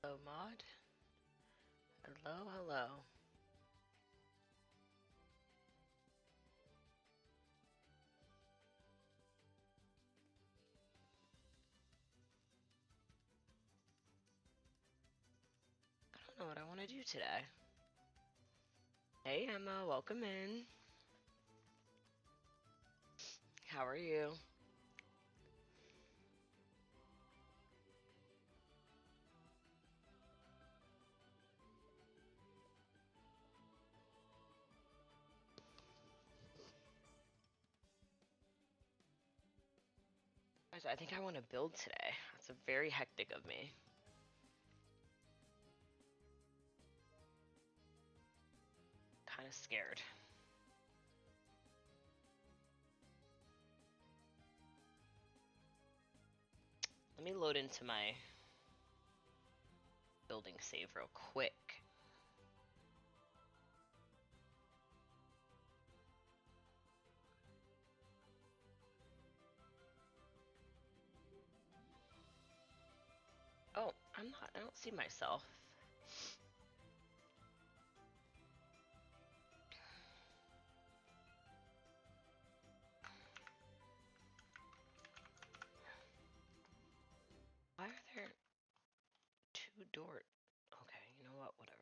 Hello, Mod. Hello, hello. I don't know what I want to do today. Hey, Emma, welcome in. How are you? Guys, I think I want to build today. That's a very hectic of me. Kind of scared. Let me load into my building save real quick. Oh, I don't see myself. Why are there two doors? Okay, you know what? Whatever.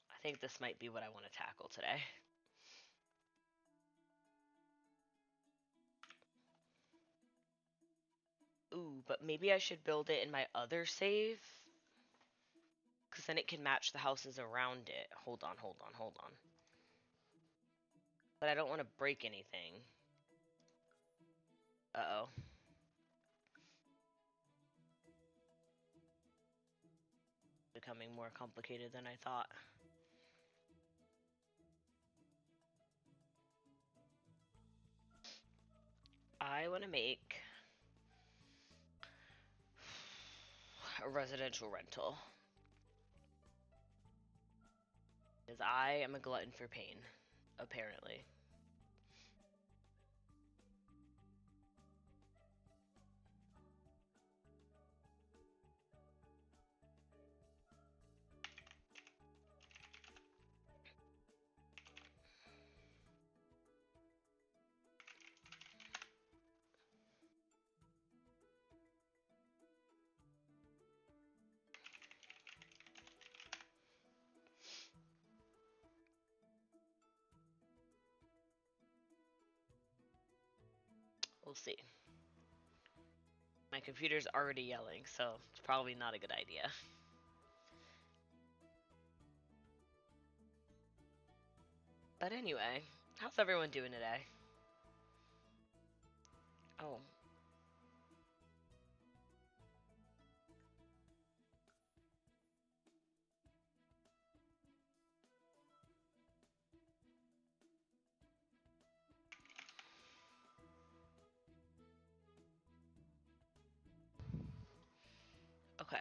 I think this might be what I want to tackle today. Ooh, but maybe I should build it in my other save. Because then it can match the houses around it. Hold on. But I don't want to break anything. Uh-oh. Becoming more complicated than I thought. I want to make a residential rental. Because I am a glutton for pain, apparently. We'll see. My computer's already yelling, so it's probably not a good idea. But anyway, how's everyone doing today? Oh. Okay.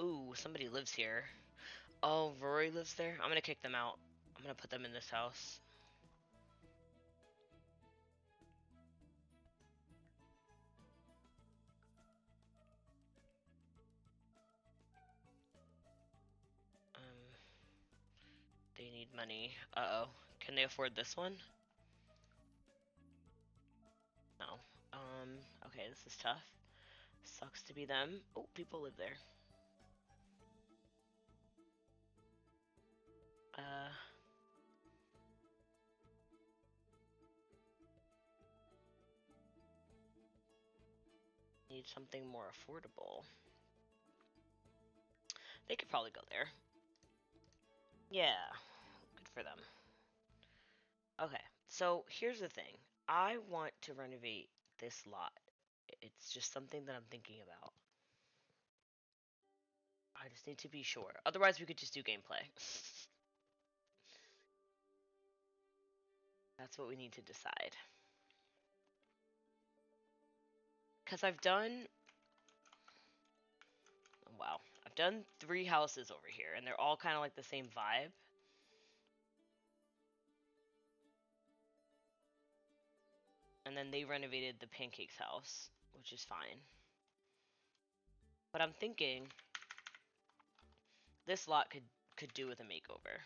Ooh, somebody lives here. Oh, Rory lives there? I'm gonna kick them out. I'm gonna put them in this house. They need money. Uh-oh. Can they afford this one? No. Okay, this is tough. Sucks to be them. Oh, people live there. Uh... Need something more affordable. They could probably go there. Yeah. Good for them. Okay, so here's the thing. I want to renovate this lot. It's just something that I'm thinking about. I just need to be sure. Otherwise, we could just do gameplay. That's what we need to decide. Because I've done... Wow. I've done 3 houses over here, and they're all kind of like the same vibe. And then they renovated the Pancakes house. which is fine. But I'm thinking this lot could do with a makeover.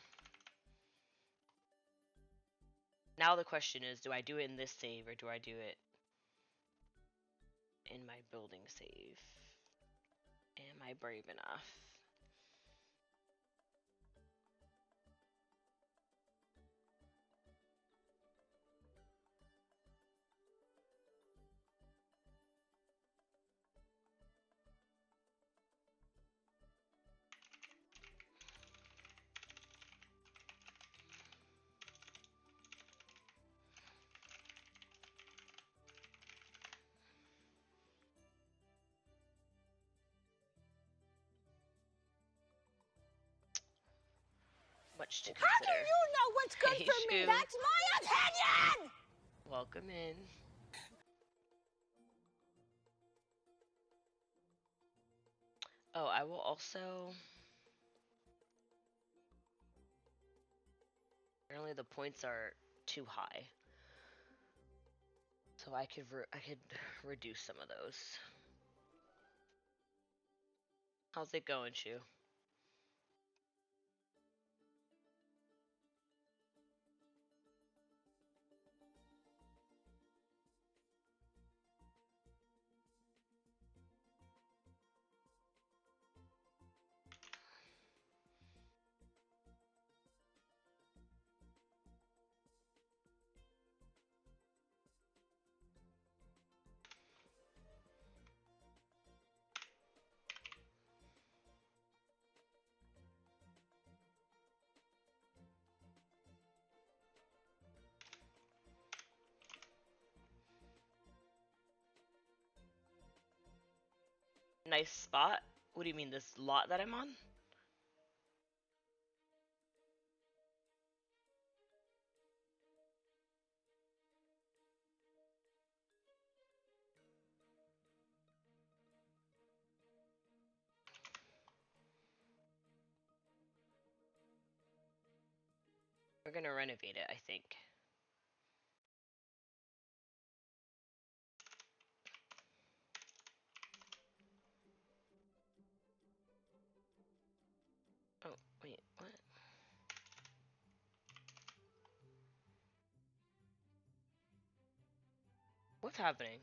Now the question is, do I do it in this save or do I do it in my building save? Am I brave enough? Much to consider. How do you know what's good Hey, for me? Shu. That's my opinion! Welcome in. Oh, I will also... Apparently the points are too high. So I could reduce some of those. How's it going, Shu? Nice spot? What do you mean, this lot that I'm on? We're gonna renovate it, I think. Oh, wait, what? What's happening?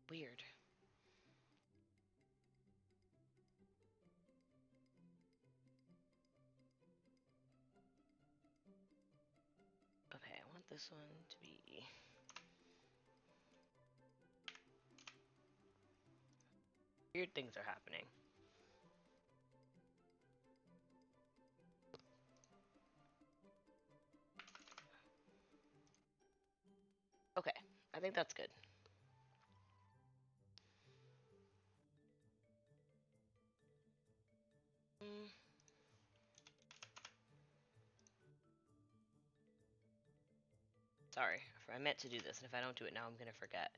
Weird. Okay, I want this one to be... Weird things are happening. Okay, I think that's good. Mm. Sorry, I meant to do this, and if I don't do it now, I'm gonna forget.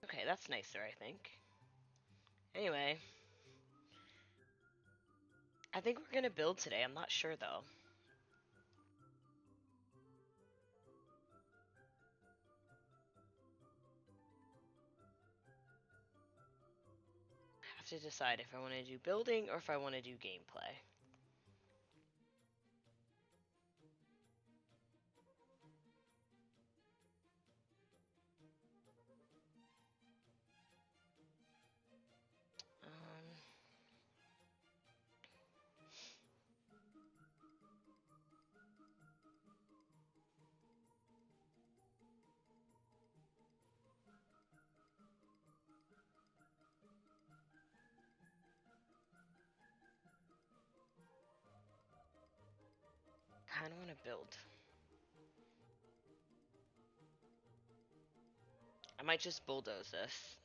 Okay, that's nicer, I think. Anyway. I think we're gonna build today, I'm not sure though. I have to decide if I want to do building or if I want to do gameplay. Kind of want to build. might just bulldoze this.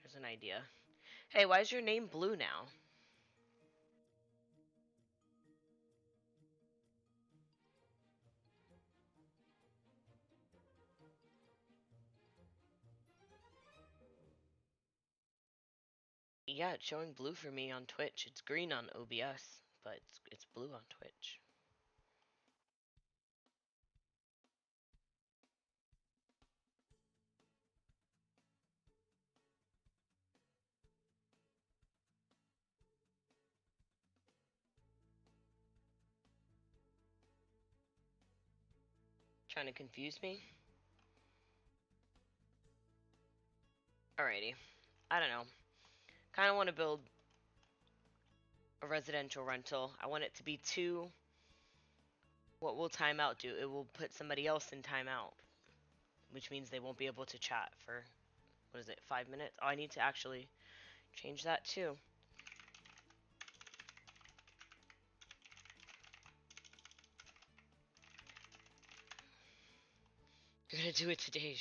There's an idea. Hey, why is your name blue now? Yeah, it's showing blue for me on Twitch. It's green on OBS, but it's blue on Twitch. Trying to confuse me? Alrighty. I don't know. Kind of want to build a residential rental. I want it to be 2. What will timeout do? It will put somebody else in timeout, which means they won't be able to chat for, what is it, 5 minutes? Oh, I need to actually change that too. I'm gonna do it today.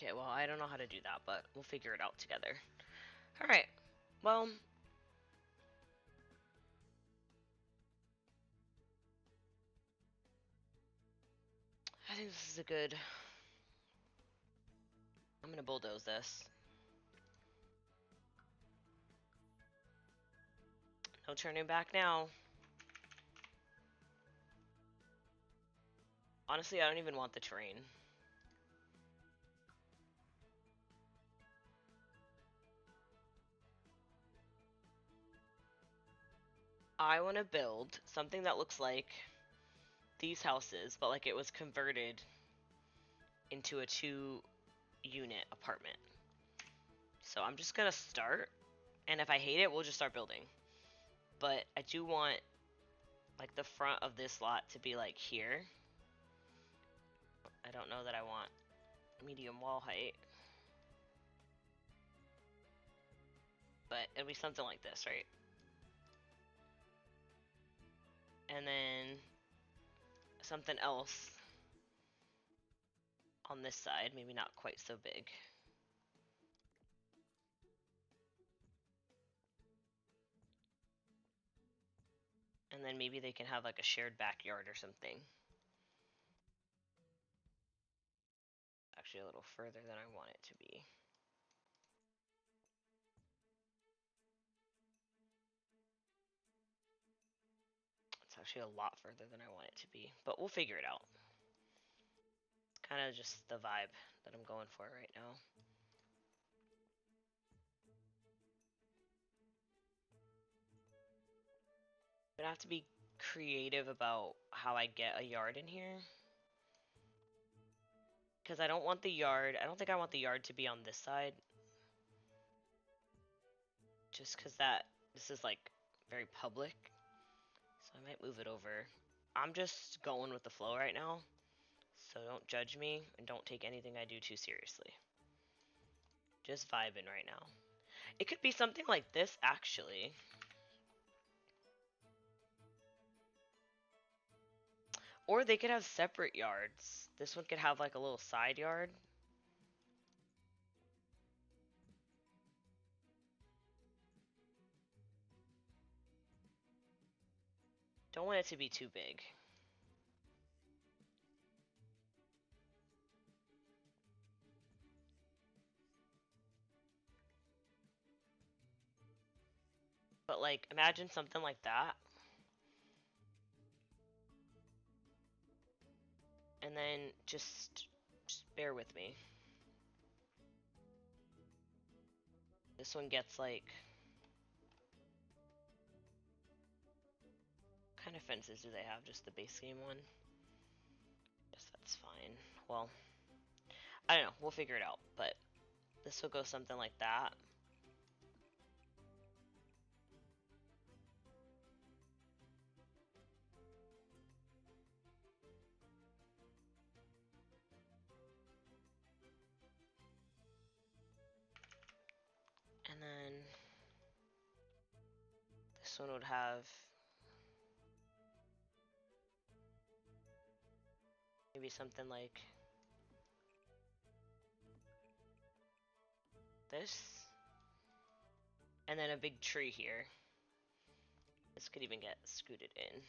Okay, well, I don't know how to do that, but we'll figure it out together. Alright, well, I think this is a good... I'm gonna bulldoze this. No turning back now. Honestly, I don't even want the terrain. I want to build something that looks like these houses, but like it was converted into a 2-unit apartment. So I'm just gonna start, and if I hate it, we'll just start building. But I do want like the front of this lot to be like here. I don't know that I want medium wall height, but it'll be something like this, right? And then something else on this side, maybe not quite so big. And then maybe they can have like a shared backyard or something. Actually, a little further than I want it to be. It's actually a lot further than I want it to be, but we'll figure it out. It's kind of just the vibe that I'm going for right now. I'm gonna have to be creative about how I get a yard in here. Because I don't want the yard, I don't think I want the yard to be on this side. Just because this is like very public. So I might move it over. I'm just going with the flow right now. So don't judge me and don't take anything I do too seriously. Just vibing right now. It could be something like this actually. Or they could have separate yards. This one could have like a little side yard. Don't want it to be too big. But like, imagine something like that. And then just bear with me. This one gets like... What kind of fences do they have? Just the base game one? Guess that's fine. Well, I don't know. We'll figure it out. But this will go something like that. And then this one would have maybe something like this. And then a big tree here. This could even get scooted in.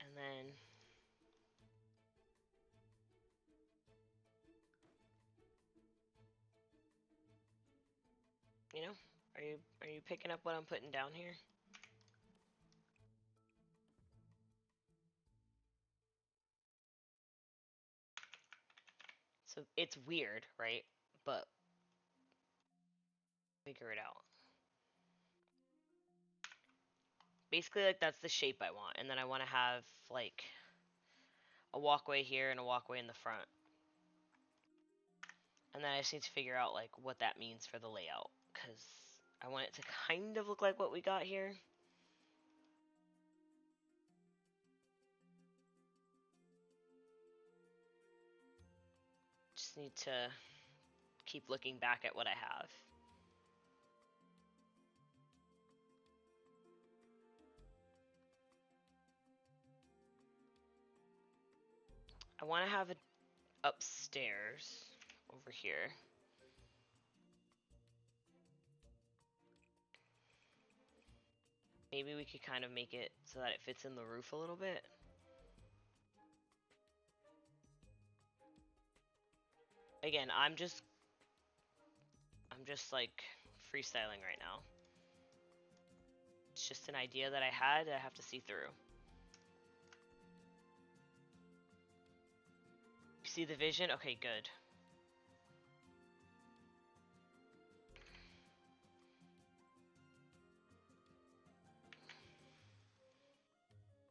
And then you know, are you picking up what I'm putting down here? So it's weird, right? But figure it out. Basically, like, that's the shape I want, and then I want to have like a walkway here and a walkway in the front. And then I just need to figure out like what that means for the layout, because I want it to kind of look like what we got here. Just need to keep looking back at what I have. I want to have it upstairs over here. Maybe we could kind of make it so that it fits in the roof a little bit. Again, I'm just like freestyling right now. It's just an idea that I had that I have to see through. You see the vision? Okay, good.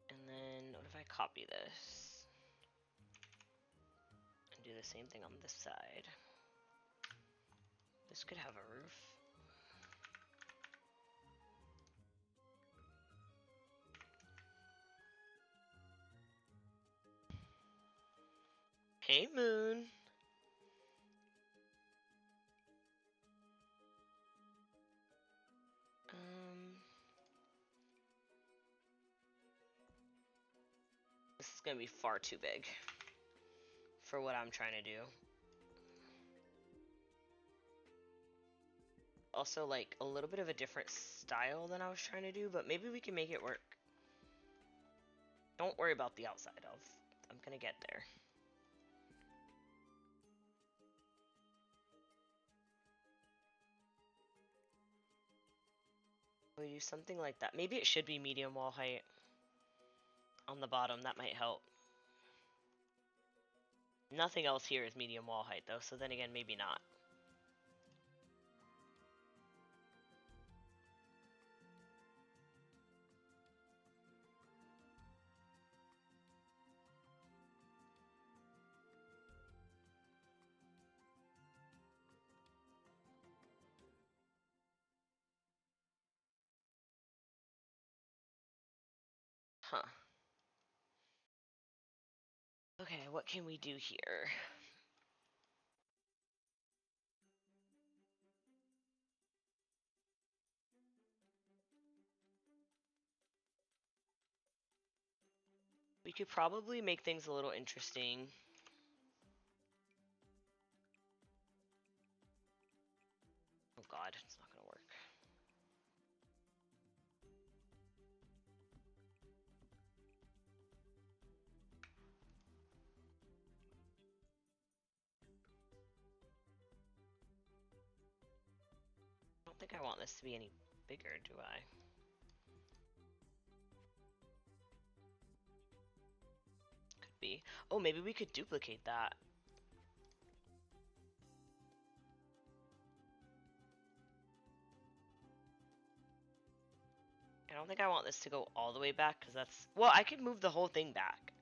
And then what if I copy this and do the same thing on this side? This could have a roof. Hey, Moon. This is gonna be far too big for what I'm trying to do. Also, like, a little bit of a different style than I was trying to do, but maybe we can make it work. Don't worry about the outside of. I'm gonna get there. We do something like that. Maybe it should be medium wall height on the bottom. That might help. Nothing else here is medium wall height, though, so then again, maybe not. Huh. Okay, what can we do here? We could probably make things a little interesting. Oh god, it's not gonna work. I don't think I want this to be any bigger, do I? Could be. Oh, maybe we could duplicate that. I don't think I want this to go all the way back because that's... Well, I could move the whole thing back.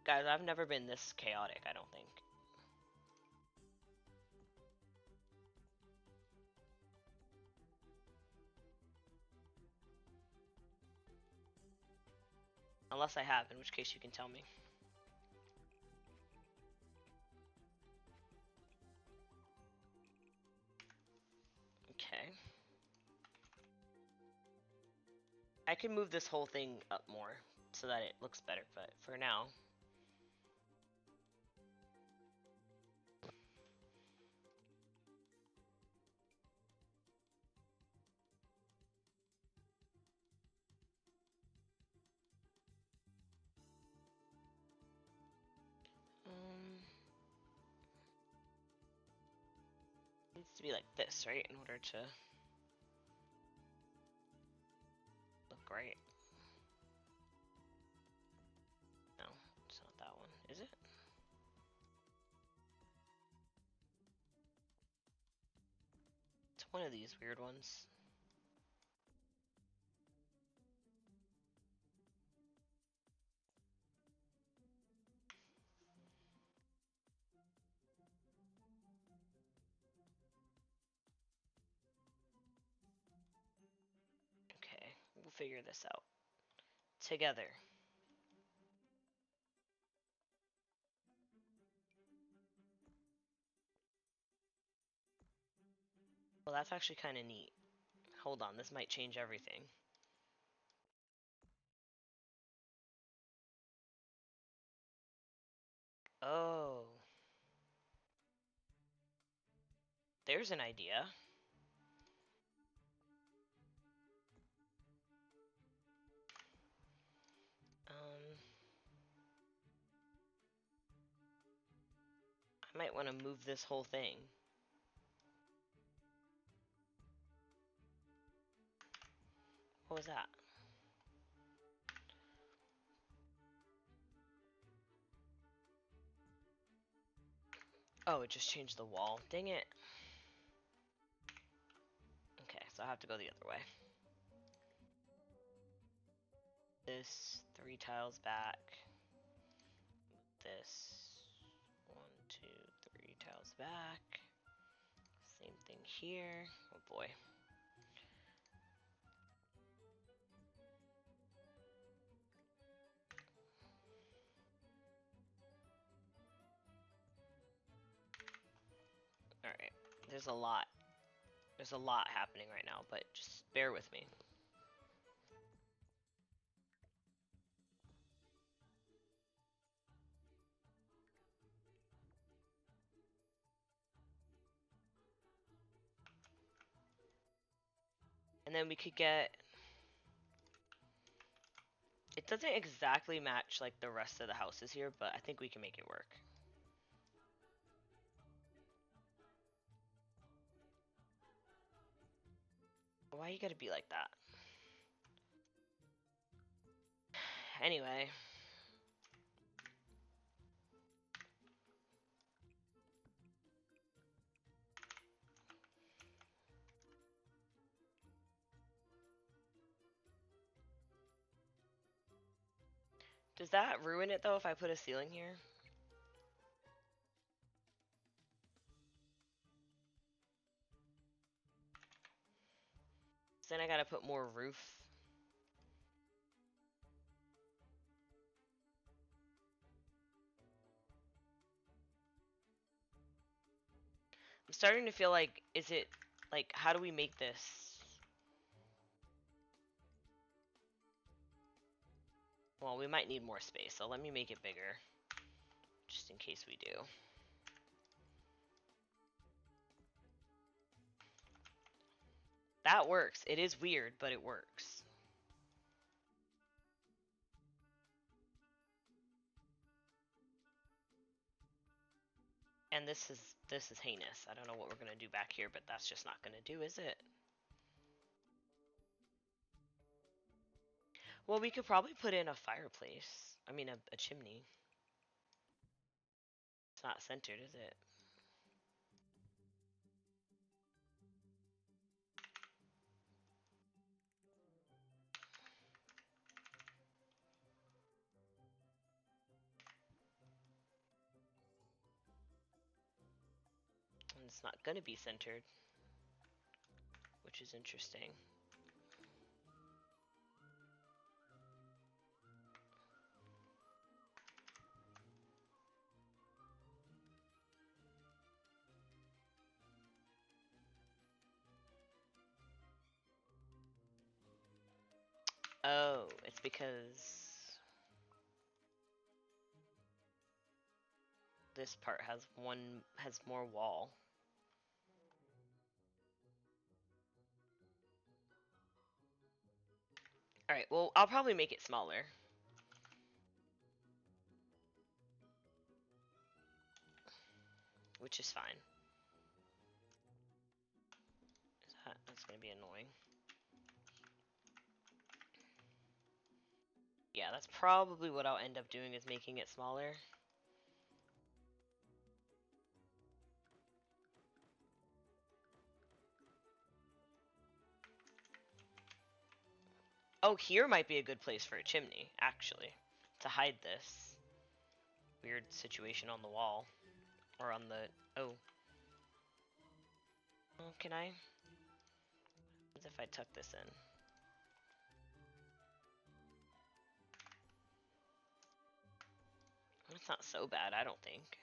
Guys, I've never been this chaotic, I don't think. Unless I have, in which case you can tell me. Okay. I can move this whole thing up more so that it looks better, but for now... needs to be like this, right? In order to look great. No, it's not that one, is it? It's one of these weird ones. Okay, we'll figure this out together. Well, that's actually kind of neat. Hold on, this might change everything. Oh. There's an idea. I might want to move this whole thing. What was that? Oh, it just changed the wall. Dang it. Okay, so I have to go the other way. This 3 tiles back. This 1, 2, 3 tiles back. Same thing here. Oh boy. Alright, there's a lot. There's a lot happening right now, but just bear with me. And then we could get... It doesn't exactly match like the rest of the houses here, but I think we can make it work. Why you gotta be like that? Anyway. Does that ruin it though if I put a ceiling here? Then I gotta put more roof. I'm starting to feel like, is it, like, how do we make this? Well, we might need more space, so let me make it bigger. Just in case we do. That works. It is weird, but it works. And this is heinous. I don't know what we're gonna do back here, but that's just not gonna do, is it? Well, we could probably put in a fireplace. I mean, a chimney. It's not centered, is it? And it's not gonna be centered, which is interesting. Oh, it's because this part has more wall. Alright, well, I'll probably make it smaller. Which is fine. That's gonna be annoying. Yeah, that's probably what I'll end up doing, is making it smaller. Oh, here might be a good place for a chimney, actually, to hide this weird situation on the wall. Or on the... Oh. Oh, can I? What if I tuck this in? It's not so bad, I don't think.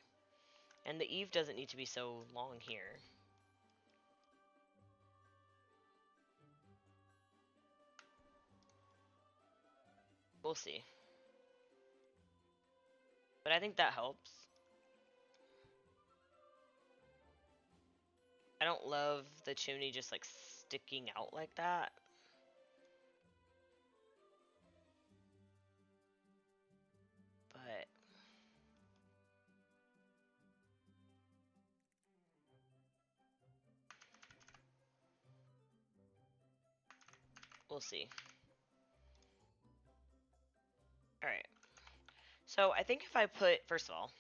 And the eave doesn't need to be so long here. We'll see. But I think that helps. I don't love the chimney just like sticking out like that. But we'll see. Alright. So I think if I put, first of all,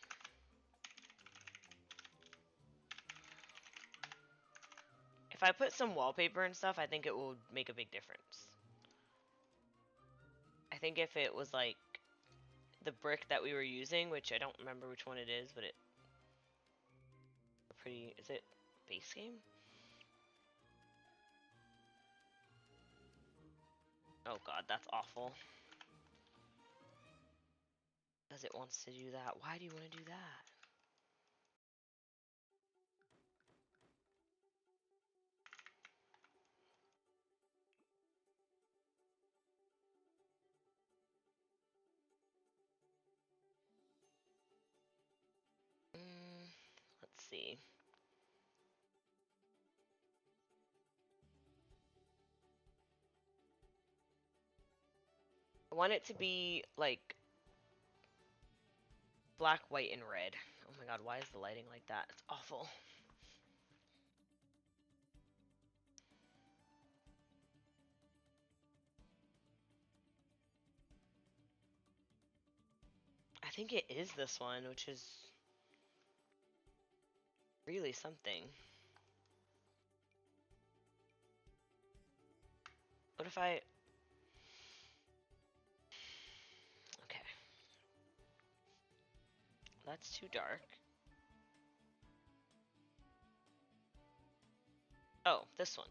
if I put some wallpaper and stuff, I think it will make a big difference. I think if it was like the brick that we were using, which I don't remember which one it is, but it pretty, is it base game? Oh god, that's awful. Because it wants to do that. Why do you want to do that? Let's see. I want it to be like black, white, and red. Oh my god, why is the lighting like that? It's awful. I think it is this one, which is really something. What if I... Okay. That's too dark. Oh, this one.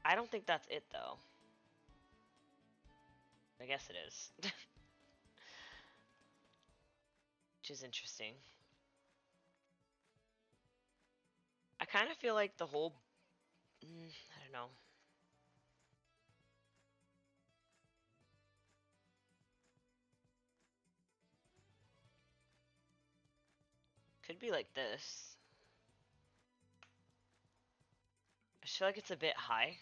I don't think that's it, though. I guess it is. Which is interesting. I kind of feel like the whole... I don't know. Could be like this. I feel like it's a bit high.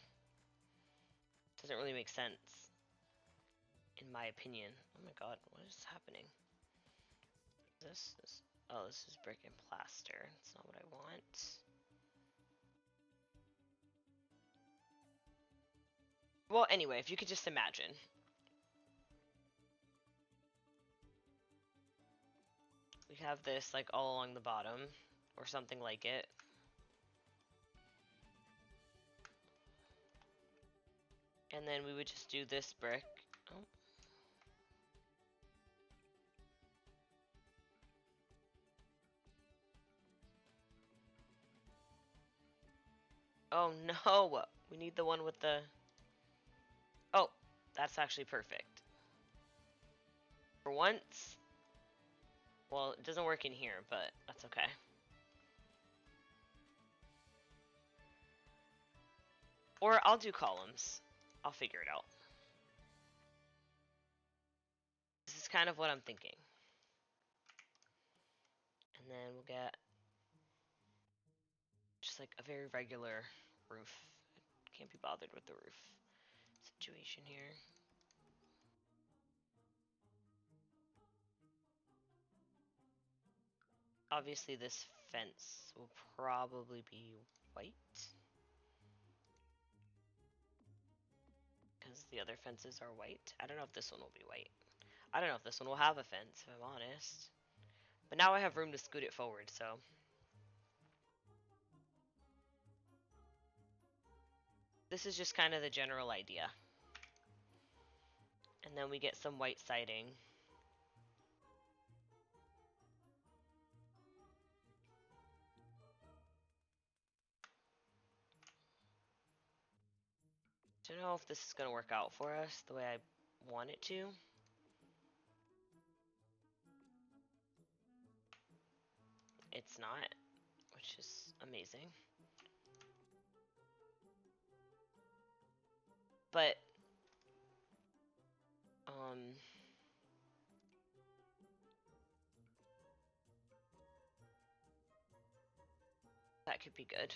Doesn't really make sense. In my opinion. Oh my god, what is happening? Oh, this is brick and plaster. That's not what I want. Well, anyway, if you could just imagine. We have this like all along the bottom, or something like it. And then we would just do this brick. Oh. Oh no! We need the one with the... Oh, that's actually perfect. For once... Well, it doesn't work in here, but that's okay. Or I'll do columns. I'll figure it out. This is kind of what I'm thinking. And then we'll get just like a very regular roof. Can't be bothered with the roof situation here. Obviously this fence will probably be white, because the other fences are white. I don't know if this one will be white. I don't know if this one will have a fence, if I'm honest. But now I have room to scoot it forward, so. This is just kind of the general idea. And then we get some white siding. Don't know if this is going to work out for us the way I want it to. It's not, which is amazing. But, that could be good.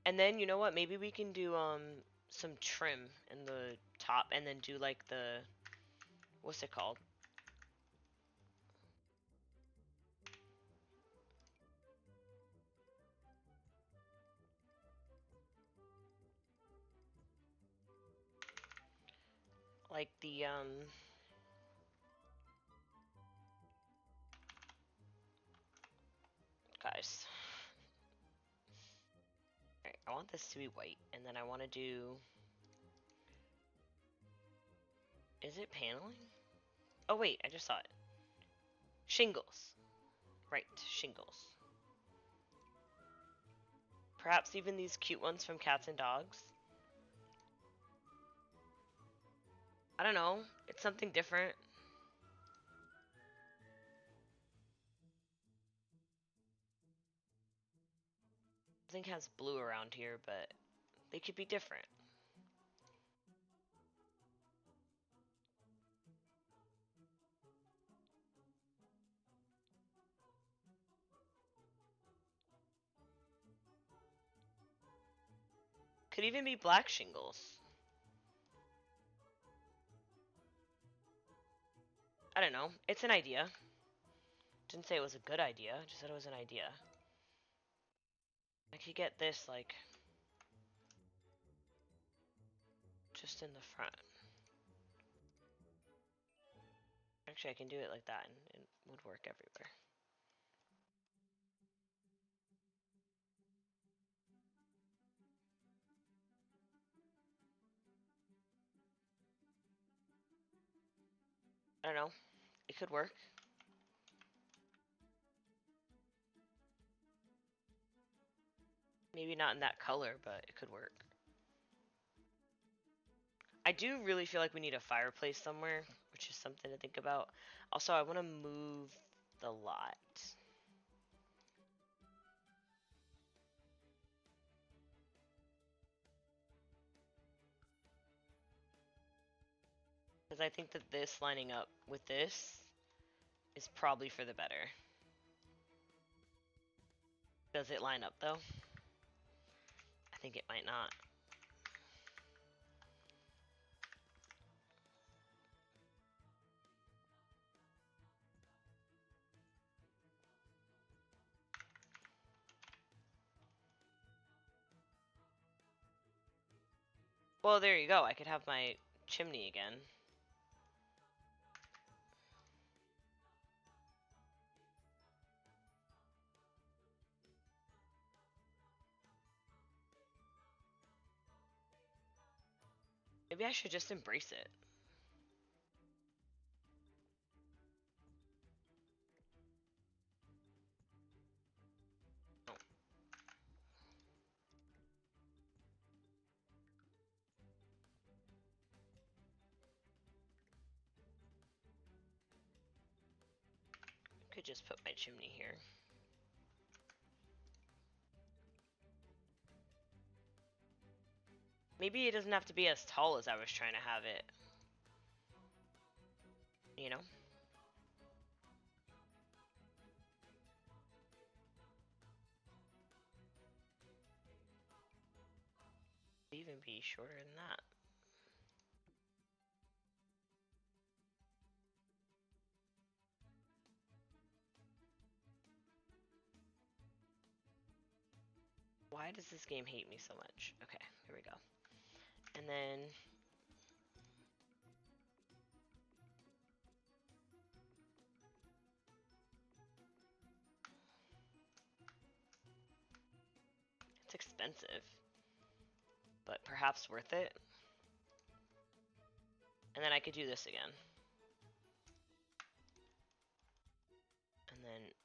And then, you know what? Maybe we can do, some trim in the top and then do like the, what's it called? Like the, guys. Alright, I want this to be white, and then I want to do, is it paneling? Oh wait, I just saw it. Shingles. Right, shingles. Perhaps even these cute ones from Cats and Dogs. I don't know, it's something different. I think it has blue around here, but they could be different. Could even be black shingles. I don't know, it's an idea. Didn't say it was a good idea, just said it was an idea. I could get this, like, just in the front. Actually, I can do it like that, and it would work everywhere. I don't know, it could work. Maybe not in that color, but it could work. I do really feel like we need a fireplace somewhere, which is something to think about. Also, I want to move the lot. Because I think that this lining up with this is probably for the better. Does it line up though? I think it might not. Well, there you go. I could have my chimney again. Maybe I should just embrace it. Could just put my chimney here. Maybe it doesn't have to be as tall as I was trying to have it. You know? Even be shorter than that. Why does this game hate me so much? Okay, here we go. And then it's expensive, but perhaps worth it. And then I could do this again. And then it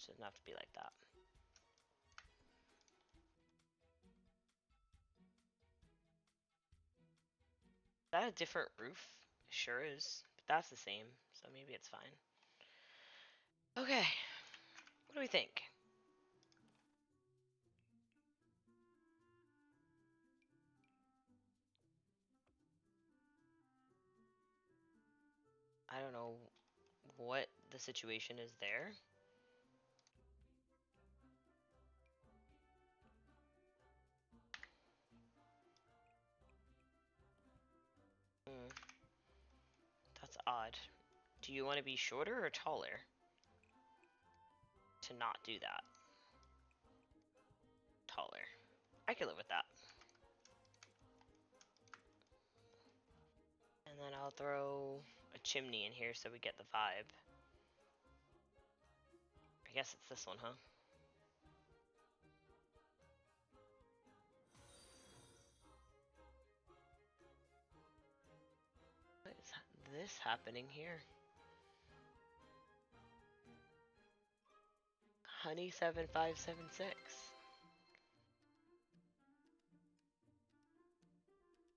doesn't have to be like that. Is that a different roof? It sure is. But that's the same, so maybe it's fine. Okay. What do we think? I don't know what the situation is there. Hmm, that's odd. Do you want to be shorter or taller? To not do that. Taller. I could live with that. And then I'll throw a chimney in here so we get the vibe. I guess it's this one, huh? What is this happening here? Honey 7576.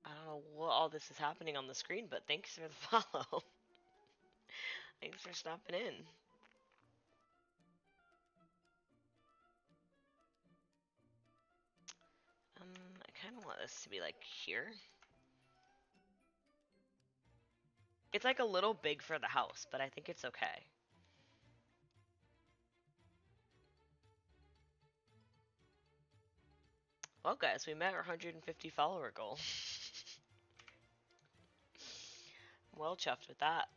I don't know what all this is happening on the screen, but thanks for the follow. Thanks for stopping in. I kind of want this to be like here. It's like a little big for the house, but I think it's okay. Well, guys, we met our 150 follower goal. Well chuffed with that.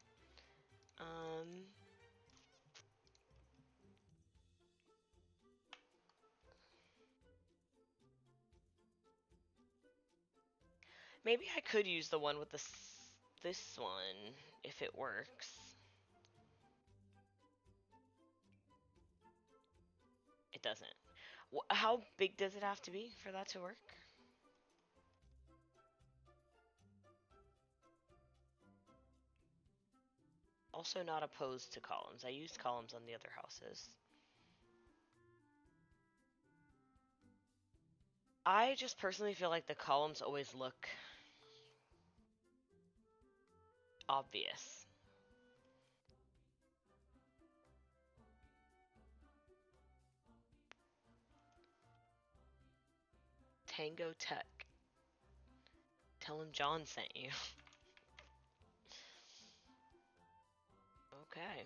Maybe I could use the one with this one if it works. It doesn't. How big does it have to be for that to work? Also not opposed to columns. I used columns on the other houses. I just personally feel like the columns always look obvious. Tango Tech. Tell him John sent you. Okay.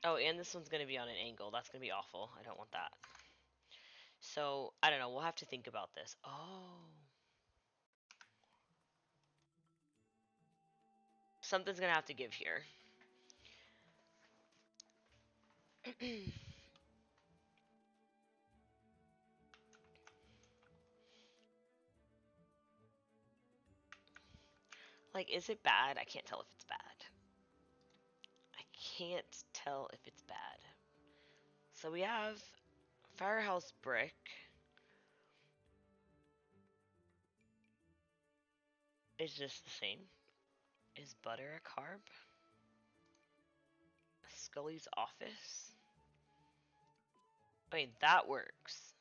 Oh, and this one's going to be on an angle. That's going to be awful. I don't want that. So, I don't know. We'll have to think about this. Oh. Something's going to have to give here. Like, is it bad? I can't tell if it's bad. I can't tell if it's bad. So we have Firehouse Brick. Is this the same? Is butter a carb? Scully's office? Wait, that works.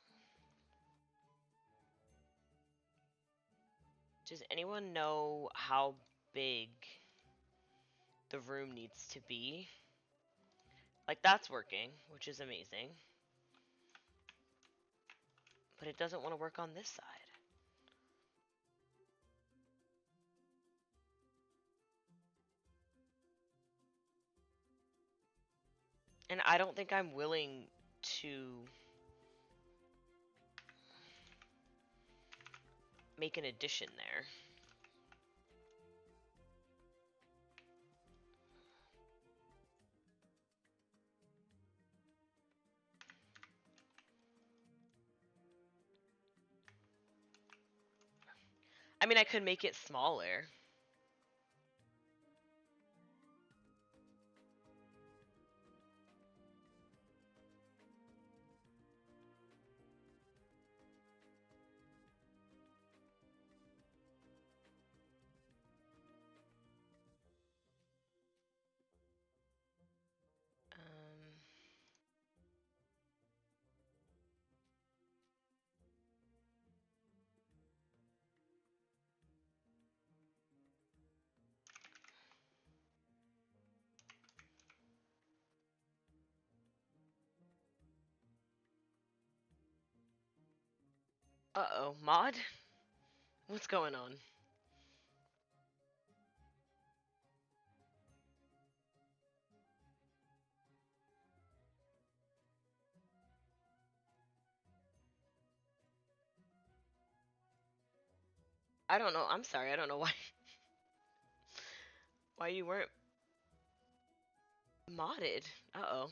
Does anyone know how big the room needs to be? Like, that's working, which is amazing. But it doesn't want to work on this side. And I don't think I'm willing to make an addition there. I mean, I could make it smaller. Uh-oh, mod? What's going on? I don't know. I'm sorry. I don't know why why you weren't modded. Uh-oh.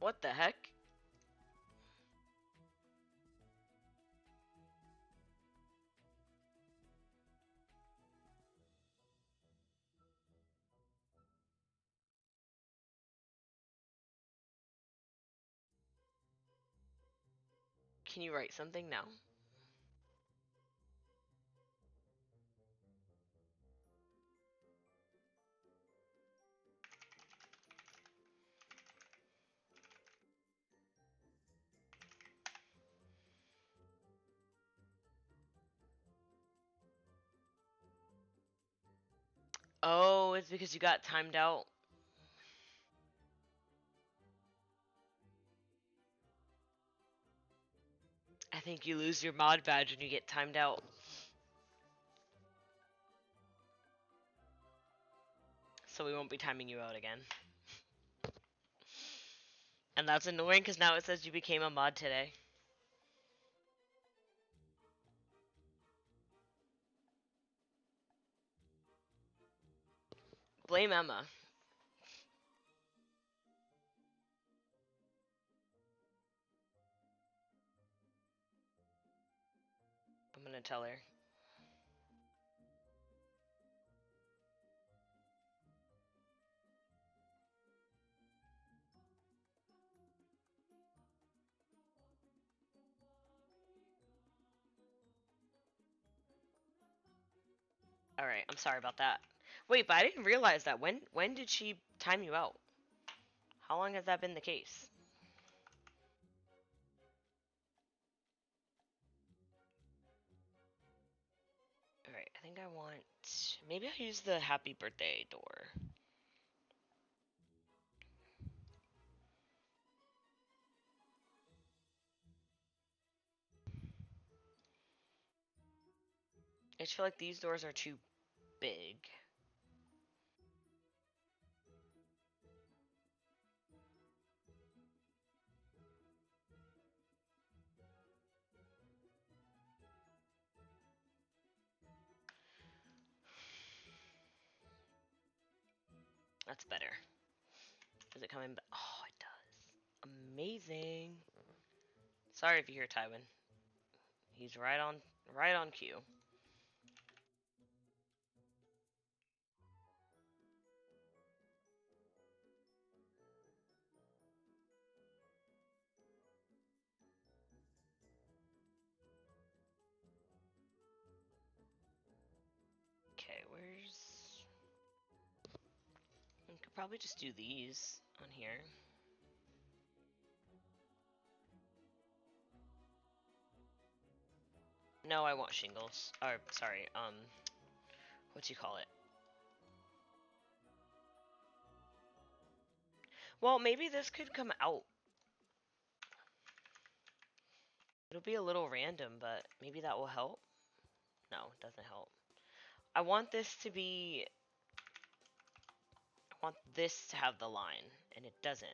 What the heck? Can you write something now? Oh, it's because you got timed out. I think you lose your mod badge when you get timed out. So we won't be timing you out again. And that's annoying because now it says you became a mod today. Blame Emma. I'm gonna tell her. Alright, I'm sorry about that. Wait, but I didn't realize that. When did she time you out? How long has that been the case? Alright, I think I want... Maybe I'll use the happy birthday door. I just feel like these doors are too big. That's better. Is it coming back? Oh. Amazing. Sorry if you hear Tywin. He's right on cue. Okay, where's... We could probably just do these on here. No, I want shingles. Or, sorry, what you call it? Well, maybe this could come out. It'll be a little random, but maybe that will help. No, it doesn't help. I want this to be... I want this to have the line, and it doesn't.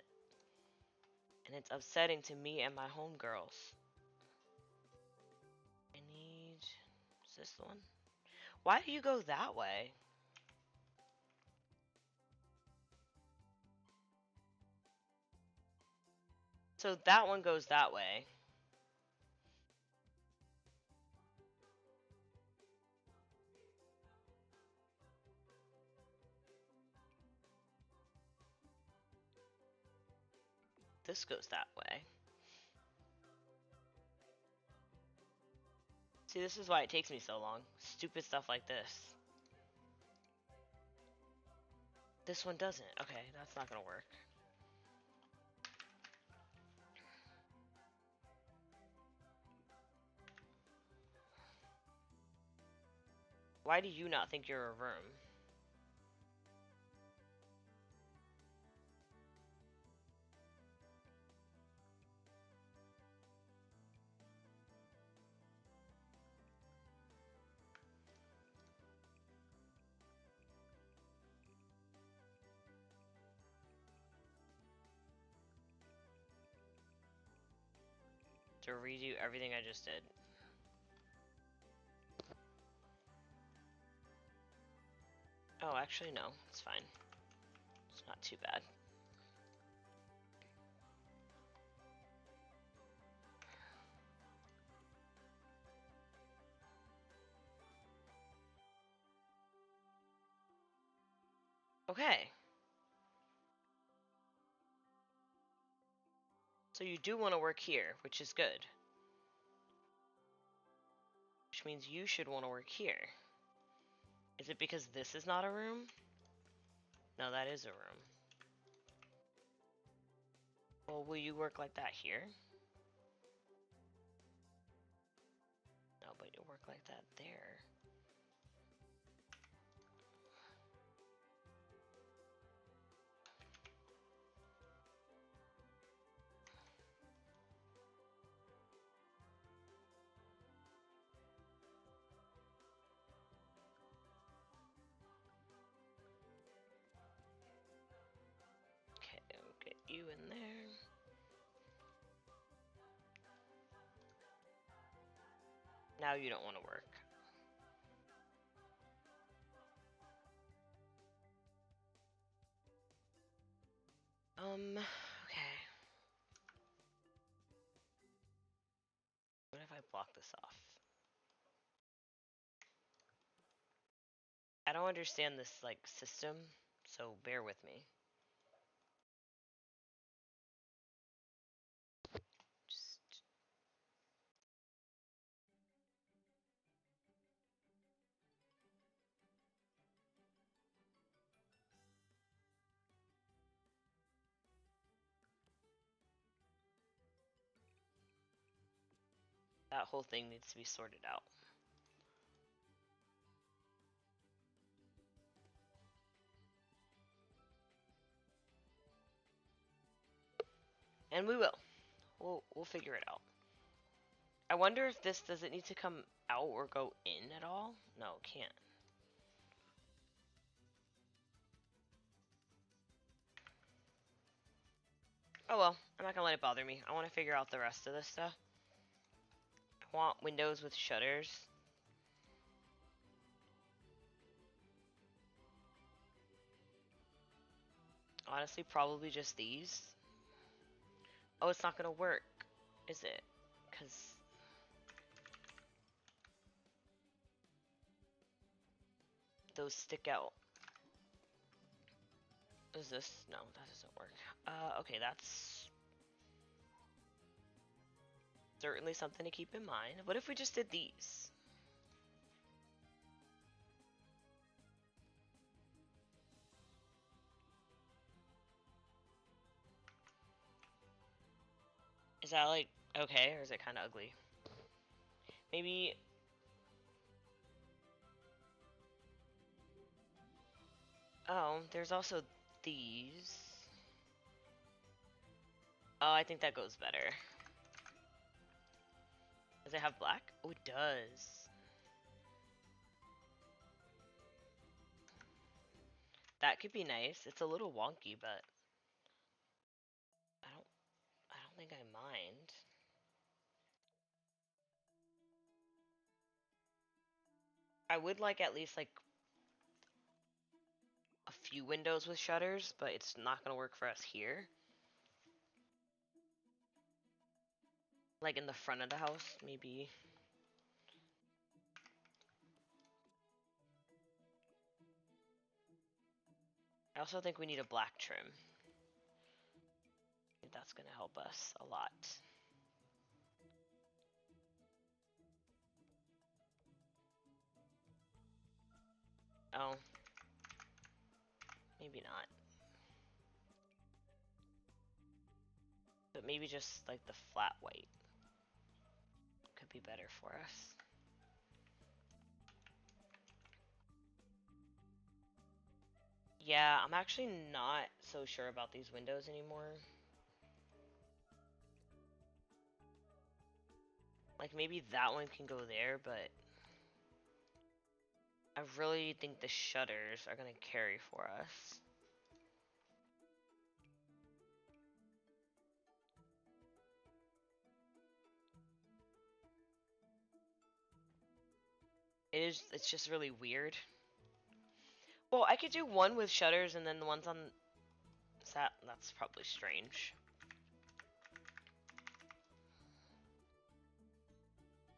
And it's upsetting to me and my homegirls. I need... Is this the one? Why do you go that way? So that one goes that way. This goes that way. See, this is why it takes me so long. Stupid stuff like this. This one doesn't. Okay, that's not gonna work. Why do you not think you're a room? To redo everything I just did. Oh, actually, no. It's fine. It's not too bad. Okay. So you do want to work here, which is good. Which means you should want to work here. Is it because this is not a room? No, that is a room. Well, will you work like that here? No, but you'll work like that there. Okay, we'll get you in there. Now you don't want to work. Okay. What if I block this off? I don't understand this, like, system, so bear with me. Just... That whole thing needs to be sorted out. And we will. We'll figure it out. I wonder if this, does it need to come out or go in at all? No, it can't. Oh well, I'm not gonna let it bother me. I want to figure out the rest of this stuff. I want windows with shutters. Honestly, probably just these. Oh, it's not gonna work, is it? Because those stick out. Is this? No, that doesn't work. Okay, that's certainly something to keep in mind. What if we just did these? Is that like okay, or is it kind of ugly? Maybe. Oh, there's also these. Oh, I think that goes better. Does it have black? Oh, it does. That could be nice. It's a little wonky, but I don't I don't think I mind. I would like at least like a few windows with shutters, but it's not gonna work for us here. Like in the front of the house, maybe. I also think we need a black trim. I think that's gonna help us a lot. Oh, maybe not. But maybe just like the flat white could be better for us. Yeah, I'm actually not so sure about these windows anymore. Like maybe that one can go there, but I really think the shutters are gonna carry for us. It's just really weird. Well, I could do one with shutters and then the ones on that's probably strange.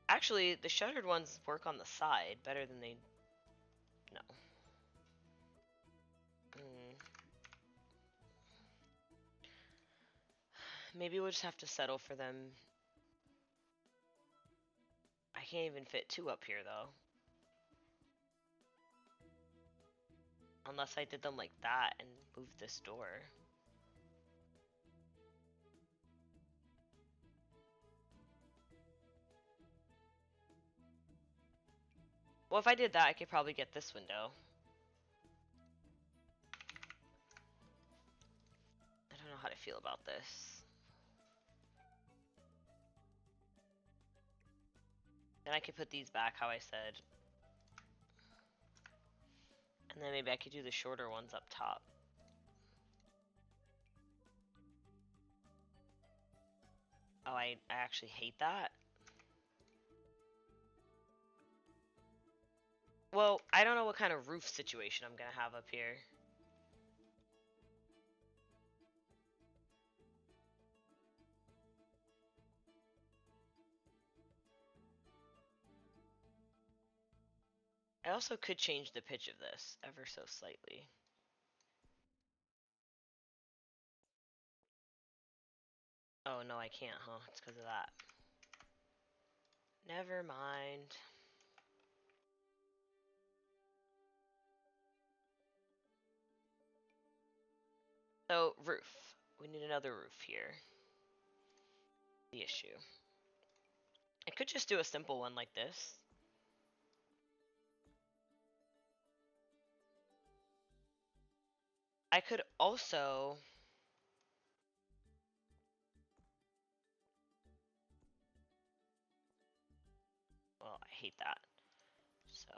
Actually, the shuttered ones work on the side better than they no. Mm. Maybe we'll just have to settle for them. I can't even fit two up here though. Unless I did them like that and moved this door. Well, if I did that, I could probably get this window. I don't know how to feel about this. Then I could put these back how I said. And then maybe I could do the shorter ones up top. Oh, I actually hate that. Well, I don't know what kind of roof situation I'm gonna have up here. I also could change the pitch of this ever so slightly. Oh, no, I can't, huh? It's because of that. Never mind. So, roof. We need another roof here. The issue. I could just do a simple one like this. I could also... Well, I hate that. So...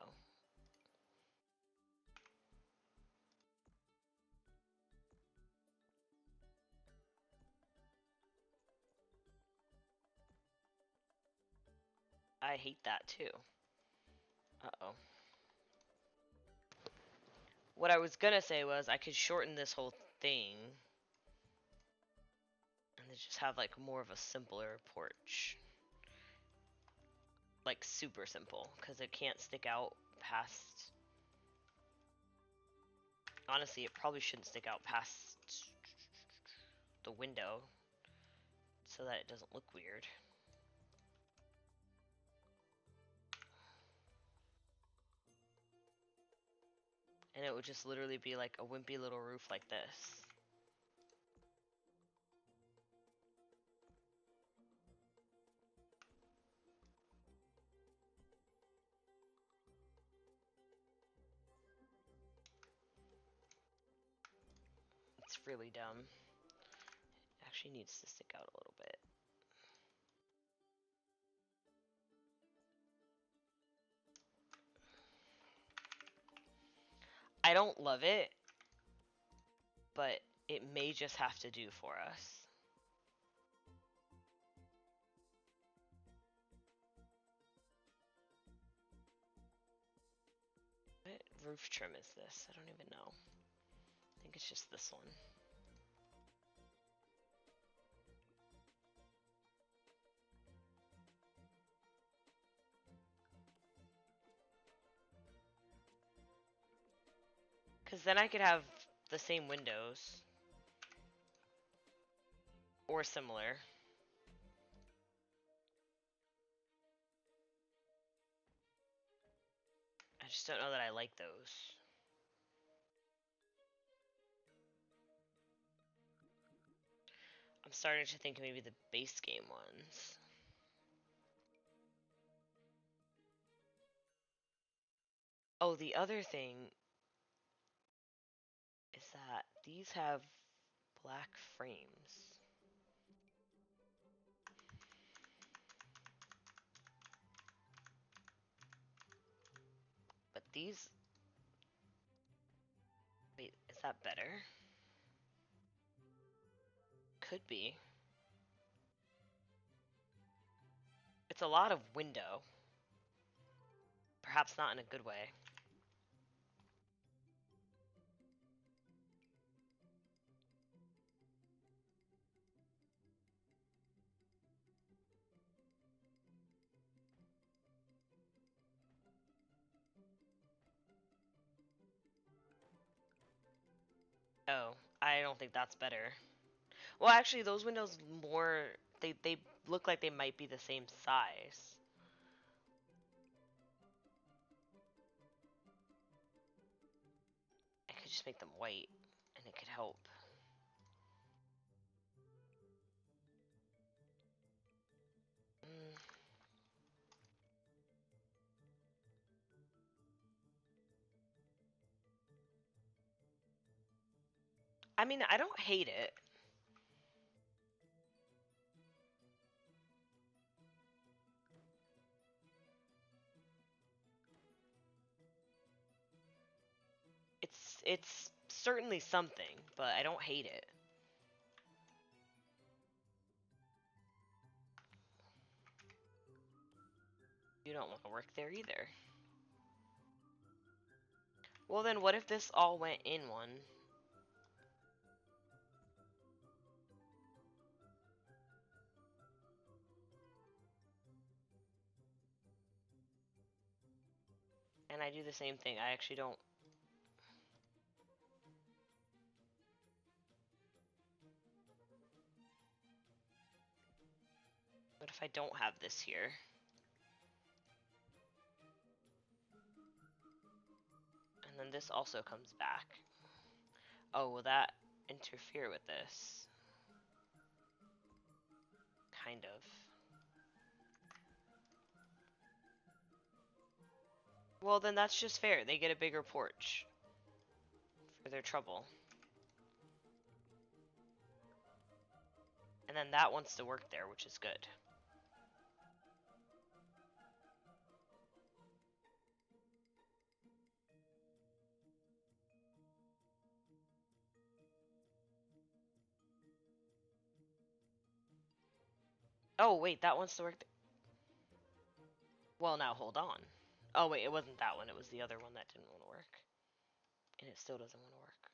I hate that too. Uh-oh. What I was gonna say was I could shorten this whole thing. And then just have like more of a simpler porch. Like super simple, because it can't stick out past. Honestly, it probably shouldn't stick out past the window so that it doesn't look weird. And it would just literally be like a wimpy little roof like this. It's really dumb. It actually needs to stick out a little bit. I don't love it, but it may just have to do for us. What roof trim is this? I don't even know. I think it's just this one. Because then I could have the same windows. Or similar. I just don't know that I like those. I'm starting to think maybe the base game ones. Oh, the other thing is that these have black frames. But these... Wait, is that better? Could be. It's a lot of window. Perhaps not in a good way. Oh, I don't think that's better. Well, actually, those windows more... They look like they might be the same size. I could just make them white, and it could help. I mean, I don't hate it. It's certainly something, but I don't hate it. You don't want to work there either. Well then, what if this all went in one? And I do the same thing. I actually don't... What if I don't have this here? And then this also comes back. Oh, will that interfere with this? Kind of. Well, then that's just fair. They get a bigger porch for their trouble. And then that wants to work there, which is good. Oh, wait, that wants to work. Well, now hold on. Oh, wait, it wasn't that one. It was the other one that didn't want to work. And it still doesn't want to work.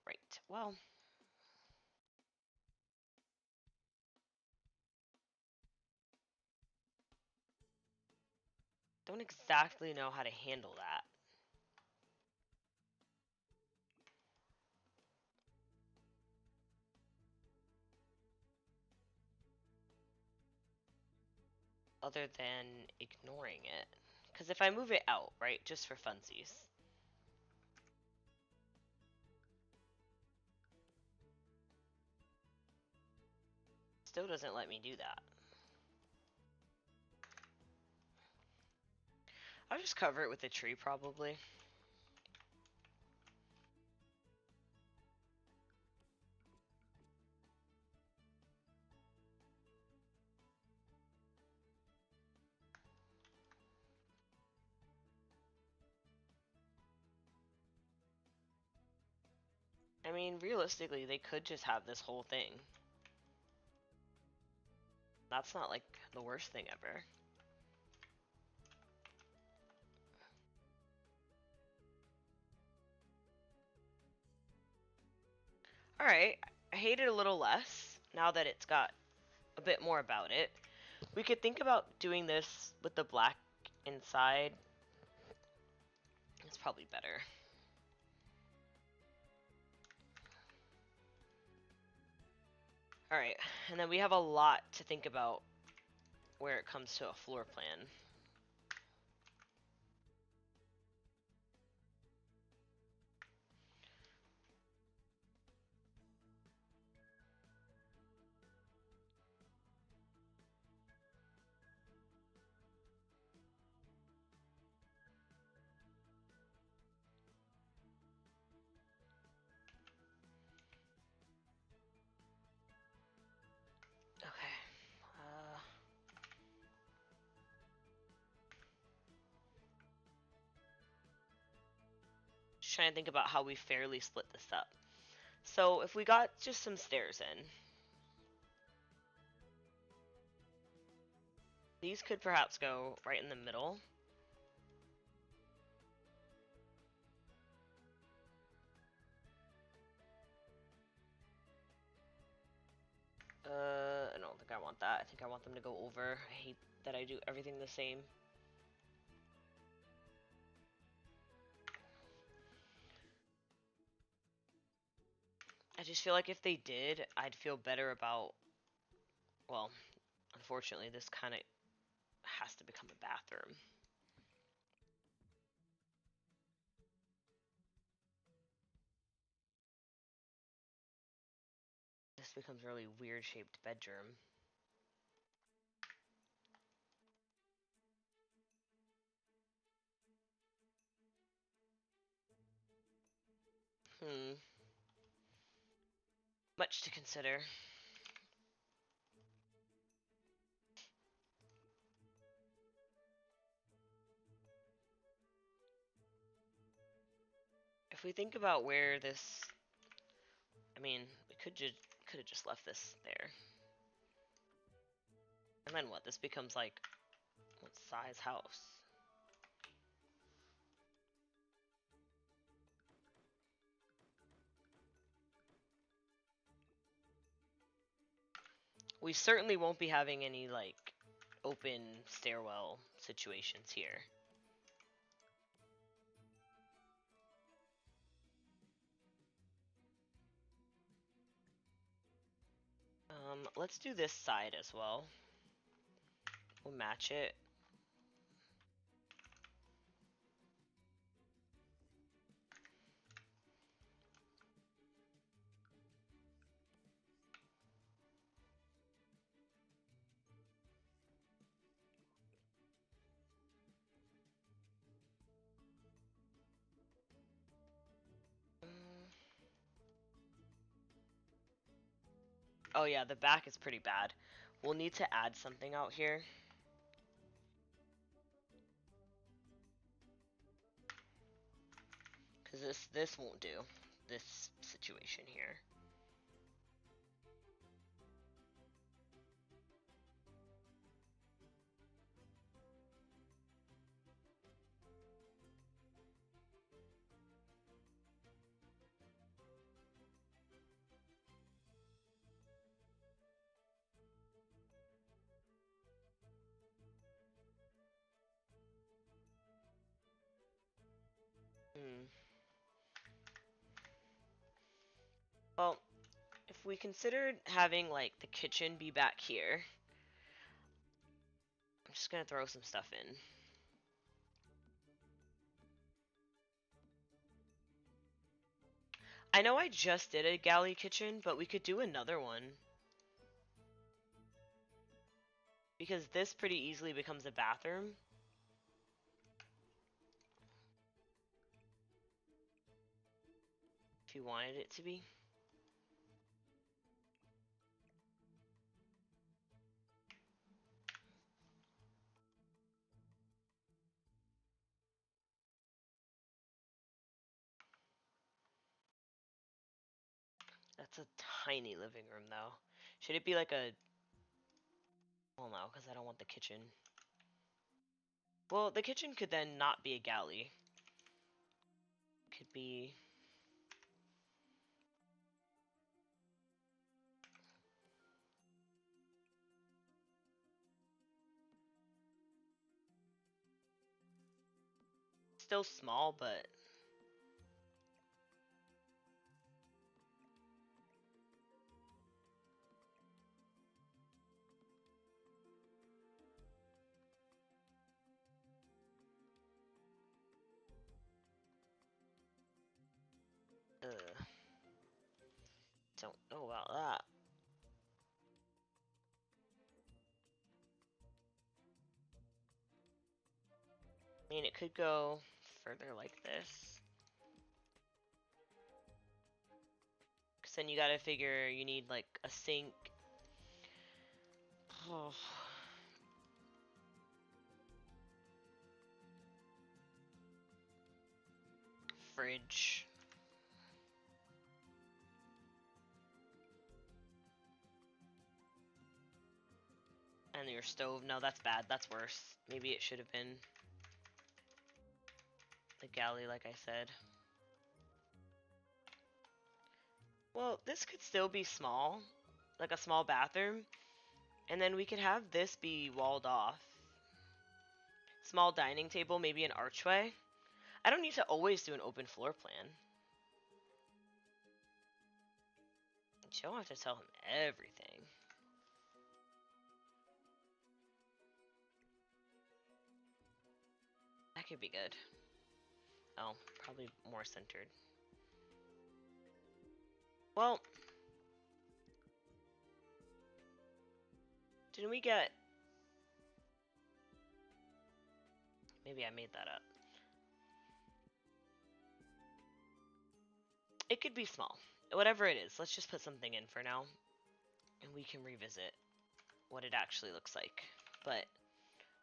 Right. Well. don't exactly know how to handle that. Other than ignoring it. Because if I move it out, right, just for funsies. Still doesn't let me do that. I'll just cover it with a tree, probably. I mean, realistically, they could just have this whole thing. That's not, like, the worst thing ever. Alright, I hate it a little less, now that it's got a bit more about it. We could think about doing this with the black inside. It's probably better. Alright, and then we have a lot to think about where it comes to a floor plan. Okay. Just trying to think about how we fairly split this up. So if we got just some stairs in, these could perhaps go right in the middle. I don't think I want that. I think I want them to go over. I hate that I do everything the same. I just feel like if they did, I'd feel better about, well, unfortunately, this kind of has to become a bathroom. This becomes a really weird shaped bedroom. Much to consider. If we think about where this, I mean, we could have just left this there. And then what? This becomes like, what size house? We certainly won't be having any, like, open stairwell situations here. Let's do this side as well. We'll match it. Oh yeah, the back is pretty bad. We'll need to add something out here. Because this won't do. This situation here. Well, if we considered having like the kitchen be back here, I'm just gonna throw some stuff in. I know I just did a galley kitchen, but we could do another one. Because this pretty easily becomes a bathroom. If you wanted it to be. That's a tiny living room though. Should it be like a... Well, no, because I don't want the kitchen. Well, the kitchen could then not be a galley. Could be... Still small, but... Don't know about that. I mean, it could go further like this. Because then you gotta figure you need like a sink. Oh. Fridge. And your stove. No, that's bad. That's worse. Maybe it should have been the galley, like I said. Well, this could still be small. Like a small bathroom. And then we could have this be walled off. Small dining table, maybe an archway. I don't need to always do an open floor plan. You don't have to tell him everything. That could be good. Oh, probably more centered. Well, didn't we get... Maybe I made that up. It could be small. Whatever it is, let's just put something in for now. And we can revisit what it actually looks like. But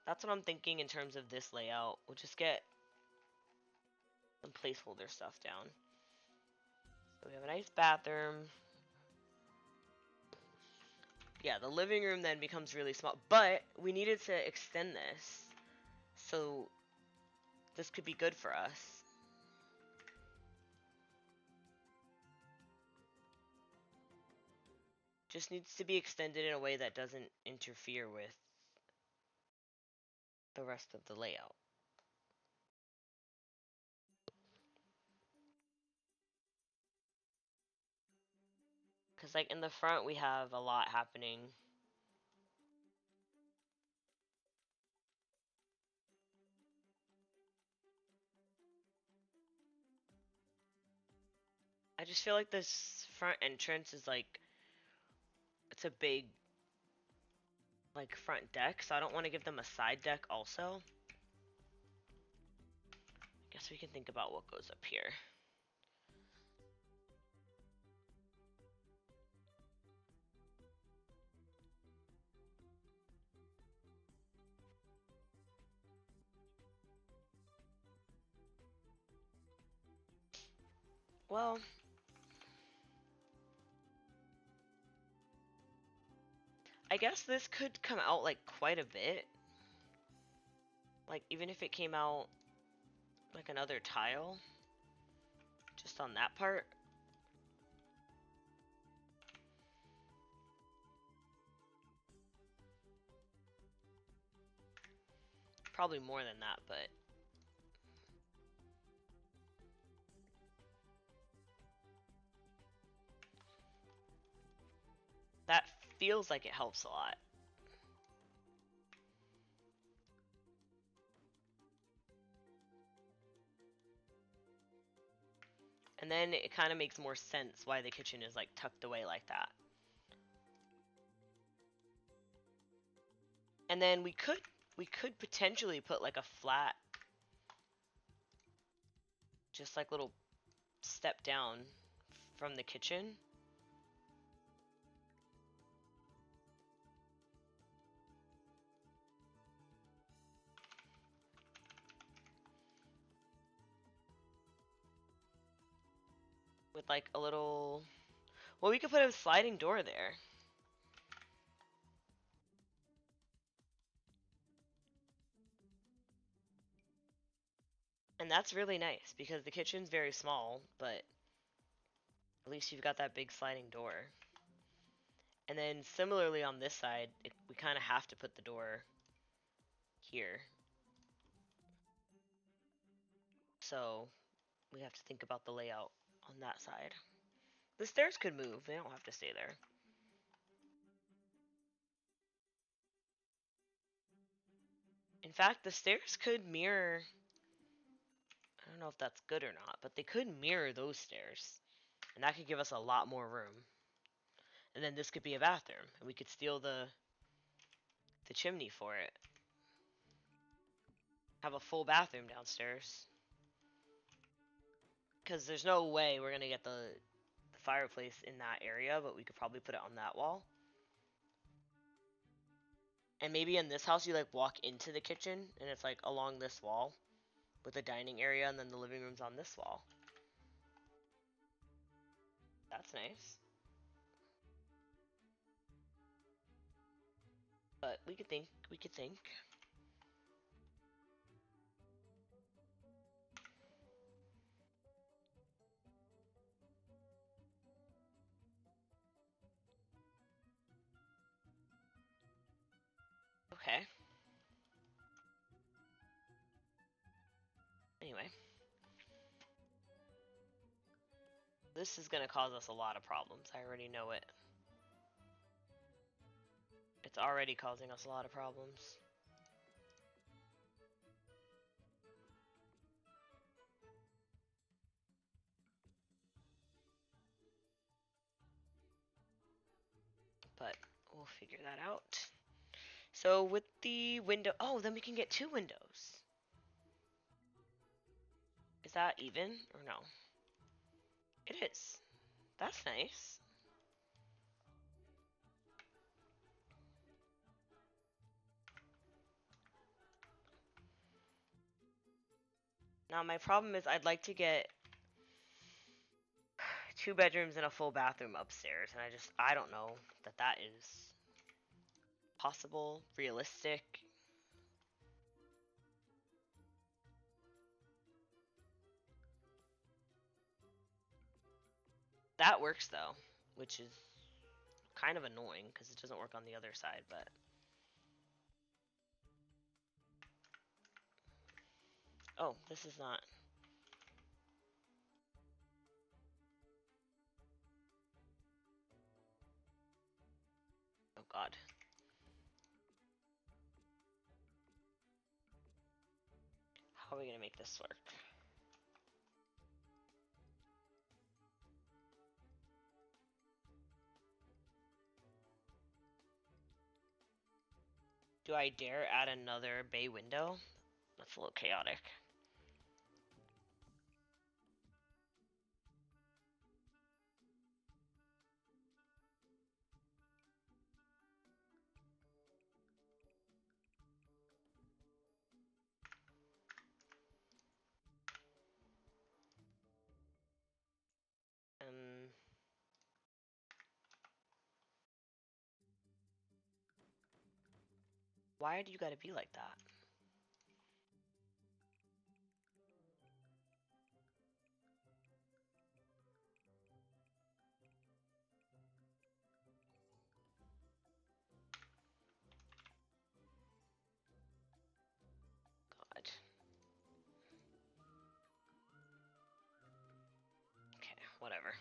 that's what I'm thinking in terms of this layout. We'll just get some placeholder stuff down. So we have a nice bathroom. Yeah, the living room then becomes really small. But we needed to extend this. So this could be good for us. Just needs to be extended in a way that doesn't interfere with the rest of the layout. Because like in the front we have a lot happening. I just feel like this front entrance is like, it's a big like front deck, so I don't want to give them a side deck also. I guess we can think about what goes up here. Well, I guess this could come out like quite a bit. Like even if it came out like another tile just on that part. Probably more than that, but feels like it helps a lot. And then it kind of makes more sense why the kitchen is like tucked away like that. And then we could potentially put like a flat, just like little step down from the kitchen. With like a little, well, we could put a sliding door there. And that's really nice because the kitchen's very small, but at least you've got that big sliding door. And then similarly on this side, we kind of have to put the door here. So we have to think about the layout on that side. The stairs could move. They don't have to stay there. In fact, the stairs could mirror, I don't know if that's good or not, but they could mirror those stairs. And that could give us a lot more room. And then this could be a bathroom. And we could steal the chimney for it. Have a full bathroom downstairs. Because there's no way we're going to get the fireplace in that area, but we could probably put it on that wall. And maybe in this house you like walk into the kitchen and it's like along this wall with the dining area, and then the living room's on this wall. That's nice. But we could think. Okay. Anyway. This is going to cause us a lot of problems. I already know it. It's already causing us a lot of problems. But we'll figure that out. So with the window, oh, then we can get 2 windows. Is that even or no? It is. That's nice. Now my problem is I'd like to get 2 bedrooms and a full bathroom upstairs, and I don't know that is possible, realistic. That works though, which is kind of annoying because it doesn't work on the other side, but oh, this is not. Oh god. How are we gonna make this work? Do I dare add another bay window? That's a little chaotic. Why do you gotta be like that? God. Okay, whatever.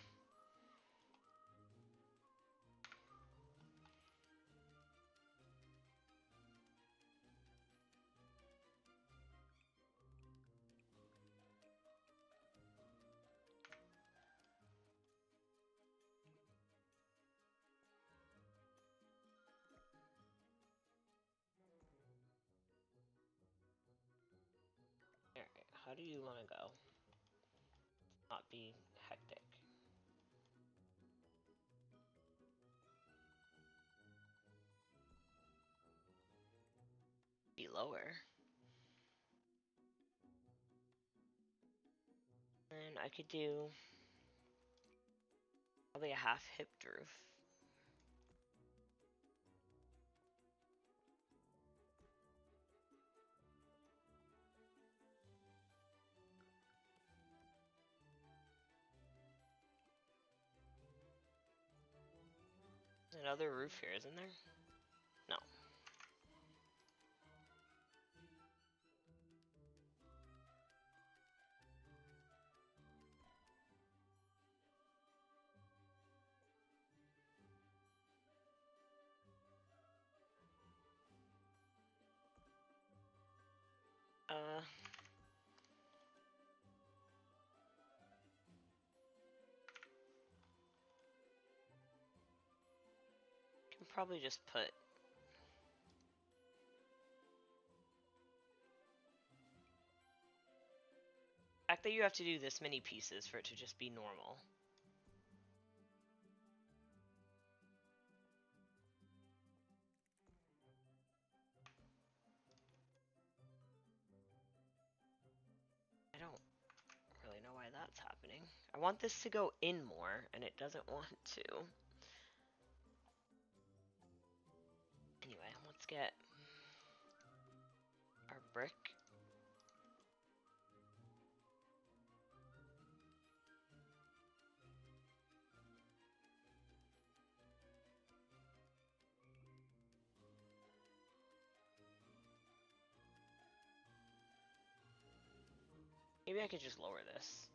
how do you want to go? Not be hectic. Be lower. And I could do probably a half hipped roof. There's another roof here, isn't there? No. Uh, can probably just put the fact that you have to do this many pieces for it to just be normal. I don't really know why that's happening. I want this to go in more, and it doesn't want to. Anyway, let's get our brick. Maybe I could just lower this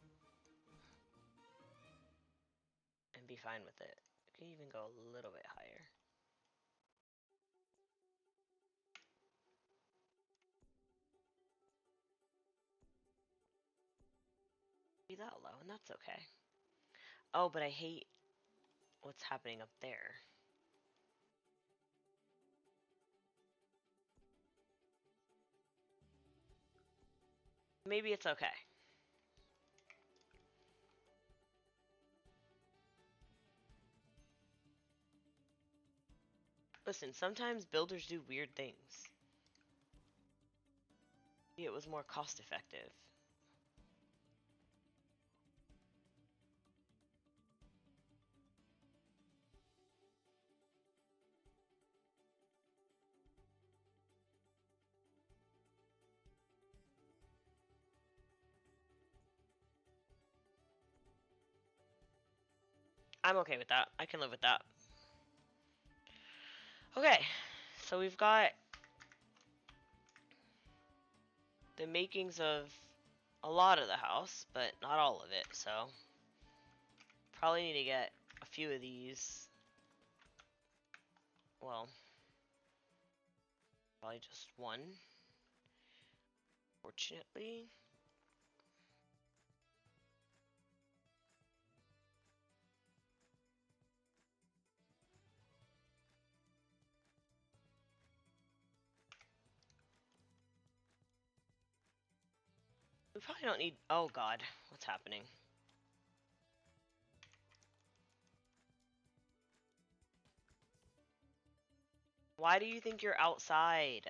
and be fine with it. I could even go a little bit higher. Be that low, and that's okay. Oh, but I hate what's happening up there. Maybe it's okay. Listen, sometimes builders do weird things. Maybe it was more cost effective. I'm okay with that. I can live with that. Okay, so we've got the makings of a lot of the house, but not all of it, so probably need to get a few of these. Well, probably just one, fortunately. We probably don't need... Oh god, what's happening? Why do you think you're outside?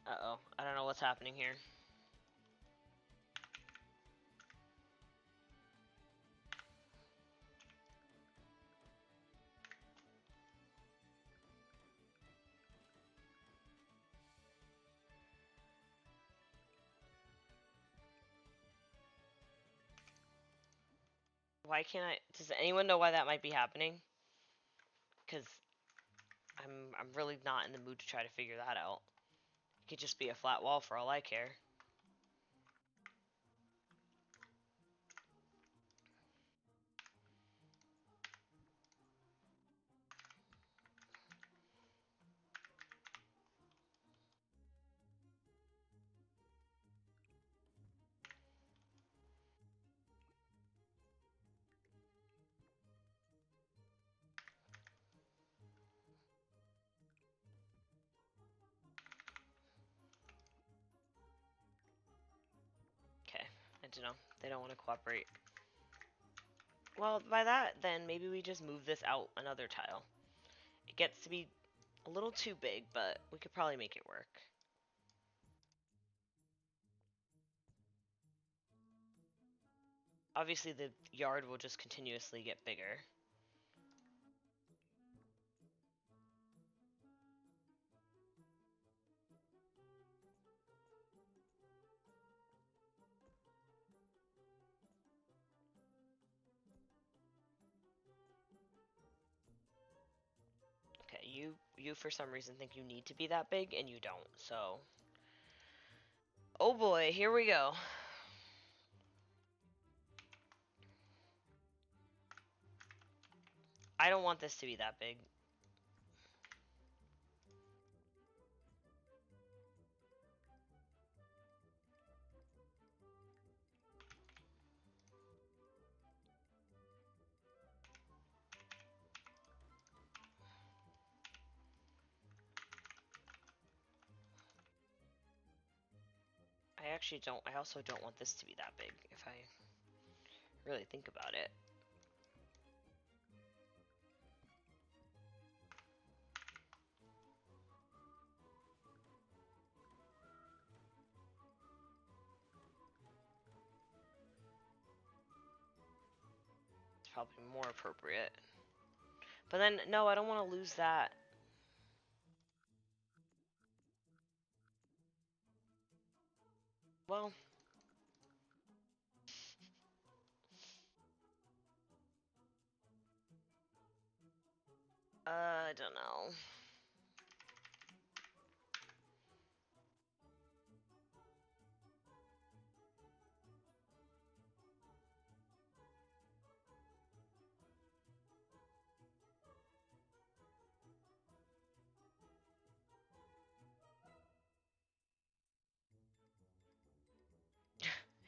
Uh-oh, I don't know what's happening here. Why can't I... Does anyone know why that might be happening? Because I'm really not in the mood to try to figure that out. It could just be a flat wall for all I care. don't know. They don't want to cooperate. Well, by that, then maybe we just move this out another tile. It gets to be a little too big, but we could probably make it work. Obviously, the yard will just continuously get bigger. Okay, you for some reason think you need to be that big, and you don't, so... Oh boy, here we go. I don't want this to be that big. I also don't want this to be that big, if I really think about it. It's probably more appropriate. But then, no, I don't want to lose that. Well... I don't know.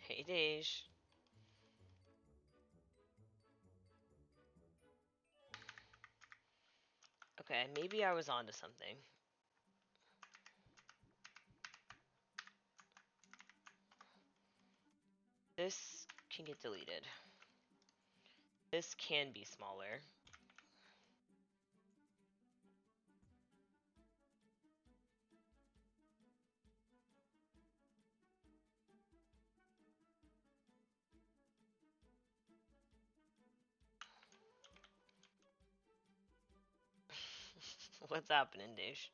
Hey, Dej. Okay, maybe I was onto something. This can get deleted. This can be smaller. What's happening, Dej?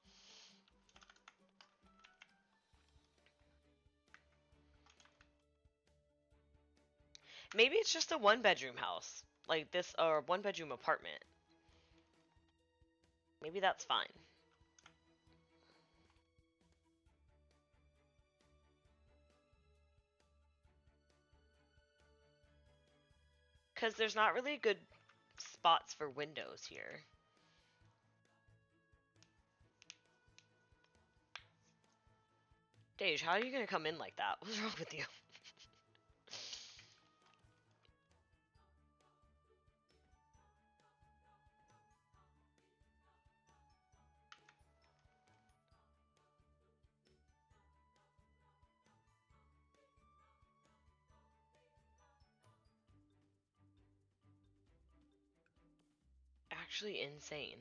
Maybe it's just a one-bedroom house. Like this, or one-bedroom apartment. Maybe that's fine. Because there's not really good spots for windows here. Dej, how are you gonna come in like that? What's wrong with you? Actually insane.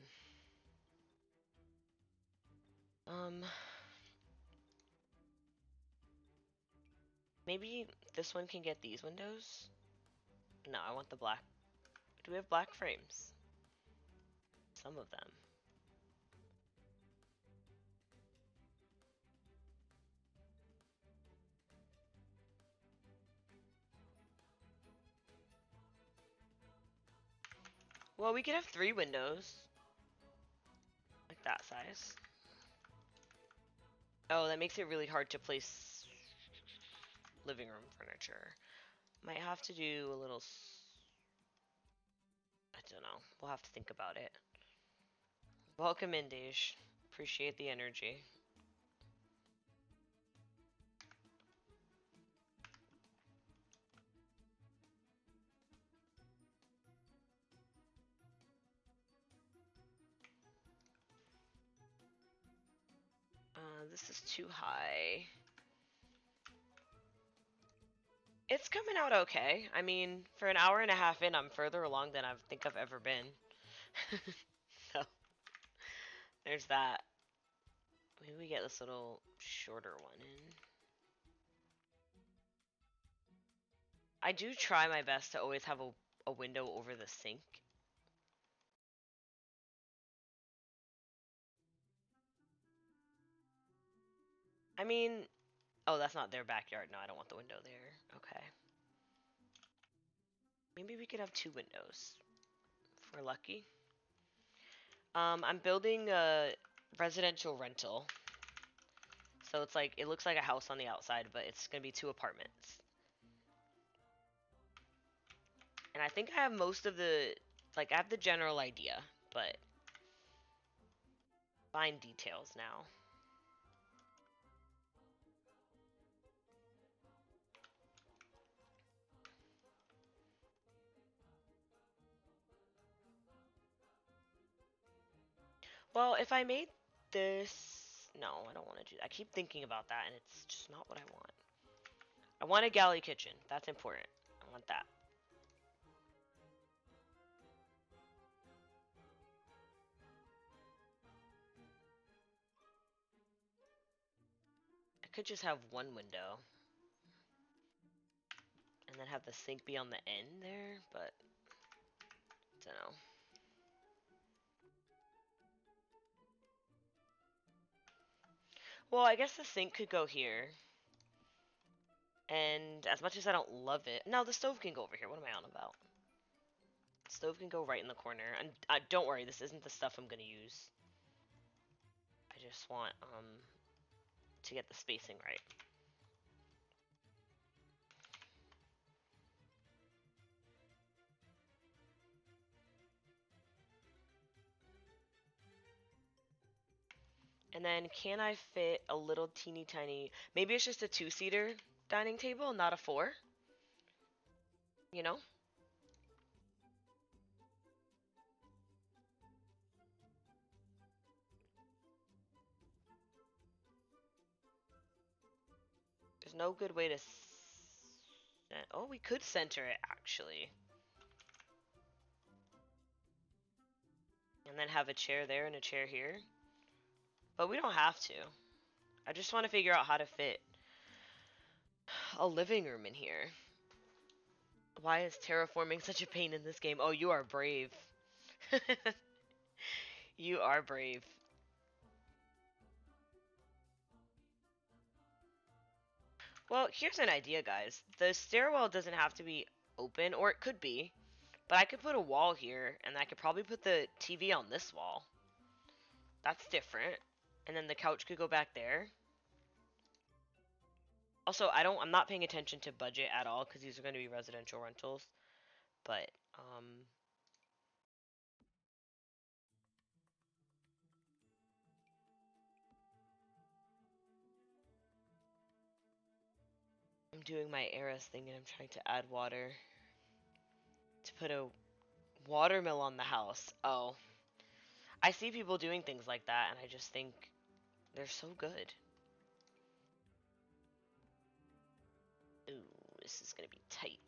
Maybe this one can get these windows? No, I want the black. Do we have black frames? Some of them. Well, we could have 3 windows. Like that size. Oh, that makes it really hard to place living room furniture. Might have to do a little... I don't know. We'll have to think about it. Welcome in, Dej. Appreciate the energy. This is too high. It's coming out okay. I mean, for an hour and a half in, I'm further along than I think I've ever been. So, there's that. Maybe we get this little shorter one in. I do try my best to always have a window over the sink. I mean, oh, that's not their backyard. No, I don't want the window there. Okay. Maybe we could have 2 windows if we're lucky. I'm building a residential rental. So it's like, it looks like a house on the outside, but it's gonna be 2 apartments. And I think I have most of the, like, I have the general idea, but fine details now. Well, if I made this, no, I don't want to do that. I keep thinking about that, and it's just not what I want. I want a galley kitchen. That's important. I want that. I could just have one window. And then have the sink be on the end there, but I don't know. Well, I guess the sink could go here. And as much as I don't love it, no, the stove can go over here. What am I on about? The stove can go right in the corner. And don't worry, this isn't the stuff I'm gonna use. I just want to get the spacing right. And then can I fit a little teeny tiny, maybe it's just a 2-seater dining table, not a 4? You know? There's no good way to oh, we could center it actually. And then have a chair there and a chair here. But we don't have to. I just want to figure out how to fit a living room in here. Why is terraforming such a pain in this game? Oh, you are brave. You are brave. Well, here's an idea, guys. The stairwell doesn't have to be open, or it could be. But I could put a wall here, and I could probably put the TV on this wall. That's different. And then the couch could go back there. Also, I'm not paying attention to budget at all, because these are going to be residential rentals. But, I'm doing my Eras thing, and I'm trying to add water. To put a watermill on the house. Oh. I see people doing things like that, and I just think they're so good. Ooh, this is gonna be tight.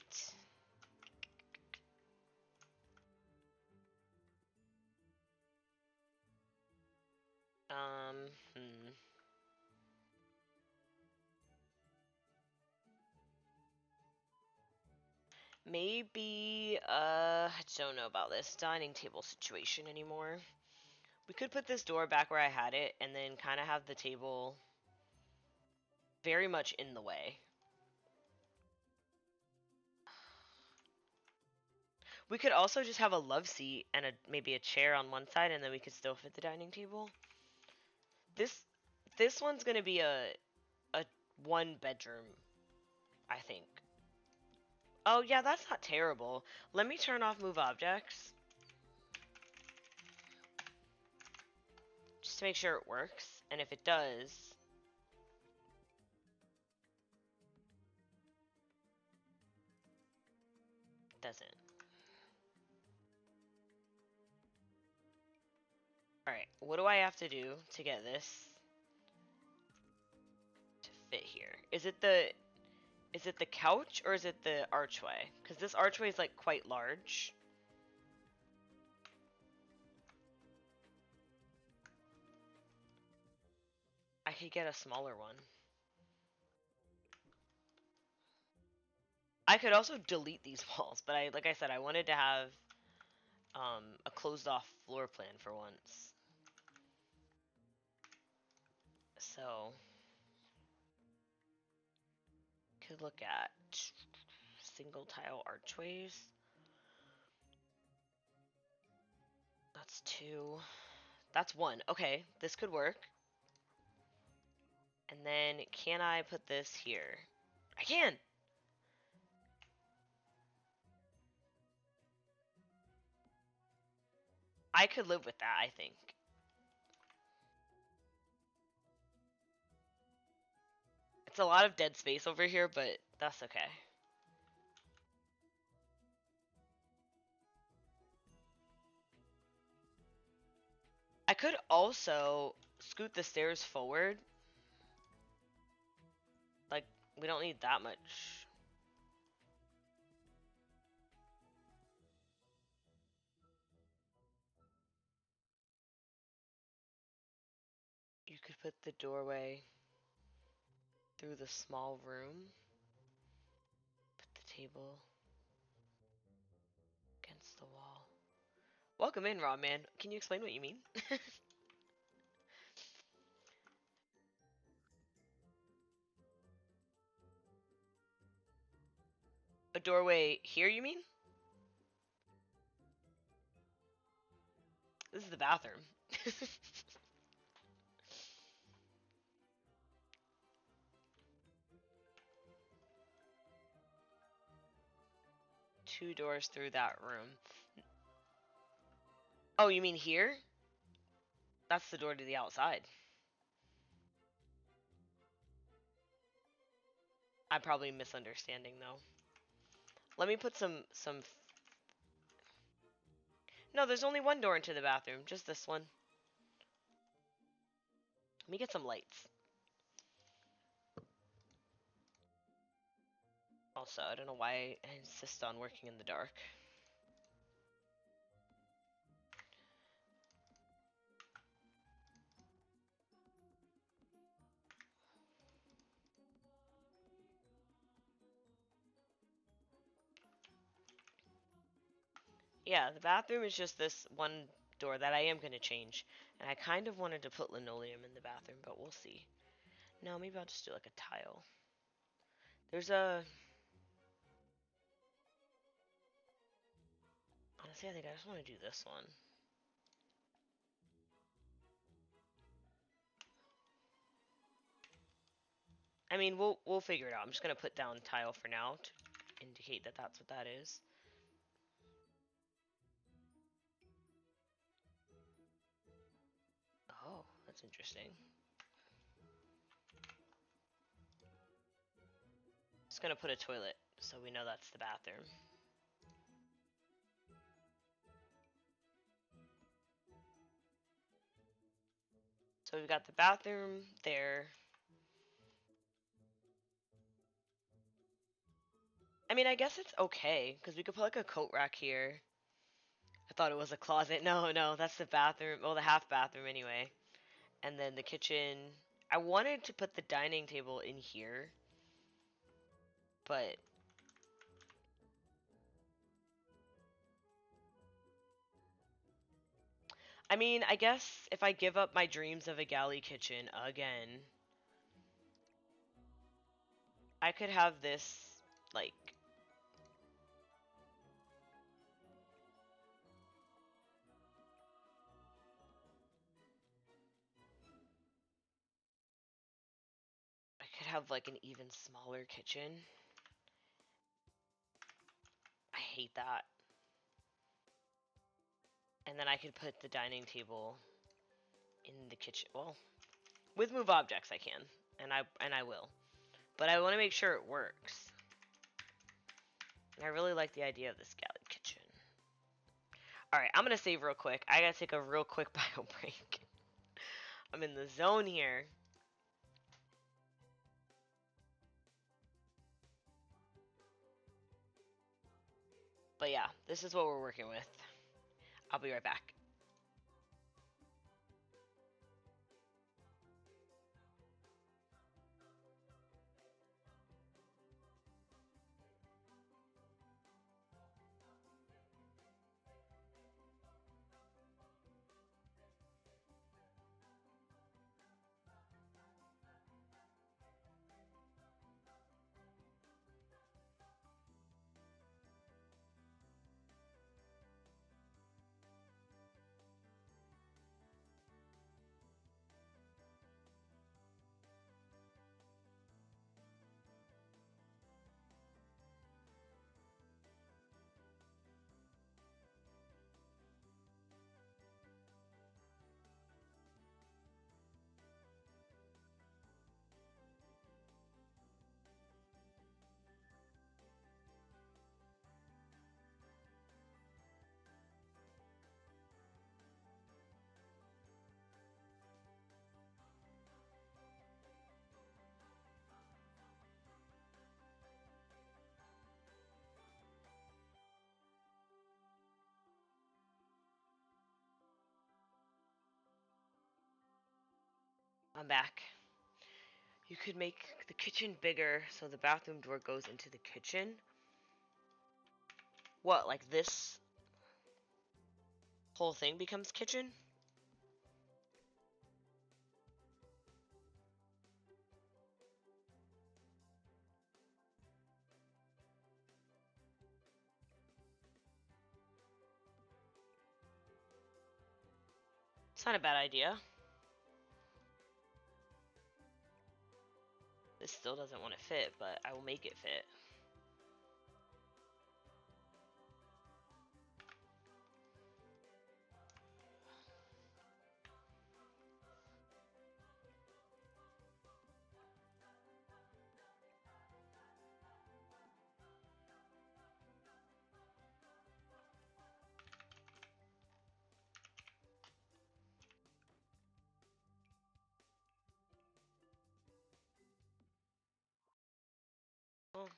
Hmm. Maybe, I don't know about this dining table situation anymore. We could put this door back where I had it, and then kind of have the table very much in the way. We could also just have a love seat and maybe a chair on one side, and then we could still fit the dining table. This one's gonna be a 1 bedroom, I think. Oh yeah, that's not terrible. Let me turn off move objects. Just to make sure it works. And if it does... It doesn't. Alright, what do I have to do to get this to fit here? Is it the... Is it the couch or is it the archway? Because this archway is like quite large. I could get a smaller one. I could also delete these walls, but like I said, I wanted to have a closed off floor plan for once. So could look at single tile archways. That's 2. That's 1. Okay, this could work. And then can I put this here? I can! I could live with that, I think. It's a lot of dead space over here, but that's okay. I could also scoot the stairs forward. Like, we don't need that much. You could put the doorway through the small room. Put the table against the wall. Welcome in, Raw Man. Can you explain what you mean? A doorway here, you mean? This is the bathroom. 2 doors through that room. Oh, you mean here? That's the door to the outside. I'm probably misunderstanding though. Let me put some. No, there's only one door into the bathroom, just this one. Let me get some lights. Also, I don't know why I insist on working in the dark. Yeah, the bathroom is just this one door that I am going to change. And I kind of wanted to put linoleum in the bathroom, but we'll see. No, maybe I'll just do like a tile. There's a... Honestly, I think I just want to do this one. I mean, we'll figure it out. I'm just going to put down tile for now to indicate that that's what that is. Oh, that's interesting. Just gonna put a toilet so we know that's the bathroom. So we've got the bathroom there. I mean, I guess it's okay because we could put like a coat rack here. I thought it was a closet. No, that's the bathroom. Well, the half bathroom anyway. And then the kitchen. I wanted to put the dining table in here, but I mean, I guess if I give up my dreams of a galley kitchen again, I could have this, like, I could have like an even smaller kitchen. I hate that. And then I could put the dining table in the kitchen. Well, with move objects I can, and I will. But I want to make sure it works. And I really like the idea of this galley kitchen. Alright, I'm gonna save real quick. I gotta take a real quick bio break. I'm in the zone here. But yeah, this is what we're working with. I'll be right back. I'm back. You could make the kitchen bigger so the bathroom door goes into the kitchen. What, like this whole thing becomes kitchen? It's not a bad idea. This still doesn't want to fit, but I will make it fit. Well,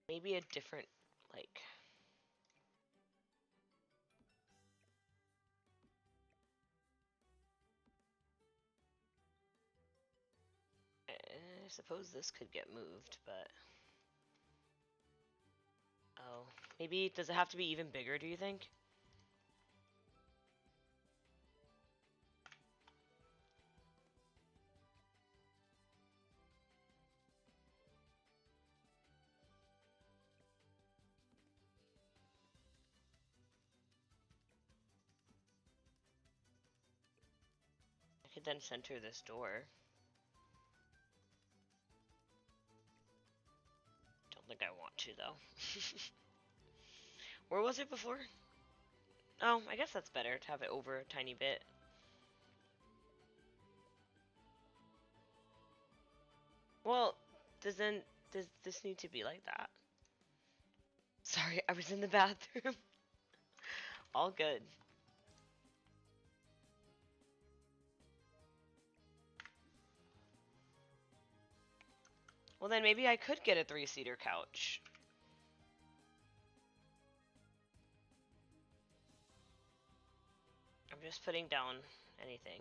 maybe a different, like, I suppose this could get moved, but oh, maybe does it have to be even bigger, do you think? I could then center this door. Don't think I want to though. Where was it before? Oh, I guess that's better to have it over a tiny bit. Well, does this need to be like that? Sorry, I was in the bathroom. All good. Well, then maybe I could get a 3-seater couch. I'm just putting down anything.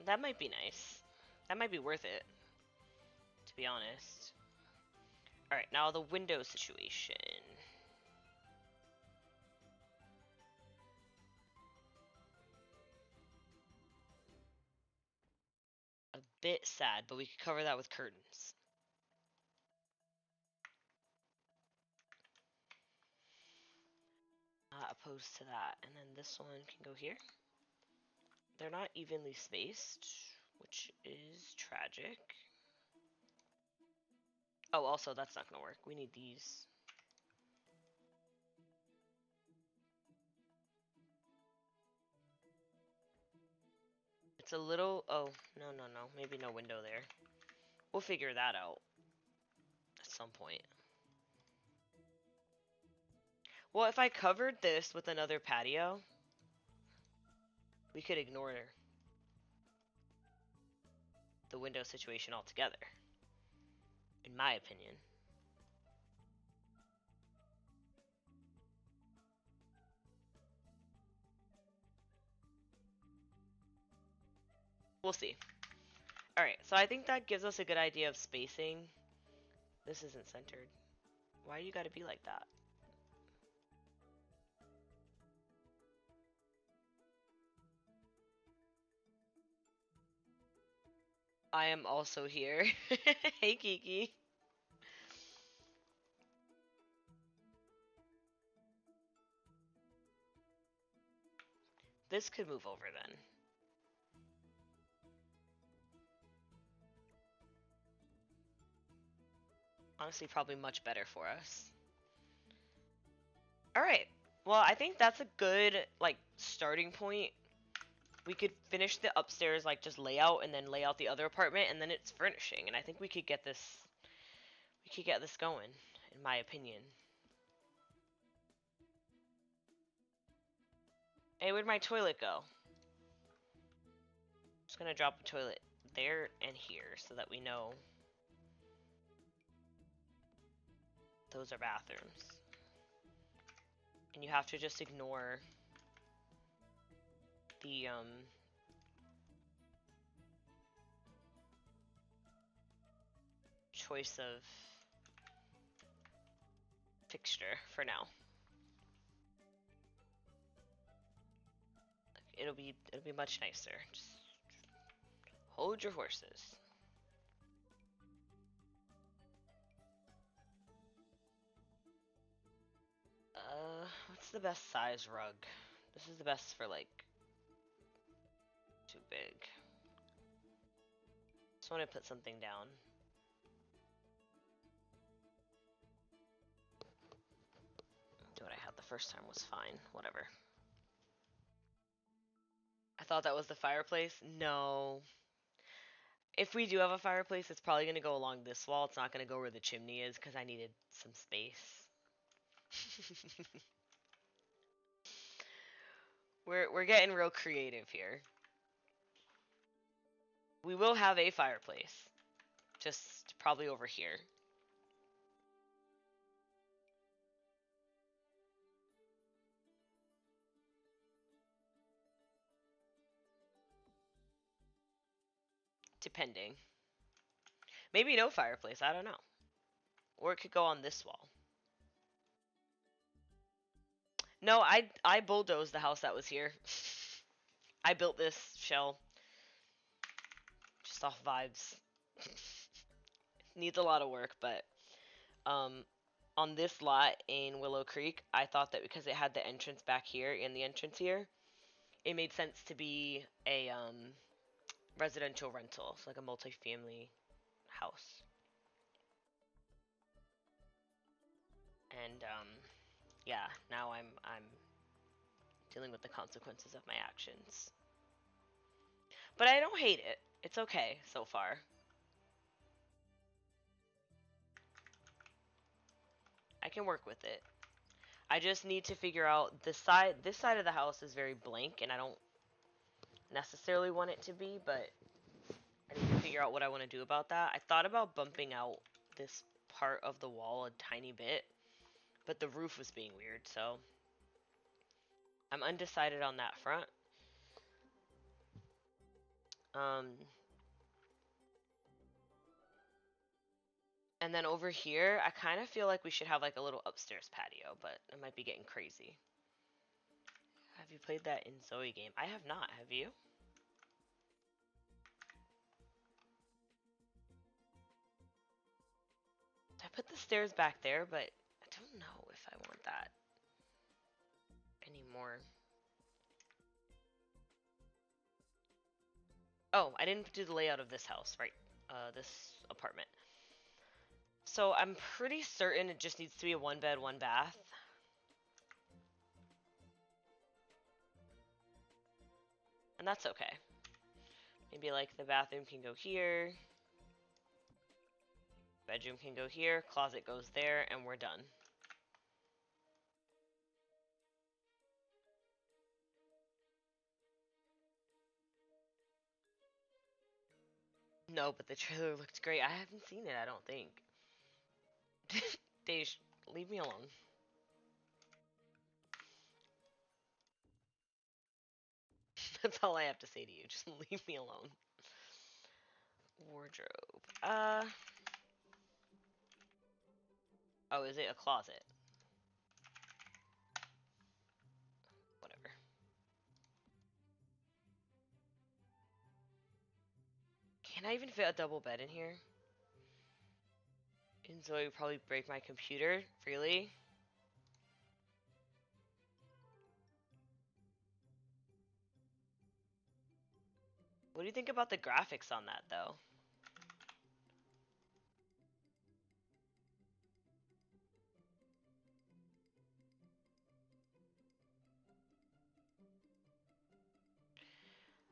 That might be nice. That might be worth it, to be honest. Alright, now the window situation. A bit sad, but we could cover that with curtains. Opposed to that. And then this one can go here. They're not evenly spaced, which is tragic. Oh, also, that's not going to work. We need these. It's a little, oh, no, maybe no window there. We'll figure that out at some point. Well, if I covered this with another patio, we could ignore the window situation altogether, in my opinion. We'll see. Alright, so I think that gives us a good idea of spacing. This isn't centered. Why you gotta be like that? I am also here. Hey, Kiki. This could move over then. Honestly, probably much better for us. Alright. Well, I think that's a good, like, starting point. We could finish the upstairs, like, just layout, and then lay out the other apartment, and then it's furnishing. And I think we could get this going, in my opinion. Hey, where'd my toilet go? Just gonna drop a toilet there and here so that we know those are bathrooms. And you have to just ignore the choice of fixture for now. It'll be much nicer. Just hold your horses. What's the best size rug? This is the best for, like, too big. Just want to put something down. What I had the first time was fine. Whatever. I thought that was the fireplace. No. If we do have a fireplace, it's probably going to go along this wall. It's not going to go where the chimney is because I needed some space. We're getting real creative here. We will have a fireplace. Just probably over here. Depending. Maybe no fireplace, I don't know. Or it could go on this wall. No, I bulldozed the house that was here. I built this shell. Just off vibes. Needs a lot of work, but on this lot in Willow Creek, I thought that because it had the entrance back here and the entrance here, it made sense to be a residential rental, so like a multi-family house. And yeah, now I'm dealing with the consequences of my actions. But I don't hate it. It's okay so far. I can work with it. I just need to figure out this side of the house is very blank, and I don't necessarily want it to be, but I need to figure out what I want to do about that. I thought about bumping out this part of the wall a tiny bit, but the roof was being weird, so I'm undecided on that front. And then over here, I kind of feel like we should have like a little upstairs patio, but it might be getting crazy. Have you played that in Zoe game? I have not. Have you? I put the stairs back there, but I don't know if I want that anymore. Oh, I didn't do the layout of this house, right? This apartment. So I'm pretty certain it just needs to be a 1-bed, 1-bath. And that's okay. Maybe like the bathroom can go here. Bedroom can go here. Closet goes there, and we're done. No, but the trailer looked great. I haven't seen it, I don't think. Dej, leave me alone. That's all I have to say to you. Just leave me alone. Wardrobe. Oh, is it a closet? Whatever. Can I even fit a double bed in here? And Zoe would probably break my computer. Really? What do you think about the graphics on that, though?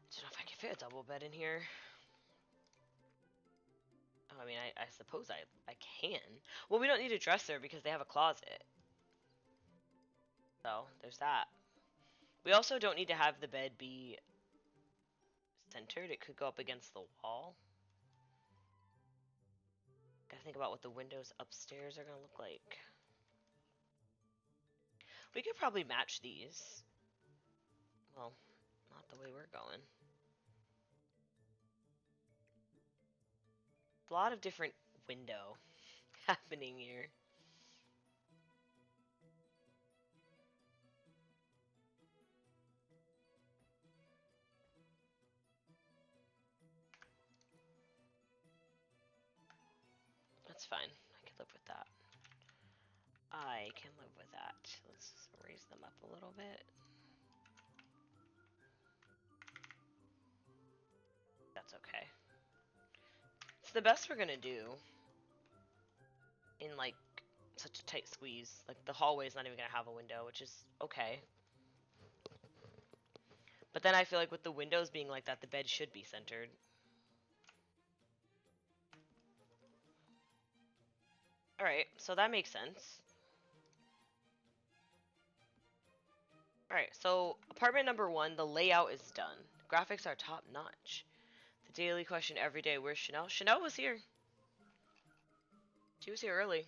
I don't know if I can fit a double bed in here. Oh, I mean, I suppose I can. Well, we don't need a dresser because they have a closet. So, there's that. We also don't need to have the bed be centered. It could go up against the wall. Gotta think about what the windows upstairs are gonna look like. We could probably match these. Well, not the way we're going. A lot of different window happening here. That's fine. I can live with that. I can live with that. Let's raise them up a little bit. That's okay. It's the best we're gonna do in like such a tight squeeze. Like the hallway's not even gonna have a window, which is okay. But then I feel like with the windows being like that, the bed should be centered. Alright, so that makes sense. Alright, so apartment number 1, the layout is done. Graphics are top notch. The daily question every day, where's Chanel? Chanel was here. She was here early.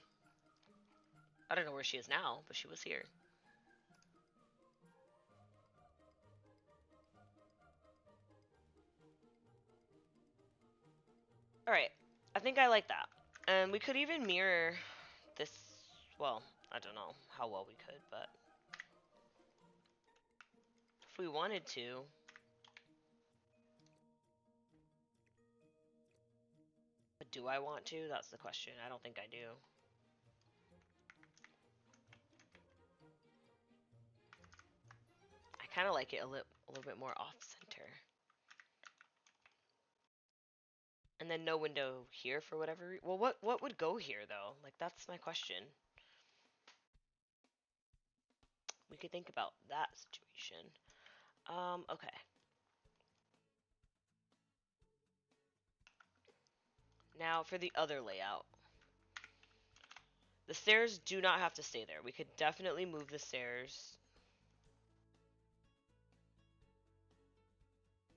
I don't know where she is now, but she was here. Alright, I think I like that. And we could even mirror this, well, I don't know how well we could, but if we wanted to. But do I want to? That's the question. I don't think I do. I kind of like it a little bit more off-center. And then no window here for whatever reason. Well, what would go here, though? Like, that's my question. We could think about that situation. Okay. Now for the other layout. The stairs do not have to stay there. We could definitely move the stairs.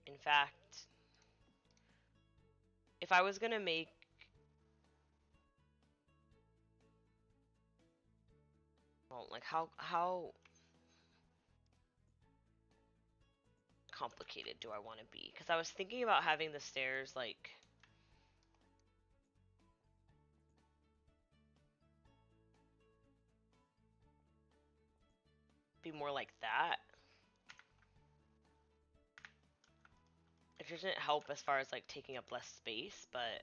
In fact, if I was gonna make... Well, like, how complicated do I want to be? Because I was thinking about having the stairs, like... be more like that. It doesn't help as far as, like, taking up less space, but...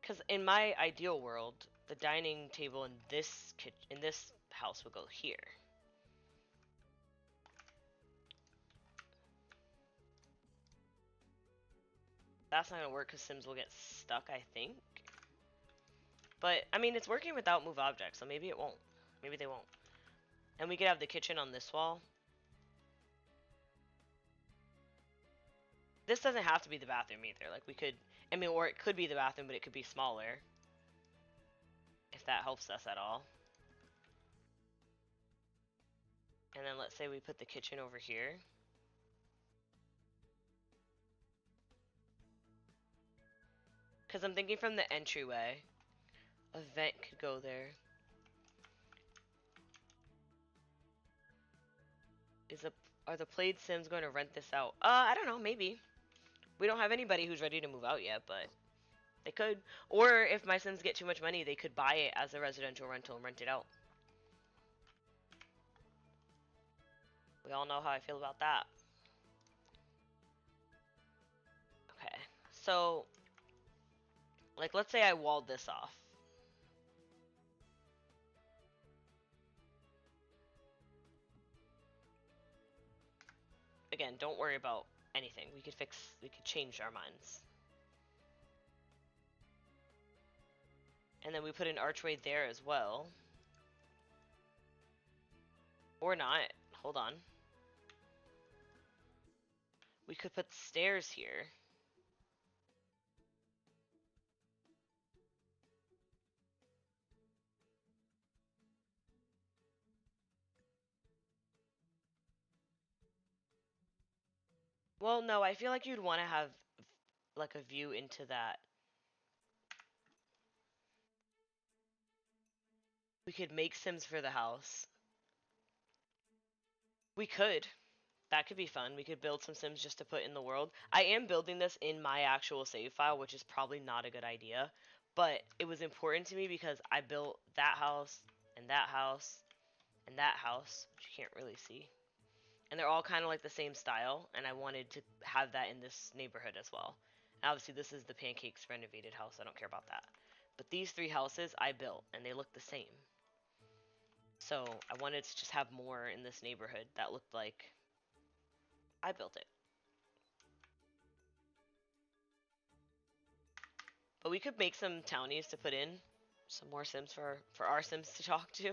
Because in my ideal world, the dining table in this house would go here. That's not gonna work because Sims will get stuck, I think. But, I mean, it's working without move objects, so maybe it won't. Maybe they won't. And we could have the kitchen on this wall. This doesn't have to be the bathroom either. Like we could, I mean, or it could be the bathroom, but it could be smaller. If that helps us at all. And then let's say we put the kitchen over here. Because I'm thinking from the entryway, a vent could go there. Are the Played Sims going to rent this out? I don't know, maybe. We don't have anybody who's ready to move out yet, but they could. Or if my Sims get too much money, they could buy it as a residential rental and rent it out. We all know how I feel about that. Okay, so, like, let's say I walled this off. Again, don't worry about anything. We could change our minds. And then we put an archway there as well. Or not. Hold on. We could put stairs here. Well, no, I feel like you'd want to have like a view into that. We could make Sims for the house. We could. That could be fun. We could build some Sims just to put in the world. I am building this in my actual save file, which is probably not a good idea. But it was important to me because I built that house, and that house, and that house, which you can't really see. And they're all kind of like the same style, and I wanted to have that in this neighborhood as well. And obviously, this is the Pancakes renovated house. I don't care about that. But these 3 houses I built, and they look the same. So I wanted to just have more in this neighborhood that looked like I built it. But we could make some townies to put in. Some more Sims for our Sims to talk to.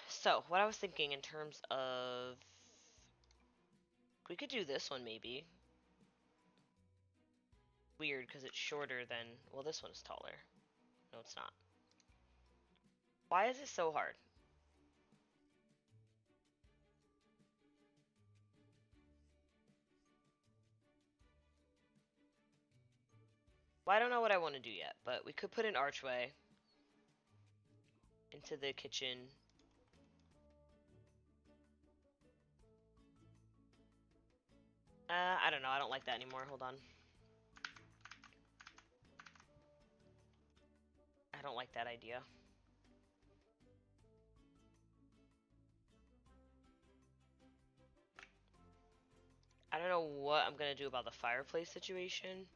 So, what I was thinking in terms of... We could do this one, maybe. Weird, because it's shorter than... Well, this one's taller. No, it's not. Why is this so hard? Well, I don't know what I want to do yet, but we could put an archway into the kitchen. I don't know. I don't like that anymore. Hold on. I don't like that idea. I don't know what I'm going to do about the fireplace situation.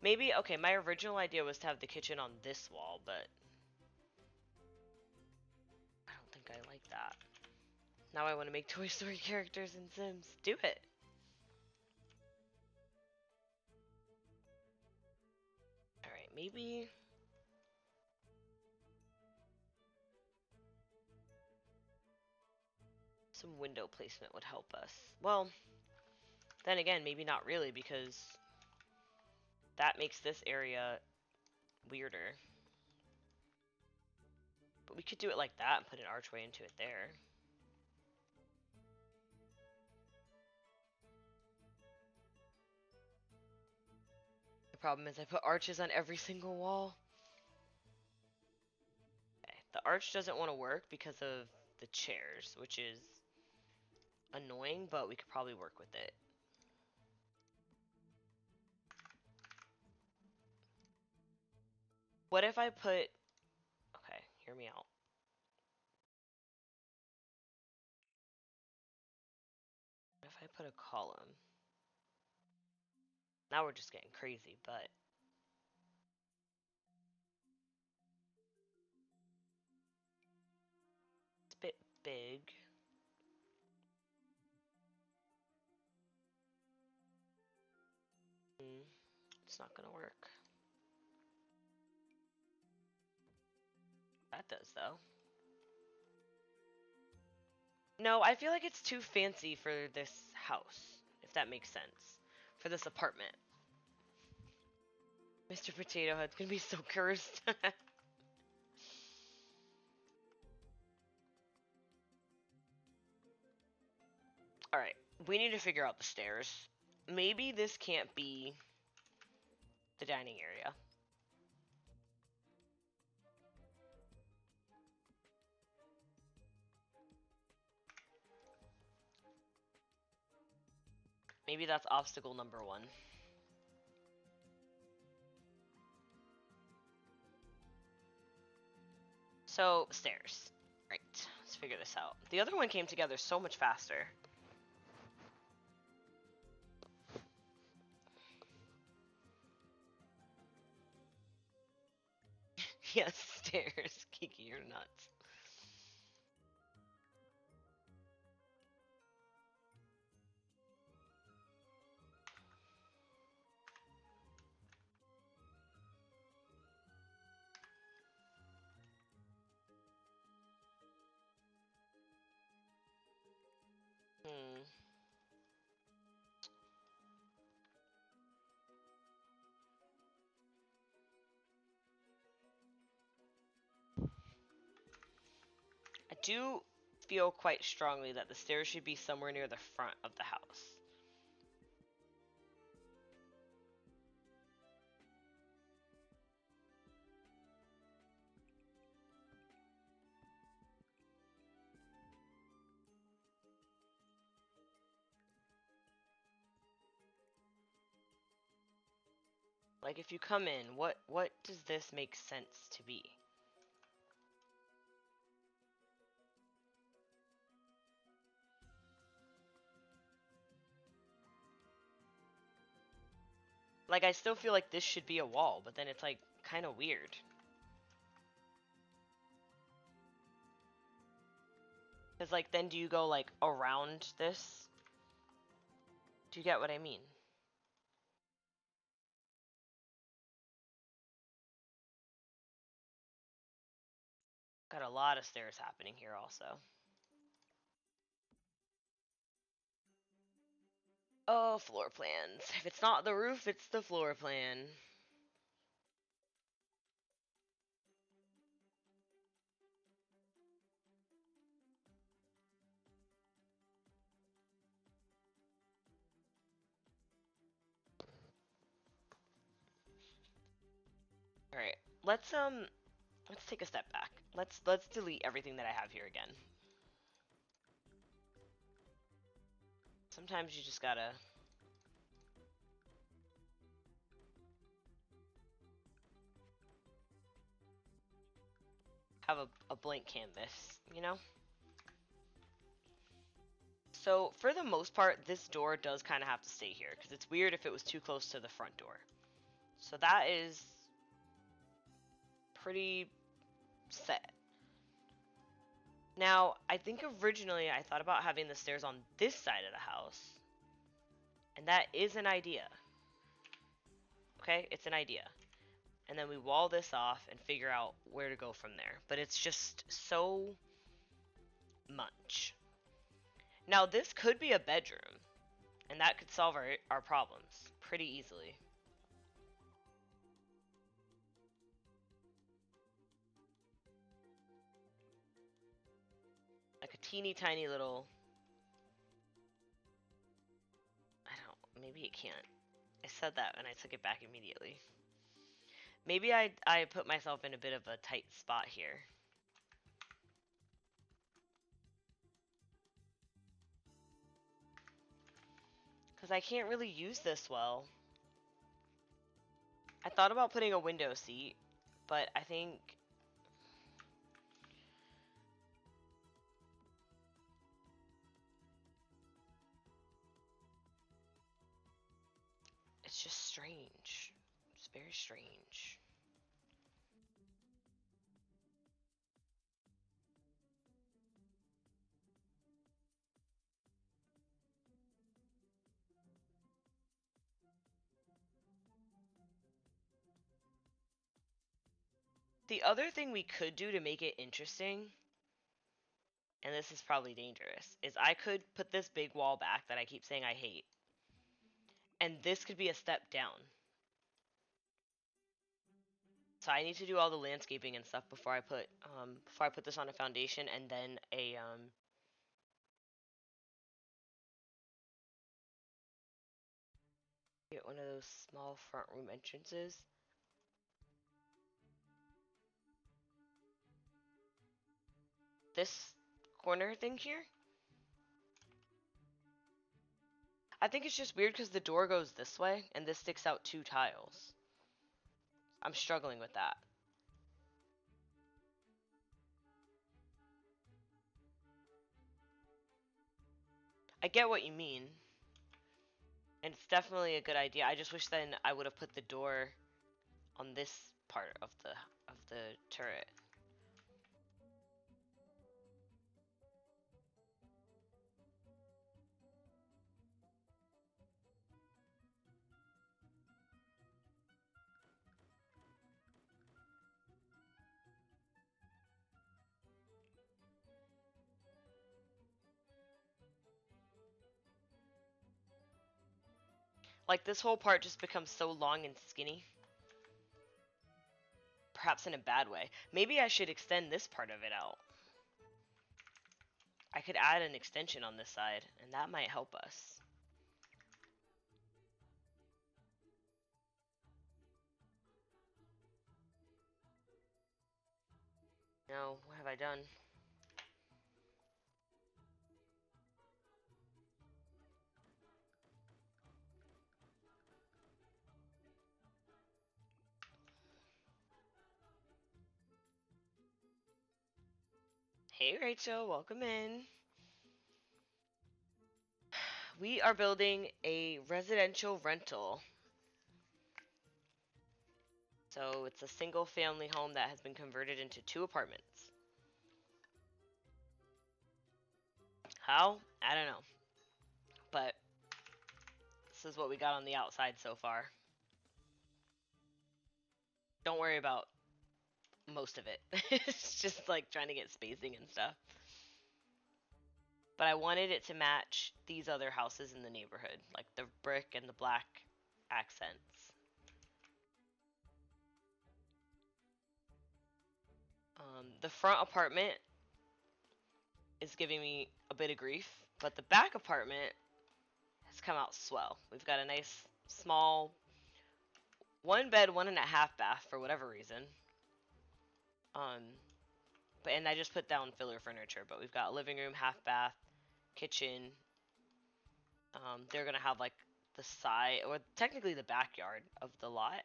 Maybe, okay, my original idea was to have the kitchen on this wall, but I don't think I like that. Now I want to make Toy Story characters in Sims. Do it. Alright, maybe... some window placement would help us. Well, then again, maybe not really, because that makes this area weirder. But we could do it like that and put an archway into it there. The problem is I put arches on every single wall. Okay. The arch doesn't want to work because of the chairs, which is annoying, but we could probably work with it. What if I put... Okay, hear me out. What if I put a column? Now we're just getting crazy, but... it's a bit big. It's not gonna work. That does, though. No, I feel like it's too fancy for this house, if that makes sense. For this apartment. Mr. Potato Head's gonna be so cursed. Alright, we need to figure out the stairs. Maybe this can't be the dining area. Maybe that's obstacle number 1. So, stairs. Right, let's figure this out. The other one came together so much faster. Yes, stairs. Kiki, you're nuts. Hmm. I do feel quite strongly that the stairs should be somewhere near the front of the house. Like, if you come in, what does this make sense to be? Like, I still feel like this should be a wall, but then it's, like, kind of weird. Because, like, then do you go, like, around this? Do you get what I mean? Got a lot of stairs happening here also. Oh, floor plans. If it's not the roof, it's the floor plan. Alright, let's take a step back. Let's delete everything that I have here again. Sometimes you just gotta have a blank canvas, you know? So, for the most part, this door does kind of have to stay here, because it's weird if it was too close to the front door. So that is pretty set. Now, I think originally I thought about having the stairs on this side of the house, and that is an idea. Okay, it's an idea. And then we wall this off and figure out where to go from there. But it's just so much. Now, this could be a bedroom, and that could solve our problems pretty easily. Like a teeny tiny little... I don't... Maybe it can't. I said that and I took it back immediately. Maybe I put myself in a bit of a tight spot here. Because I can't really use this well. I thought about putting a window seat, but I think... It's just strange. It's very strange. The other thing we could do to make it interesting and this is probably dangerous, is I could put this big wall back that I keep saying I hate, and this could be a step down. So I need to do all the landscaping and stuff before I put this on a foundation and then get one of those small front room entrances. This corner thing here, I think it's just weird because the door goes this way and this sticks out 2 tiles. I'm struggling with that. I get what you mean. And it's definitely a good idea. I just wish then I would have put the door on this part of the turret. Like this whole part just becomes so long and skinny. Perhaps in a bad way. Maybe I should extend this part of it out. I could add an extension on this side, and that might help us. No, what have I done? Hey Rachel, welcome in. We are building a residential rental. So it's a single family home that has been converted into 2 apartments. How? I don't know. But this is what we got on the outside so far. Don't worry about most of it. It's just like trying to get spacing and stuff. But I wanted it to match these other houses in the neighborhood, like the brick and the black accents. The front apartment is giving me a bit of grief, but the back apartment has come out swell. We've got a nice small 1 bed, 1.5 bath for whatever reason. And I just put down filler furniture, but we've got living room, half bath, kitchen. They're gonna have like the side, or technically the backyard of the lot,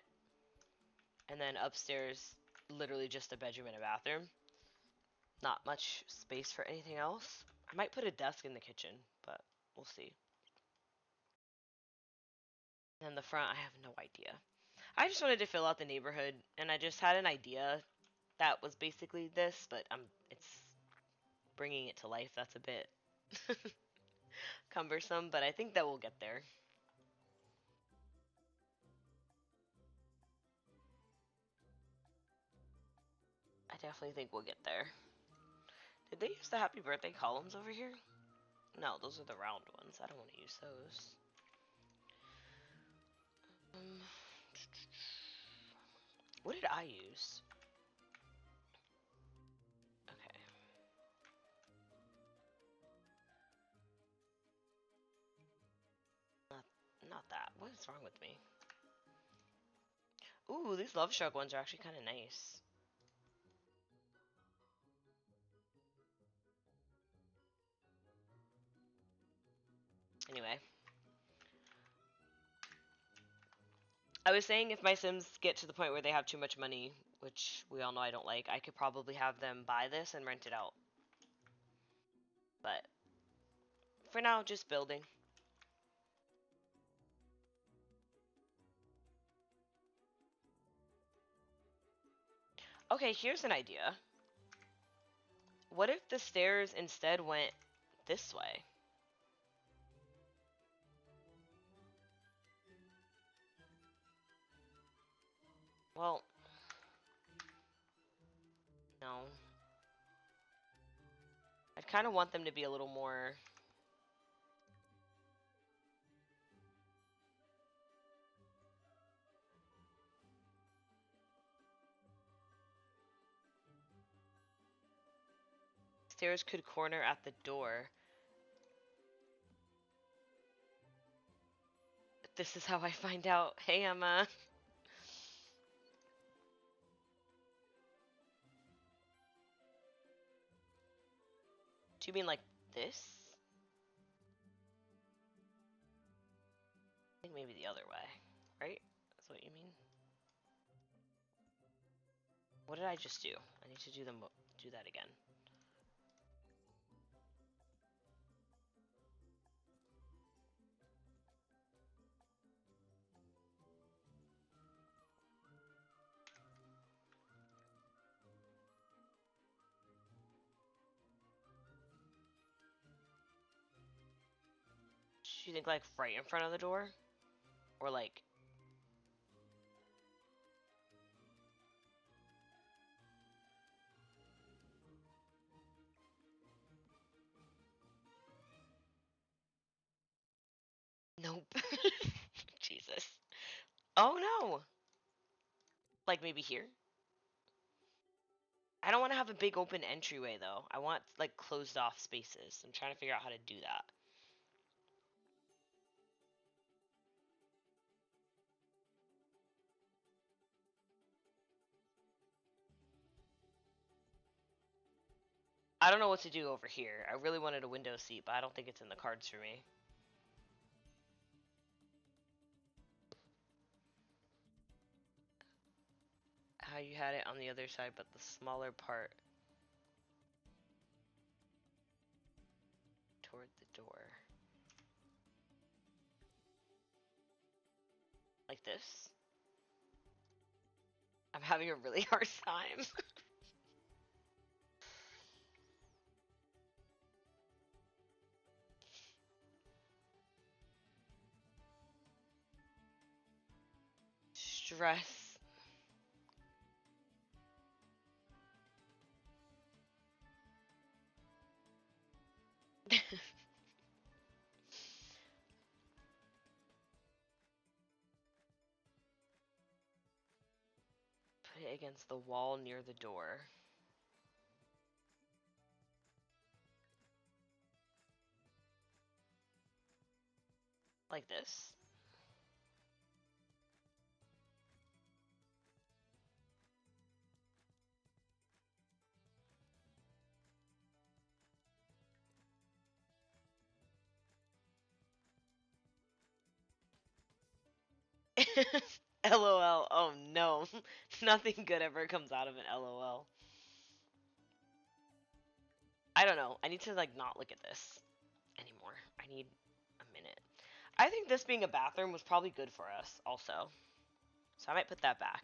and then upstairs, literally just a bedroom and a bathroom. Not much space for anything else. I might put a desk in the kitchen, but we'll see. And the front, I have no idea. I just wanted to fill out the neighborhood, and I just had an idea that was basically this, but it's bringing it to life. That's a bit cumbersome, but I think that we'll get there. I definitely think we'll get there. Did they use the happy birthday columns over here? No, those are the round ones. I don't want to use those. What did I use? Okay. Not that. What is wrong with me? Ooh, these Love Struck ones are actually kind of nice. Anyway. I was saying if my Sims get to the point where they have too much money, which we all know I don't like, I could probably have them buy this and rent it out. But for now, just building. Okay, here's an idea. What if the stairs instead went this way? Well, no. I'd kind of want them to be a little more... Stairs could corner at the door. This is how I find out. Hey, Emma. Do you mean like this? I think maybe the other way, right? That's what you mean? What did I just do? I need to do that again. Do you think like right in front of the door? Or like... Nope. Jesus. Oh no! Like maybe here? I don't want to have a big open entryway though. I want like closed off spaces. I'm trying to figure out how to do that. I don't know what to do over here. I really wanted a window seat, but I don't think it's in the cards for me. How you had it on the other side, but the smaller part toward the door. Like this? I'm having a really hard time. Stress. Put it against the wall near the door. Like this. LOL. Oh no. Nothing good ever comes out of an LOL. I don't know. I need to like not look at this anymore. I need a minute. I think this being a bathroom was probably good for us also. So I might put that back.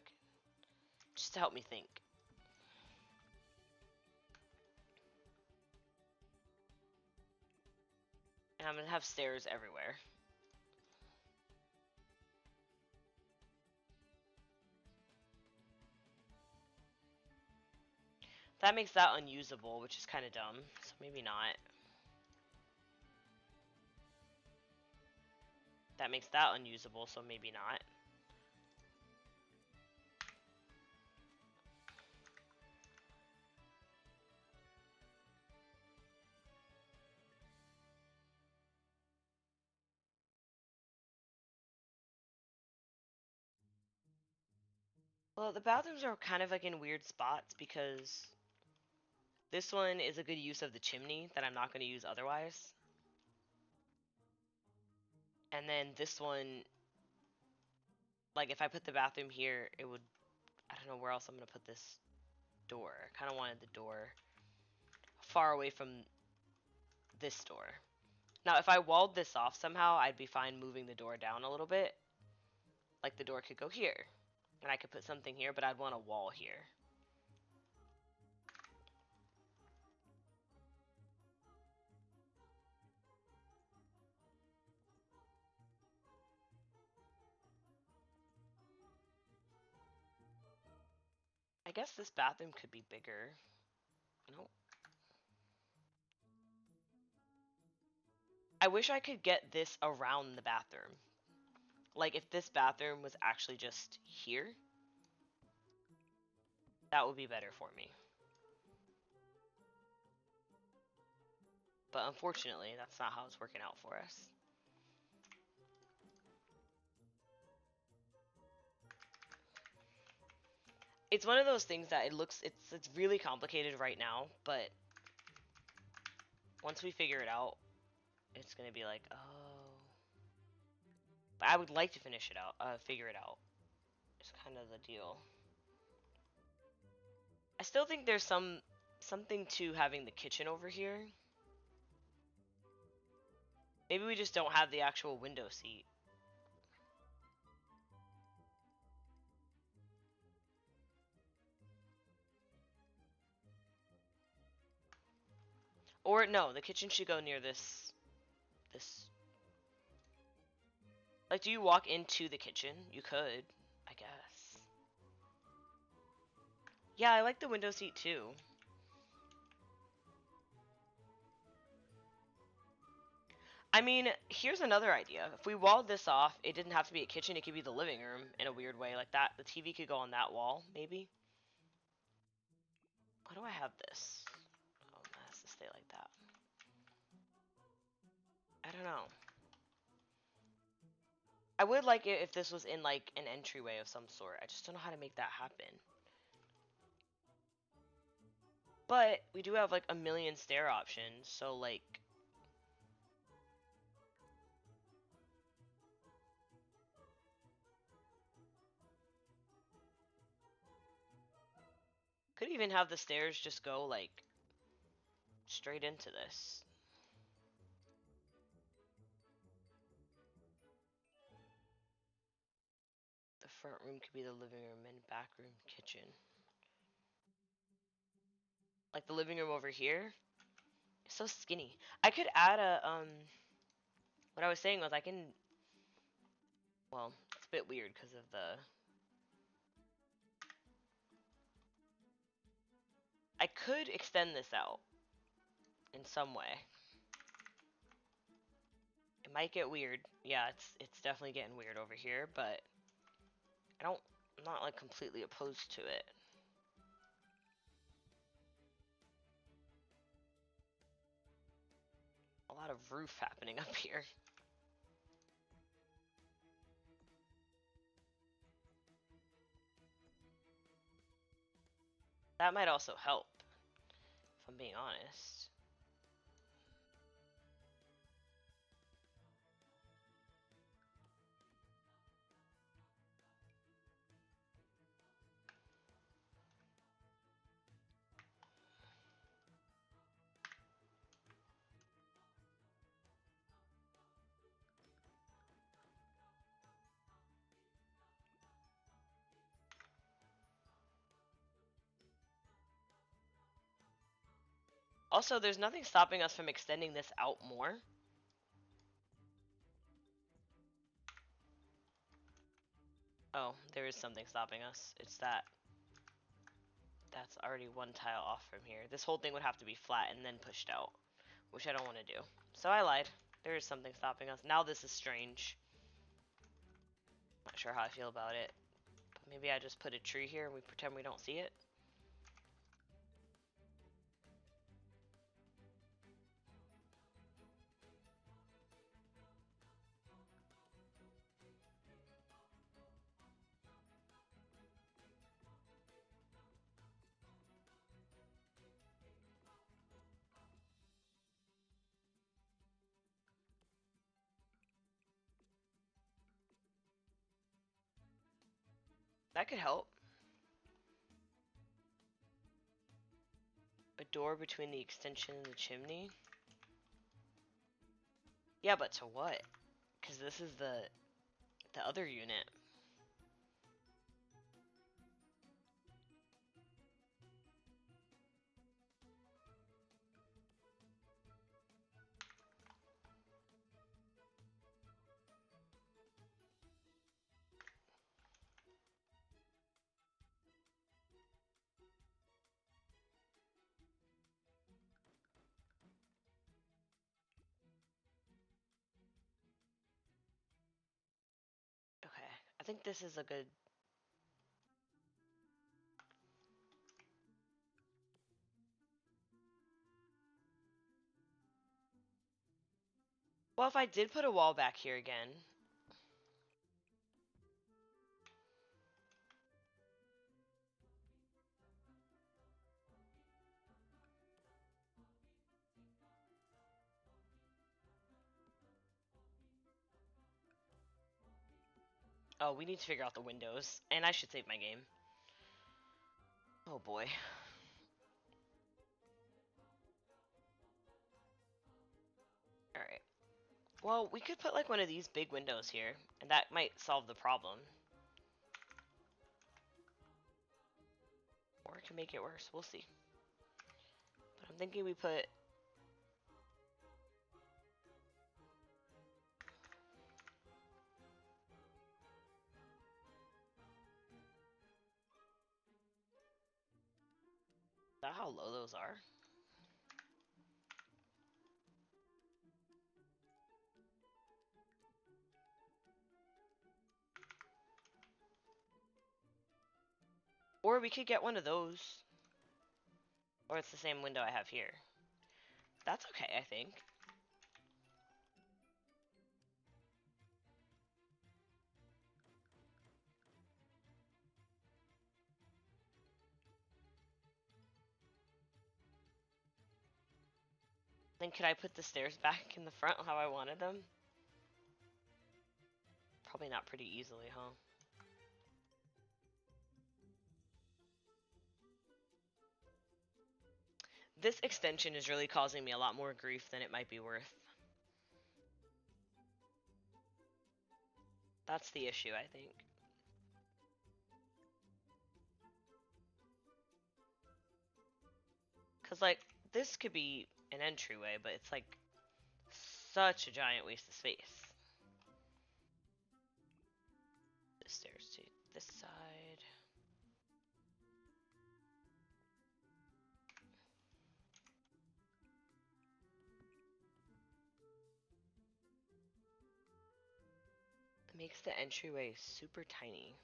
Just to help me think. And I'm gonna have stairs everywhere. That makes that unusable, which is kind of dumb. So maybe not. That makes that unusable, so maybe not. Well, the bathrooms are kind of like in weird spots because this one is a good use of the chimney that I'm not going to use otherwise. And then this one, like if I put the bathroom here, it would, I don't know where else I'm going to put this door. I kind of wanted the door far away from this door. Now, if I walled this off somehow, I'd be fine moving the door down a little bit. Like the door could go here. And I could put something here, but I'd want a wall here. I guess this bathroom could be bigger. Nope. I wish I could get this around the bathroom. Like, if this bathroom was actually just here, that would be better for me. But unfortunately, that's not how it's working out for us. It's one of those things that it's really complicated right now, but once we figure it out, it's gonna be like, oh. But I would like to finish it out, figure it out. It's kind of the deal. I still think there's something to having the kitchen over here. Maybe we just don't have the actual window seat. Or no, the kitchen should go near this. Like, do you walk into the kitchen? You could, I guess. Yeah, I like the window seat too. I mean, here's another idea. If we walled this off, it didn't have to be a kitchen, it could be the living room in a weird way. Like that, the TV could go on that wall, maybe. Why do I have this? Oh, that has to stay like that. I don't know. I would like it if this was in like an entryway of some sort. I just don't know how to make that happen. But we do have like a million stair options, so like could even have the stairs just go like straight into this. The front room could be the living room and back room kitchen. Like the living room over here, it's so skinny. I could add a what I was saying was I can, well, it's a bit weird because of the, I could extend this out in some way. It might get weird. Yeah, it's definitely getting weird over here, but I'm not like completely opposed to it. A lot of roof happening up here. That might also help, if I'm being honest. Also, there's nothing stopping us from extending this out more. Oh, there is something stopping us. It's that that's already one tile off from here. This whole thing would have to be flat and then pushed out, which I don't want to do. So I lied. There is something stopping us. Now this is strange. Not sure how I feel about it. But maybe I just put a tree here and we pretend we don't see it. That could help. A door between the extension and the chimney. Yeah, but to what? Because this is the other unit. think this is a good... Well, if I did put a wall back here again... Oh, we need to figure out the windows. And I should save my game. Oh boy. Alright. Well, we could put like one of these big windows here, and that might solve the problem. Or it can make it worse. We'll see. But I'm thinking we put... Is that how low those are? Or we could get one of those. Or it's the same window I have here. That's okay, I think. Then could I put the stairs back in the front how I wanted them? Probably not pretty easily, huh? This extension is really causing me a lot more grief than it might be worth. That's the issue, I think. Because, like, this could be an entryway, but it's, like, such a giant waste of space. The stairs to this side. It makes the entryway super tiny.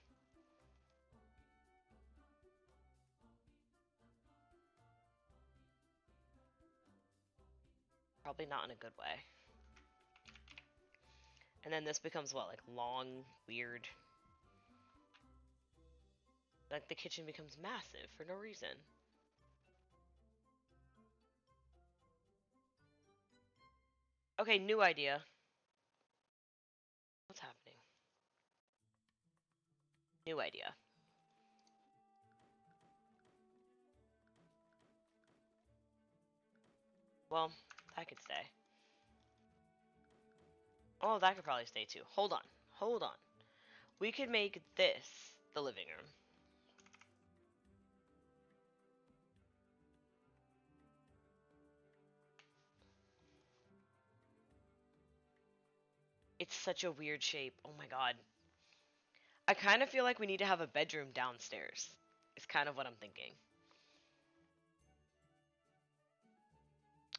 Probably not in a good way. And then this becomes what, like long, weird. Like the kitchen becomes massive for no reason. Okay, new idea. What's happening? New idea. Well, that could stay. Oh, that could probably stay too. Hold on. Hold on. We could make this the living room. It's such a weird shape. Oh my god. I kind of feel like we need to have a bedroom downstairs. It's kind of what I'm thinking.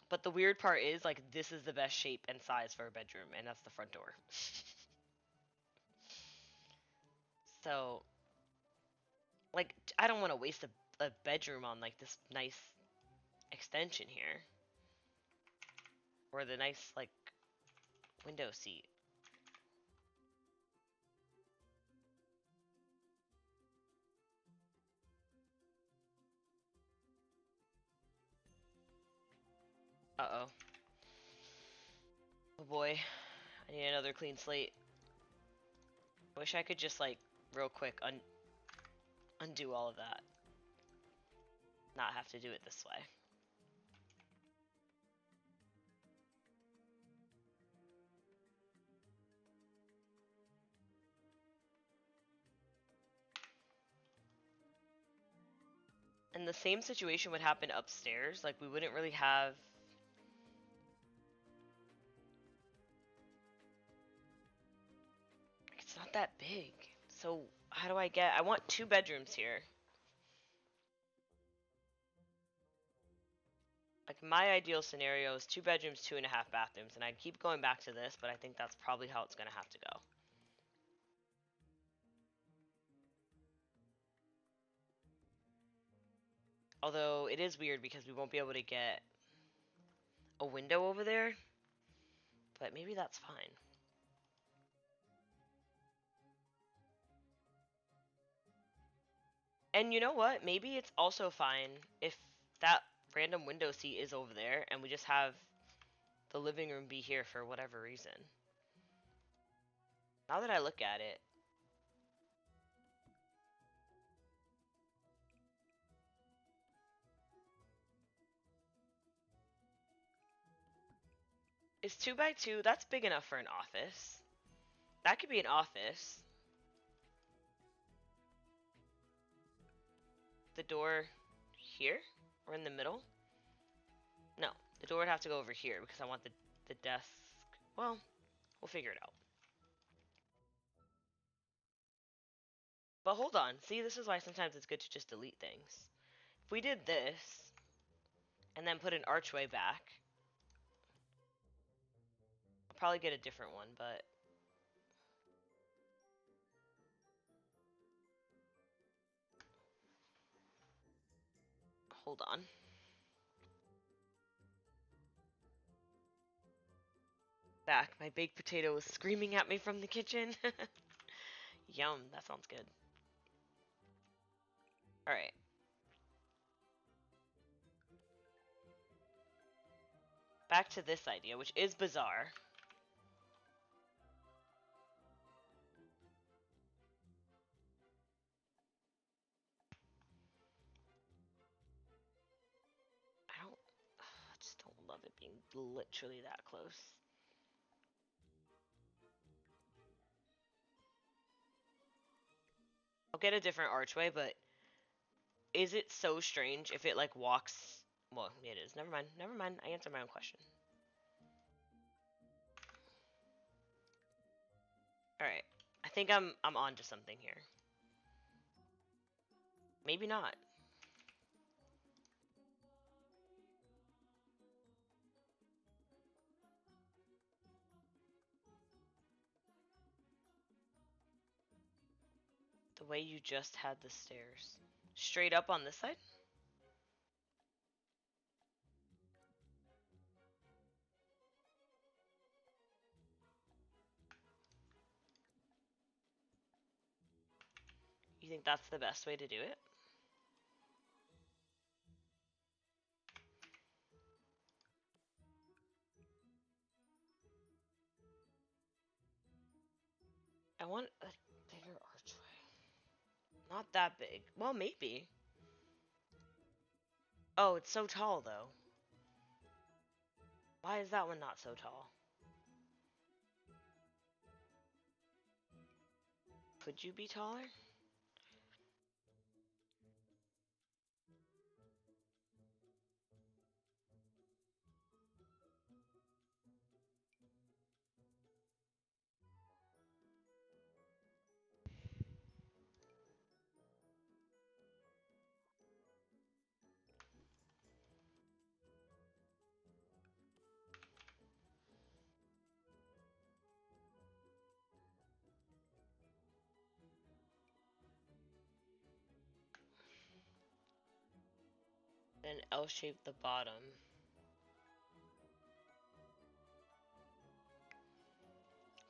But the weird part is, like, this is the best shape and size for a bedroom, and that's the front door. So, like, I don't want to waste a bedroom on, like, this nice extension here. Or the nice, like, window seat. Uh-oh. Oh boy. I need another clean slate. Wish I could just, like, real quick undo all of that. Not have to do it this way. And the same situation would happen upstairs. Like, we wouldn't really have... It's not that big. So, how do I get... I want 2 bedrooms here. Like, my ideal scenario is 2 bedrooms, 2.5 bathrooms. And I keep going back to this, but I think that's probably how it's going to have to go. Although it is weird because we won't be able to get a window over there. But maybe that's fine. And you know what? Maybe it's also fine if that random window seat is over there and we just have the living room be here for whatever reason. Now that I look at it, is 2x2, that's big enough for an office. That could be an office. The door here? Or in the middle? No, the door would have to go over here because I want the desk. Well, we'll figure it out. But hold on. See, this is why sometimes it's good to just delete things. If we did this, and then put an archway back, I'll probably get a different one, but... Hold on. Back. My baked potato was screaming at me from the kitchen. Yum, that sounds good. Alright. Back to this idea, which is bizarre. I just don't love it being literally that close. I'll get a different archway, but is it so strange if it like walks? Well, it is. Never mind. Never mind. I answered my own question. All right. I think I'm on to something here. Maybe not. The way you just had the stairs. Straight up on this side? You think that's the best way to do it? I want a bigger archway. Not that big. Well, maybe. Oh, it's so tall, though. Why is that one not so tall? Could you be taller? Then L-shape the bottom.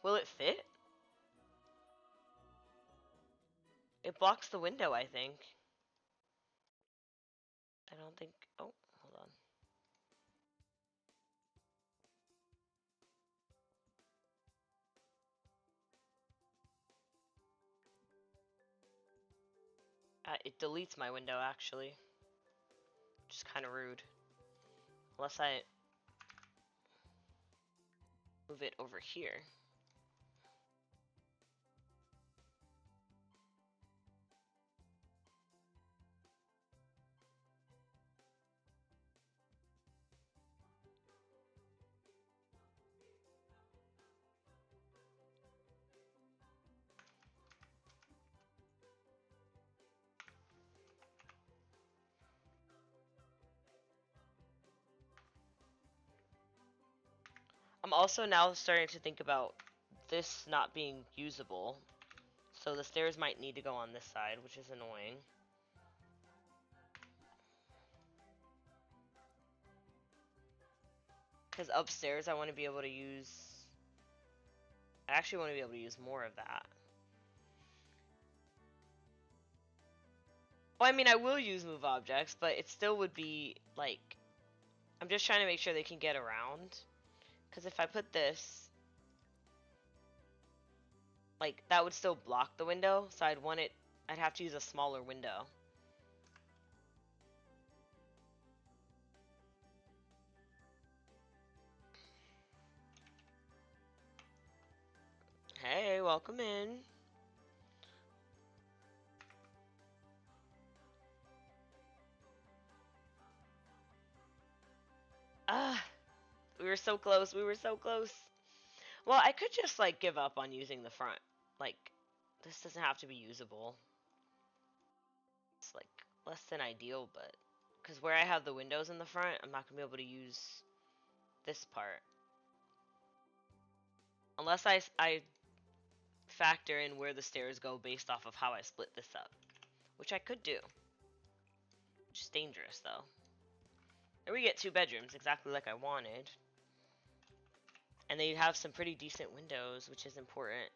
Will it fit? It blocks the window, I think. I don't think... Oh, hold on. It deletes my window, actually. Which is kind of rude. Unless I move it over here. I'm also now starting to think about this not being usable. So the stairs might need to go on this side, which is annoying. Because upstairs I want to be able to use... I actually want to be able to use more of that. Well, I mean, I will use move objects, but it still would be, like... I'm just trying to make sure they can get around. Because if I put this... like, that would still block the window, so I'd want it... I'd have to use a smaller window. Hey, welcome in. Ah, we were so close. We were so close. Well, I could just, like, give up on using the front. Like, this doesn't have to be usable. It's, like, less than ideal, but... because where I have the windows in the front, I'm not going to be able to use this part. Unless I factor in where the stairs go based off of how I split this up. Which I could do. Which is dangerous, though. Here we get 2 bedrooms, exactly like I wanted. And they have some pretty decent windows, which is important.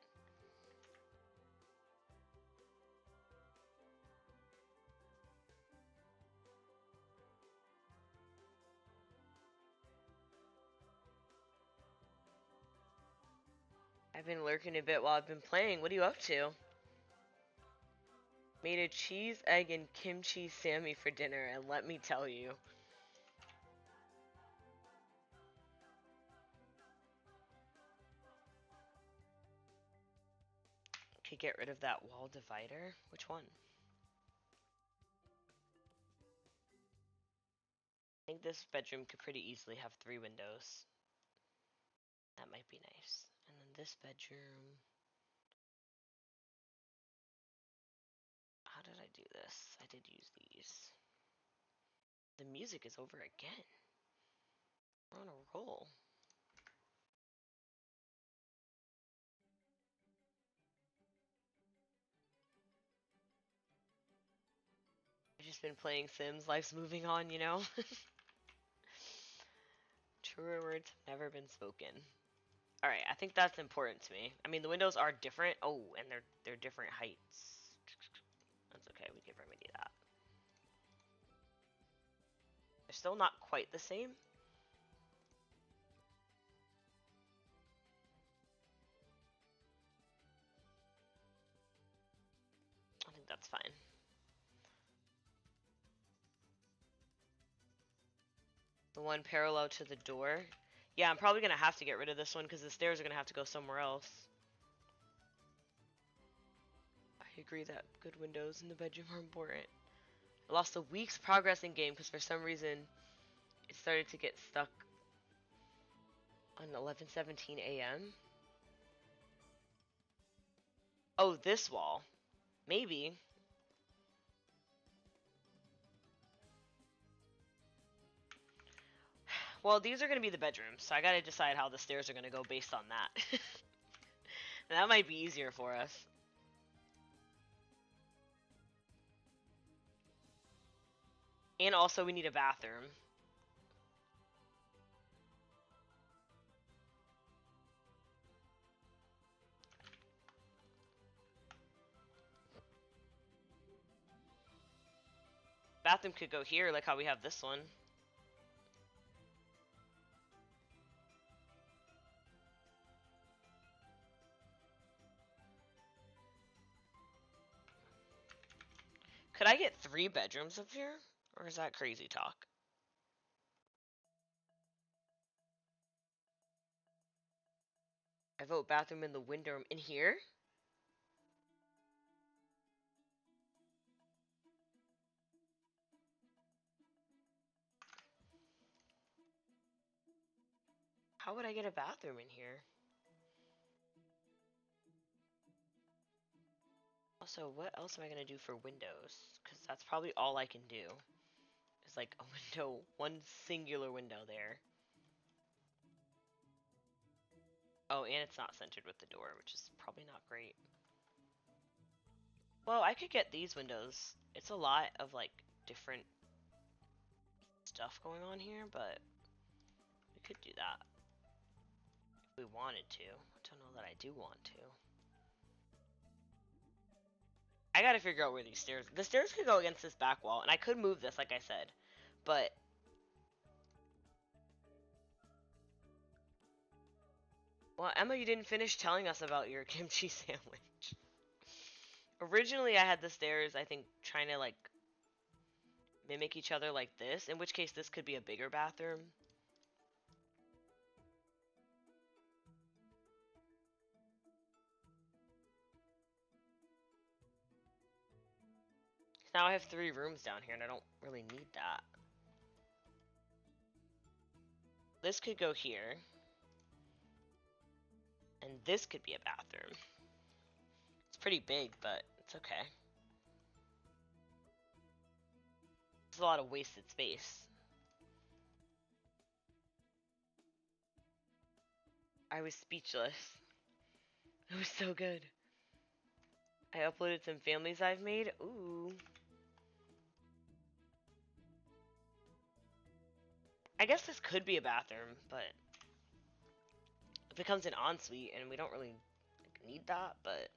I've been lurking a bit while I've been playing. What are you up to? Made a cheese, egg, and kimchi Sammy for dinner, and let me tell you. Could get rid of that wall divider. Which one? I think this bedroom could pretty easily have 3 windows. That might be nice. And then this bedroom... how did I do this? I did use these. The music is over again. We're on a roll. I've just been playing Sims. Life's moving on, you know? Truer words have never been spoken. Alright, I think that's important to me. I mean, the windows are different. Oh, and they're different heights. That's okay, we can remedy that. They're still not quite the same. I think that's fine. The one parallel to the door. Yeah, I'm probably going to have to get rid of this one because the stairs are going to have to go somewhere else. I agree that good windows in the bedroom are important. I lost a week's progress in game because for some reason it started to get stuck on 11:17 a.m. Oh, this wall. Maybe. Well, these are going to be the bedrooms, so I got to decide how the stairs are going to go based on that. That might be easier for us. And also we need a bathroom. Bathroom could go here, like how we have this one. Could I get 3 bedrooms up here? Or is that crazy talk? I vote bathroom in the window room in here? How would I get a bathroom in here? Also, what else am I going to do for windows? Because that's probably all I can do. It's like a window, one singular window there. Oh, and it's not centered with the door, which is probably not great. Well, I could get these windows. It's a lot of, like, different stuff going on here, but we could do that. we wanted to. I don't know that I do want to. I gotta figure out where these stairs... The stairs could go against this back wall, and I could move this, like I said. But... Well, Emma, you didn't finish telling us about your kimchi sandwich. Originally, I had the stairs, I think, trying to, like, mimic each other like this, in which case this could be a bigger bathroom. Now I have 3 rooms down here, and I don't really need that. This could go here. And this could be a bathroom. It's pretty big, but it's okay. It's a lot of wasted space. I was speechless. It was so good. I uploaded some families I've made. Ooh. I guess this could be a bathroom, but it becomes an ensuite, and we don't really need that, but...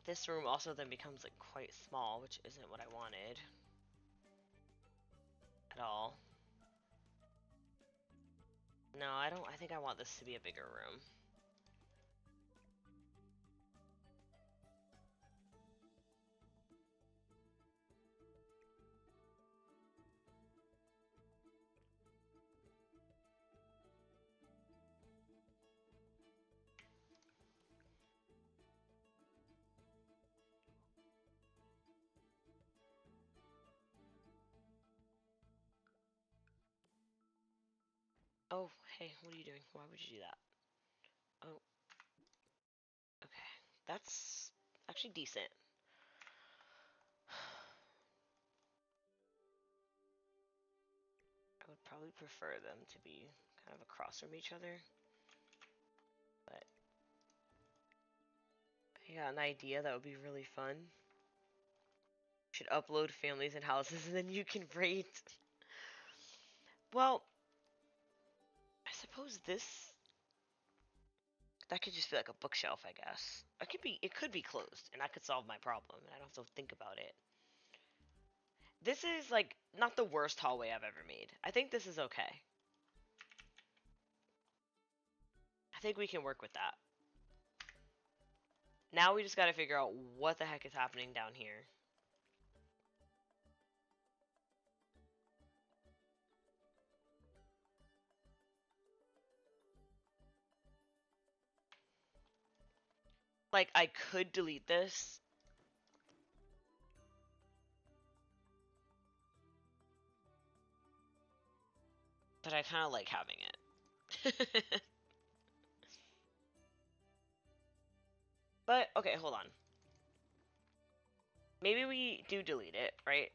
This room also then becomes like quite small, which isn't what I wanted at all. No, I think I want this to be a bigger room. Oh, hey, what are you doing? Why would you do that? Oh. Okay. That's actually decent. I would probably prefer them to be kind of across from each other. But I got an idea that would be really fun. Should upload families and houses and then you can rate. Well, I suppose that could just be like a bookshelf, I guess. It could be closed, and that could solve my problem, and I don't have to think about it. This is like not the worst hallway I've ever made. I think this is okay. I think we can work with that. Now we just gotta figure out what the heck is happening down here. Like, I could delete this. But I kind of like having it. But, okay, hold on. Maybe we do delete it, right?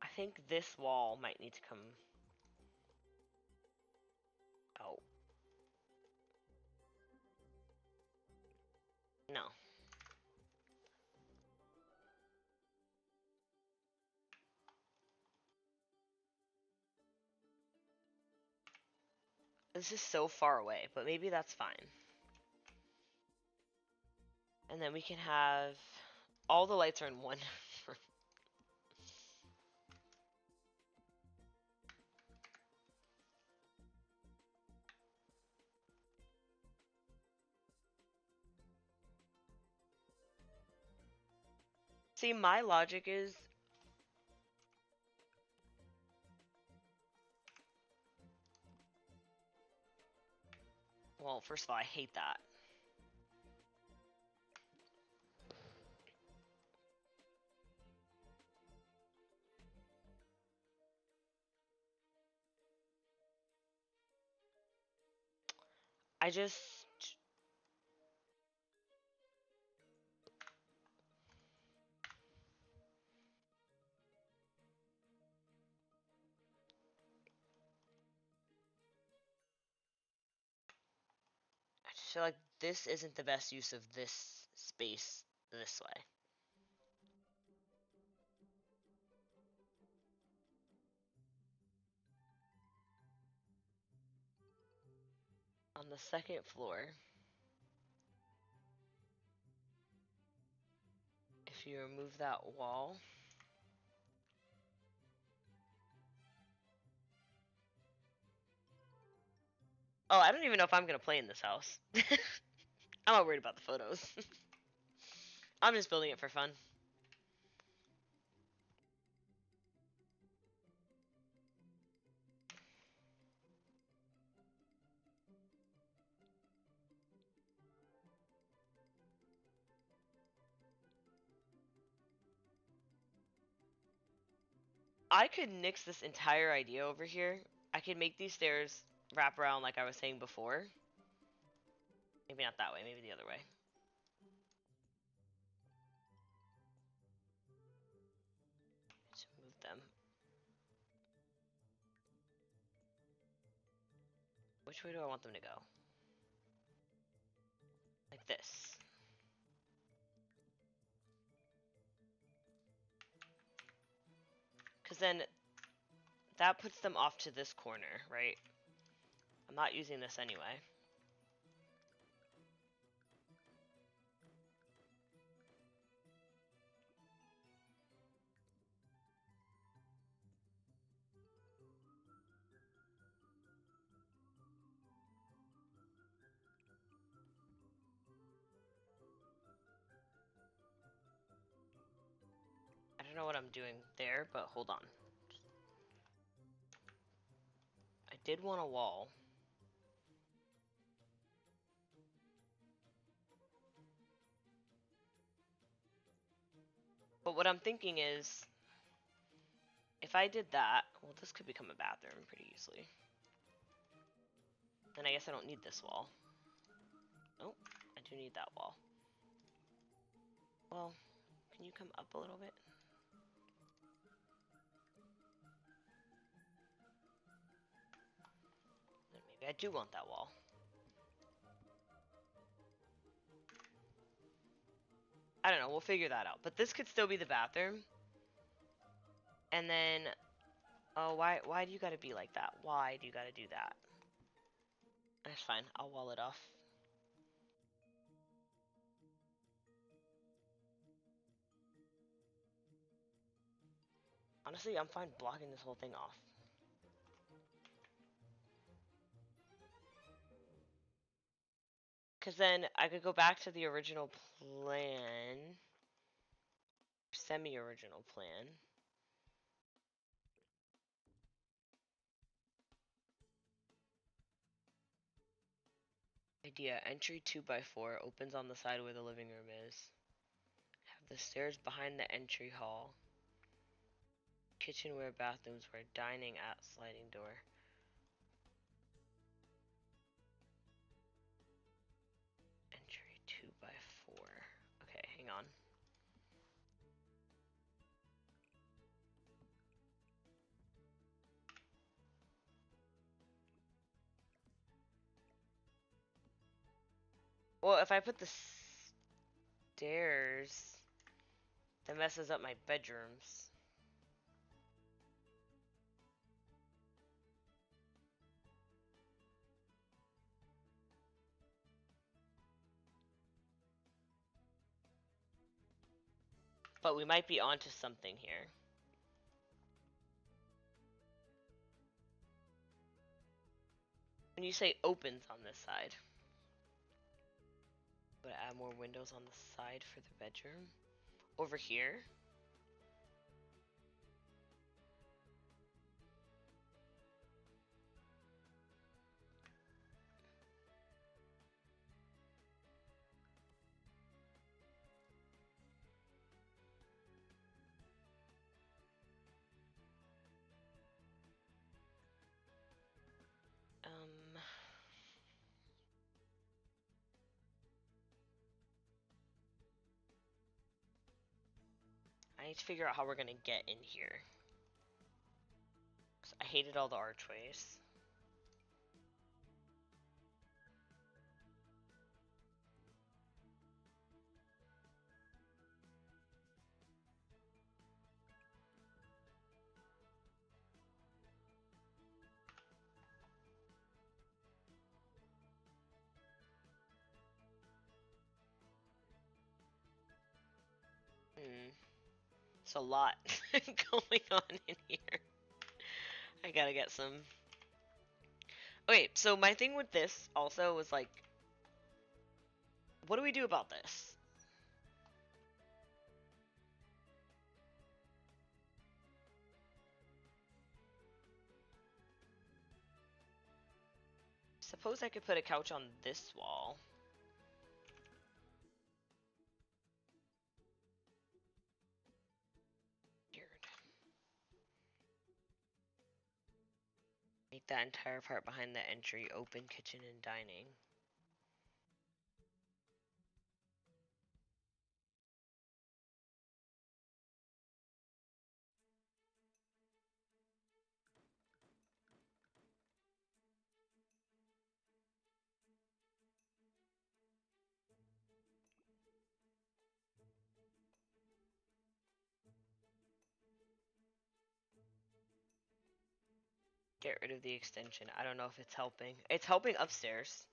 I think this wall might need to come out. No. This is so far away, but maybe that's fine. And then we can have... All the lights are in one. See, my logic is... Well, first of all, I hate that. I just... feel like this isn't the best use of this space this way. On the second floor, if you remove that wall, oh, I don't even know if I'm gonna play in this house. I'm not worried about the photos. I'm just building it for fun. I could nix this entire idea over here. I could make these stairs wrap around like I was saying before. Maybe not that way, maybe the other way. Let's move them. Which way do I want them to go? Like this. Because then that puts them off to this corner, right? I'm not using this anyway. I don't know what I'm doing there, but hold on. I did want a wall. But what I'm thinking is, if I did that, well, this could become a bathroom pretty easily. Then I guess I don't need this wall. Oh, I do need that wall. Well, can you come up a little bit? Then maybe I do want that wall. I don't know, we'll figure that out. But this could still be the bathroom. And then, oh, why do you gotta be like that? Why do you gotta do that? That's fine, I'll wall it off. Honestly, I'm fine blocking this whole thing off. Because then I could go back to the original plan. Semi-original plan. Idea, entry 2x4 opens on the side where the living room is. Have the stairs behind the entry hall. Kitchenware, bathrooms where dining at sliding door. Entry 2x4. Okay, hang on. Well, if I put the stairs, that messes up my bedrooms. But we might be onto something here. When you say opens on this side, would I add more windows on the side for the bedroom? Over here? I need to figure out how we're gonna get in here. 'Cause I hated all the archways. It's a lot going on in here. I gotta get some. Okay, so my thing with this also was like, what do we do about this? Suppose I could put a couch on this wall. Weird. Make that entire part behind the entry open kitchen and dining. Get rid of the extension. I don't know if it's helping. It's helping upstairs.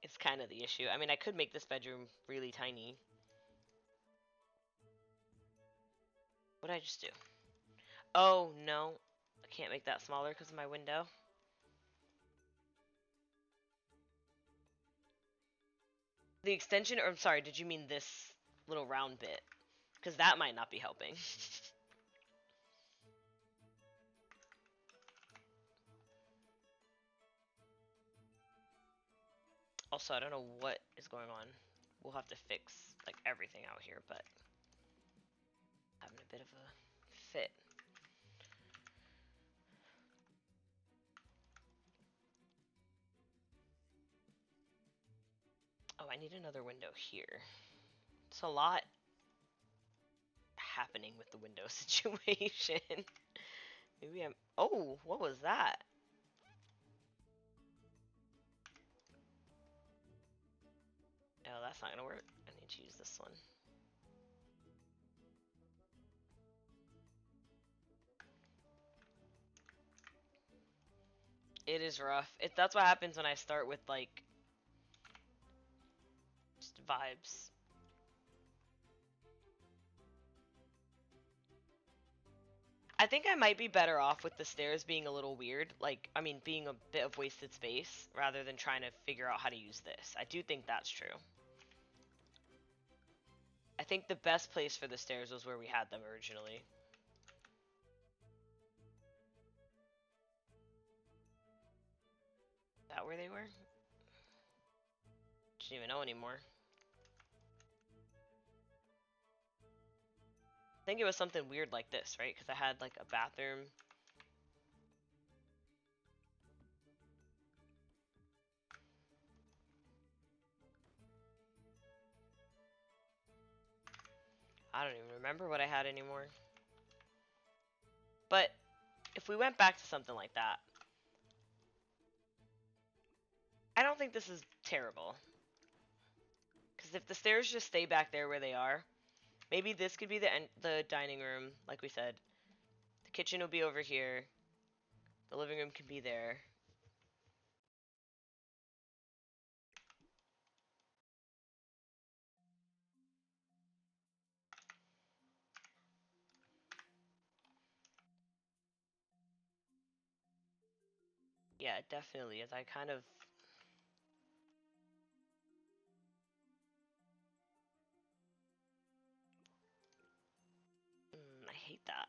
It's kind of the issue. I mean, I could make this bedroom really tiny. What did I just do? Oh, no. I can't make that smaller because of my window. The extension, or I'm sorry, did you mean this little round bit? Because that might not be helping. Also, I don't know what is going on. We'll have to fix like everything out here, but having a bit of a fit. Oh, I need another window here. It's a lot happening with the window situation. Maybe I'm... Oh, what was that? No, that's not gonna work. I need to use this one. It is rough. That's what happens when I start with like just vibes. I think I might be better off with the stairs being a little weird. Like, I mean, being a bit of wasted space rather than trying to figure out how to use this. I do think that's true. I think the best place for the stairs was where we had them originally. Is that where they were? Didn't even know anymore. I think it was something weird like this, right? Because I had like a bathroom. I don't even remember what I had anymore. But if we went back to something like that, I don't think this is terrible. Because if the stairs just stay back there where they are, maybe this could be the dining room, like we said. The kitchen will be over here. The living room can be there. Yeah, it definitely is. I kind of... I hate that.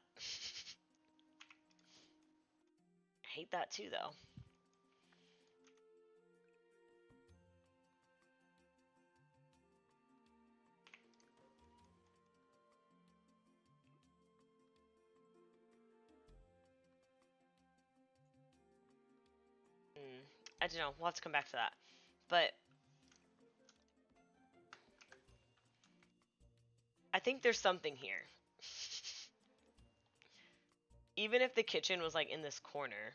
I hate that too, though. I don't know. We'll have to come back to that. But I think there's something here. Even if the kitchen was like in this corner.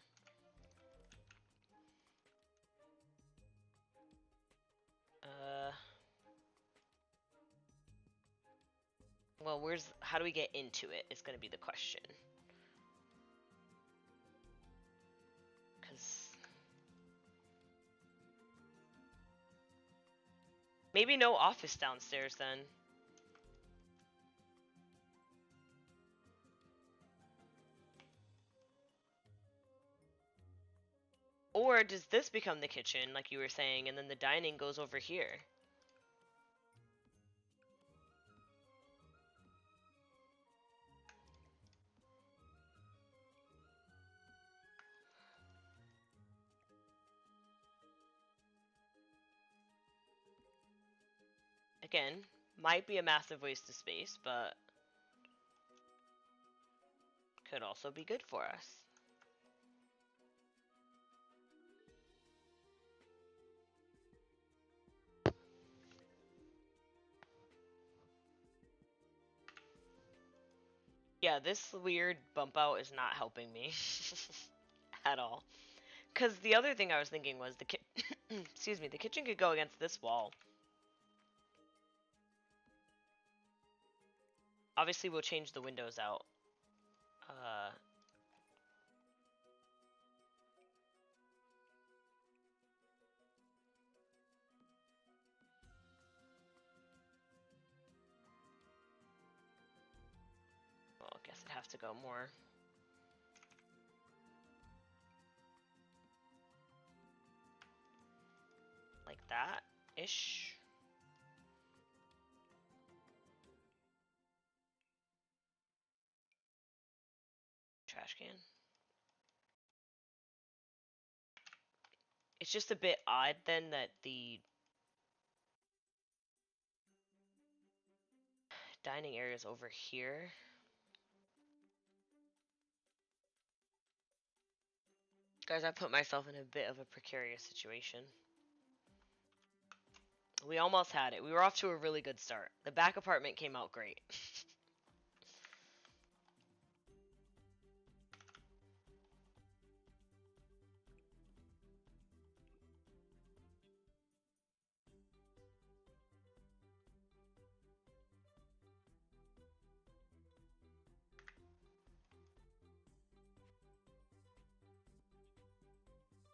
Well, how do we get into it is going to be the question. Because Maybe no office downstairs then. Or does this become the kitchen, like you were saying, and then the dining goes over here? Again, might be a massive waste of space, but could also be good for us. Yeah, this weird bump out is not helping me at all. Because the other thing I was thinking was excuse me, the kitchen could go against this wall. Obviously, we'll change the windows out. Well, I guess I'd have to go more. Like that-ish. Trash can. It's just a bit odd then that the dining area is over here. Guys, I put myself in a bit of a precarious situation. We almost had it. We were off to a really good start. The back apartment came out great.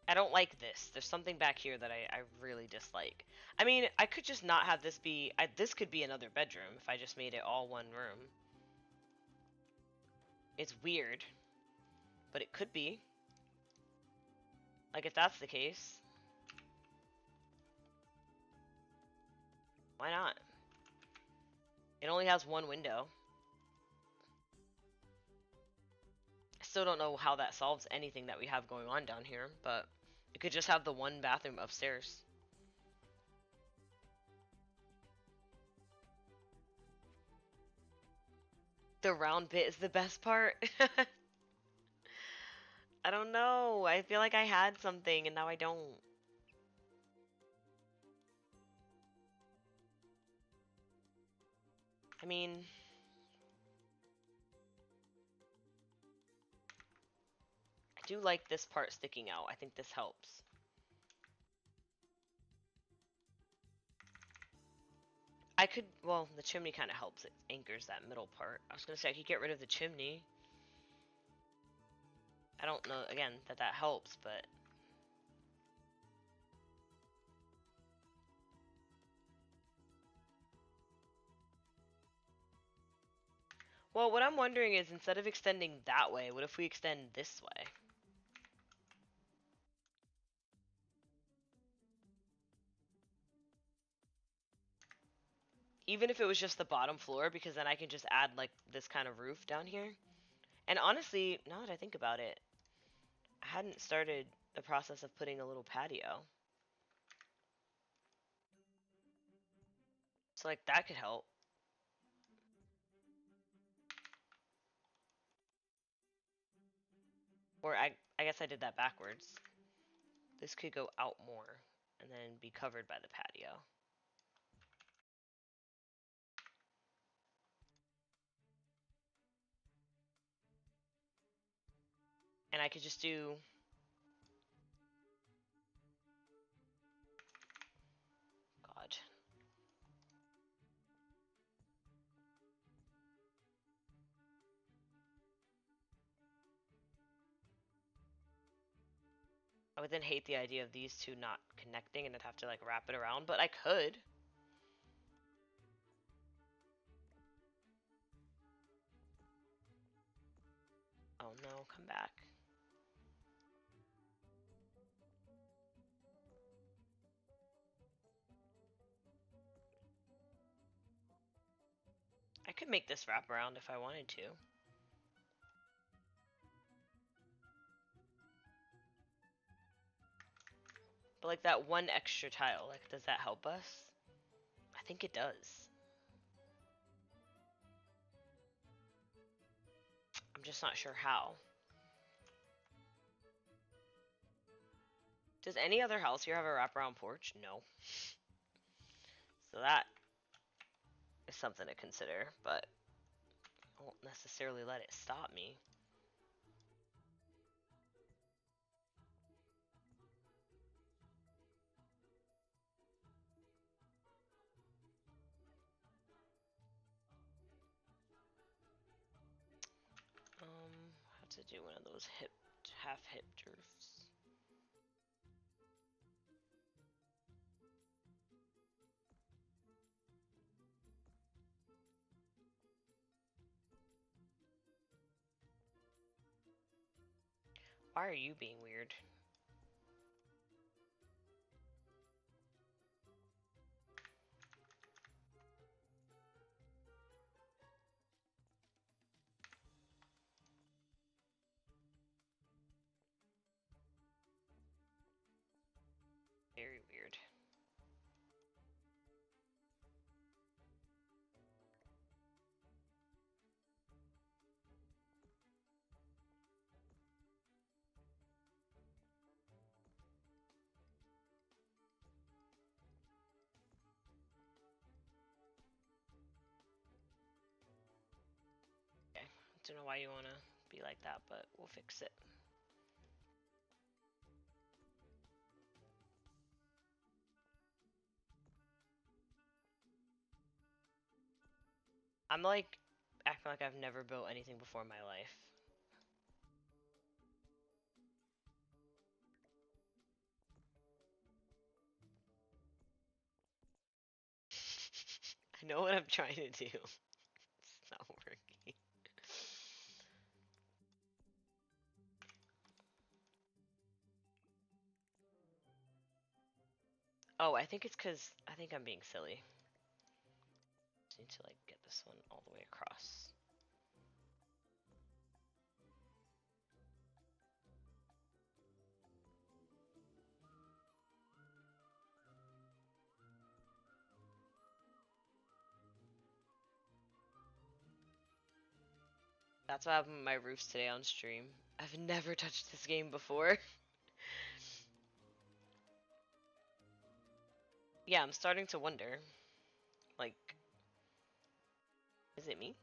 I don't like this. There's something back here that I really dislike. I mean, I could just not have this be... this could be another bedroom if I just made it all one room. It's weird, but it could be. Like, if that's the case, why not? It only has one window. I still don't know how that solves anything that we have going on down here, but it could just have the one bathroom upstairs. The round bit is the best part. I don't know. I feel like I had something and now I don't. I mean, I do like this part sticking out. I think this helps. I could, well, the chimney kind of helps. It anchors that middle part. I was going to say I could get rid of the chimney. I don't know, again, that helps, but... Well, what I'm wondering is, instead of extending that way, what if we extend this way? Even if it was just the bottom floor, because then I can just add, like, this kind of roof down here. And honestly, now that I think about it, I hadn't started the process of putting a little patio. So, like, that could help. Or I guess I did that backwards. This could go out more and then be covered by the patio. And I could just do... God. I would then hate the idea of these two not connecting and I'd have to, like, wrap it around, but I could. no, come back. I could make this wrap around if I wanted to. But like that one extra tile, like does that help us? I think it does. I'm just not sure how. Does any other house here have a wraparound porch? No. So that is something to consider, but I won't necessarily let it stop me. Have to do one of those half hip roofs. Why are you being weird? Very weird. Okay, don't know why you wanna be like that, but we'll fix it. I'm like acting like I've never built anything before in my life. I know what I'm trying to do. It's not working. Oh, I think it's because I think I'm being silly. Just need to like get this one all the way across. That's what happened with my roofs today on stream. I've never touched this game before. Yeah, I'm starting to wonder. Like, is it me?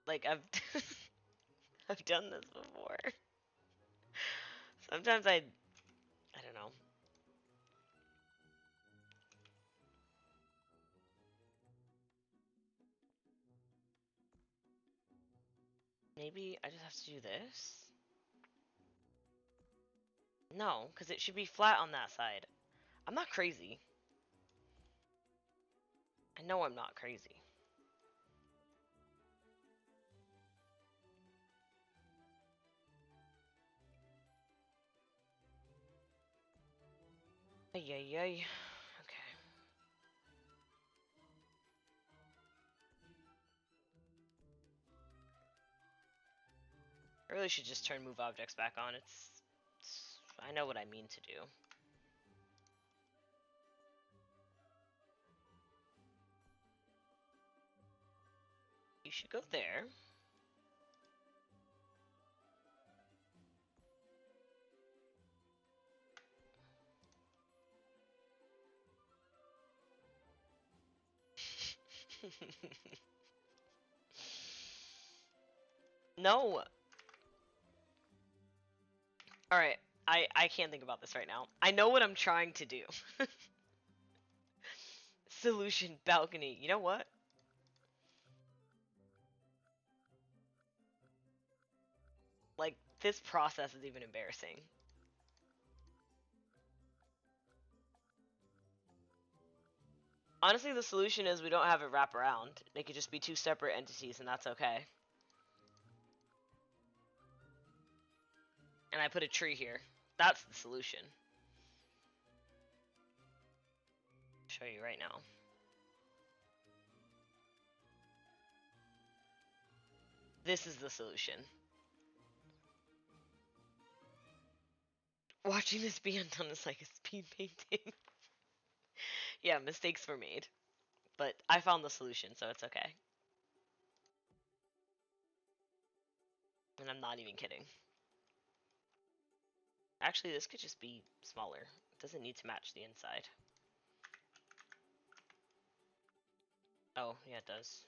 Like, I've I've done this before. Sometimes I don't know. Maybe I just have to do this? No, because it should be flat on that side. I'm not crazy. I know I'm not crazy. Ay, ay, ay. Okay. I really should just turn move objects back on. I know what I mean to do. You should go there. No. Alright. I can't think about this right now. I know what I'm trying to do. Solution balcony. You know what? Like, this process is even embarrassing. Honestly, the solution is we don't have it wrap around. They could just be two separate entities, and that's okay. And I put a tree here. That's the solution. I'll show you right now. This is the solution. Watching this be undone is like a speed painting. Yeah, mistakes were made. But I found the solution, so it's okay. And I'm not even kidding. Actually, this could just be smaller. It doesn't need to match the inside. Oh, yeah, it does.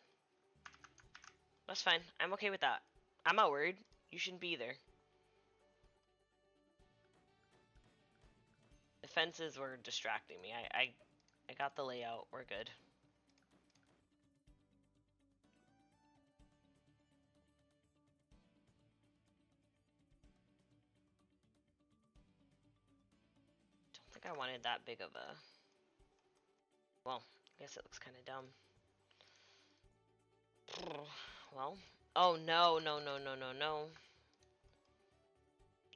That's fine. I'm okay with that. I'm not worried. You shouldn't be either. The fences were distracting me. I got the layout. We're good. Don't think I wanted that big of a... Well, I guess it looks kind of dumb. Well, oh no, no, no, no, no, no.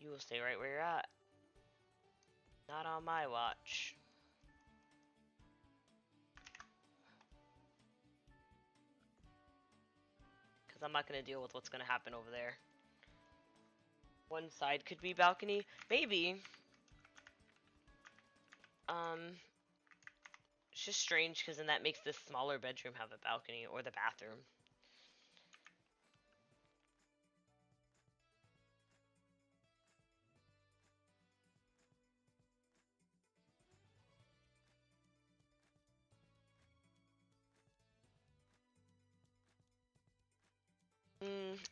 You will stay right where you're at. Not on my watch. Because I'm not going to deal with what's going to happen over there. One side could be balcony. Maybe. It's just strange because then that makes this smaller bedroom have a balcony, or the bathroom.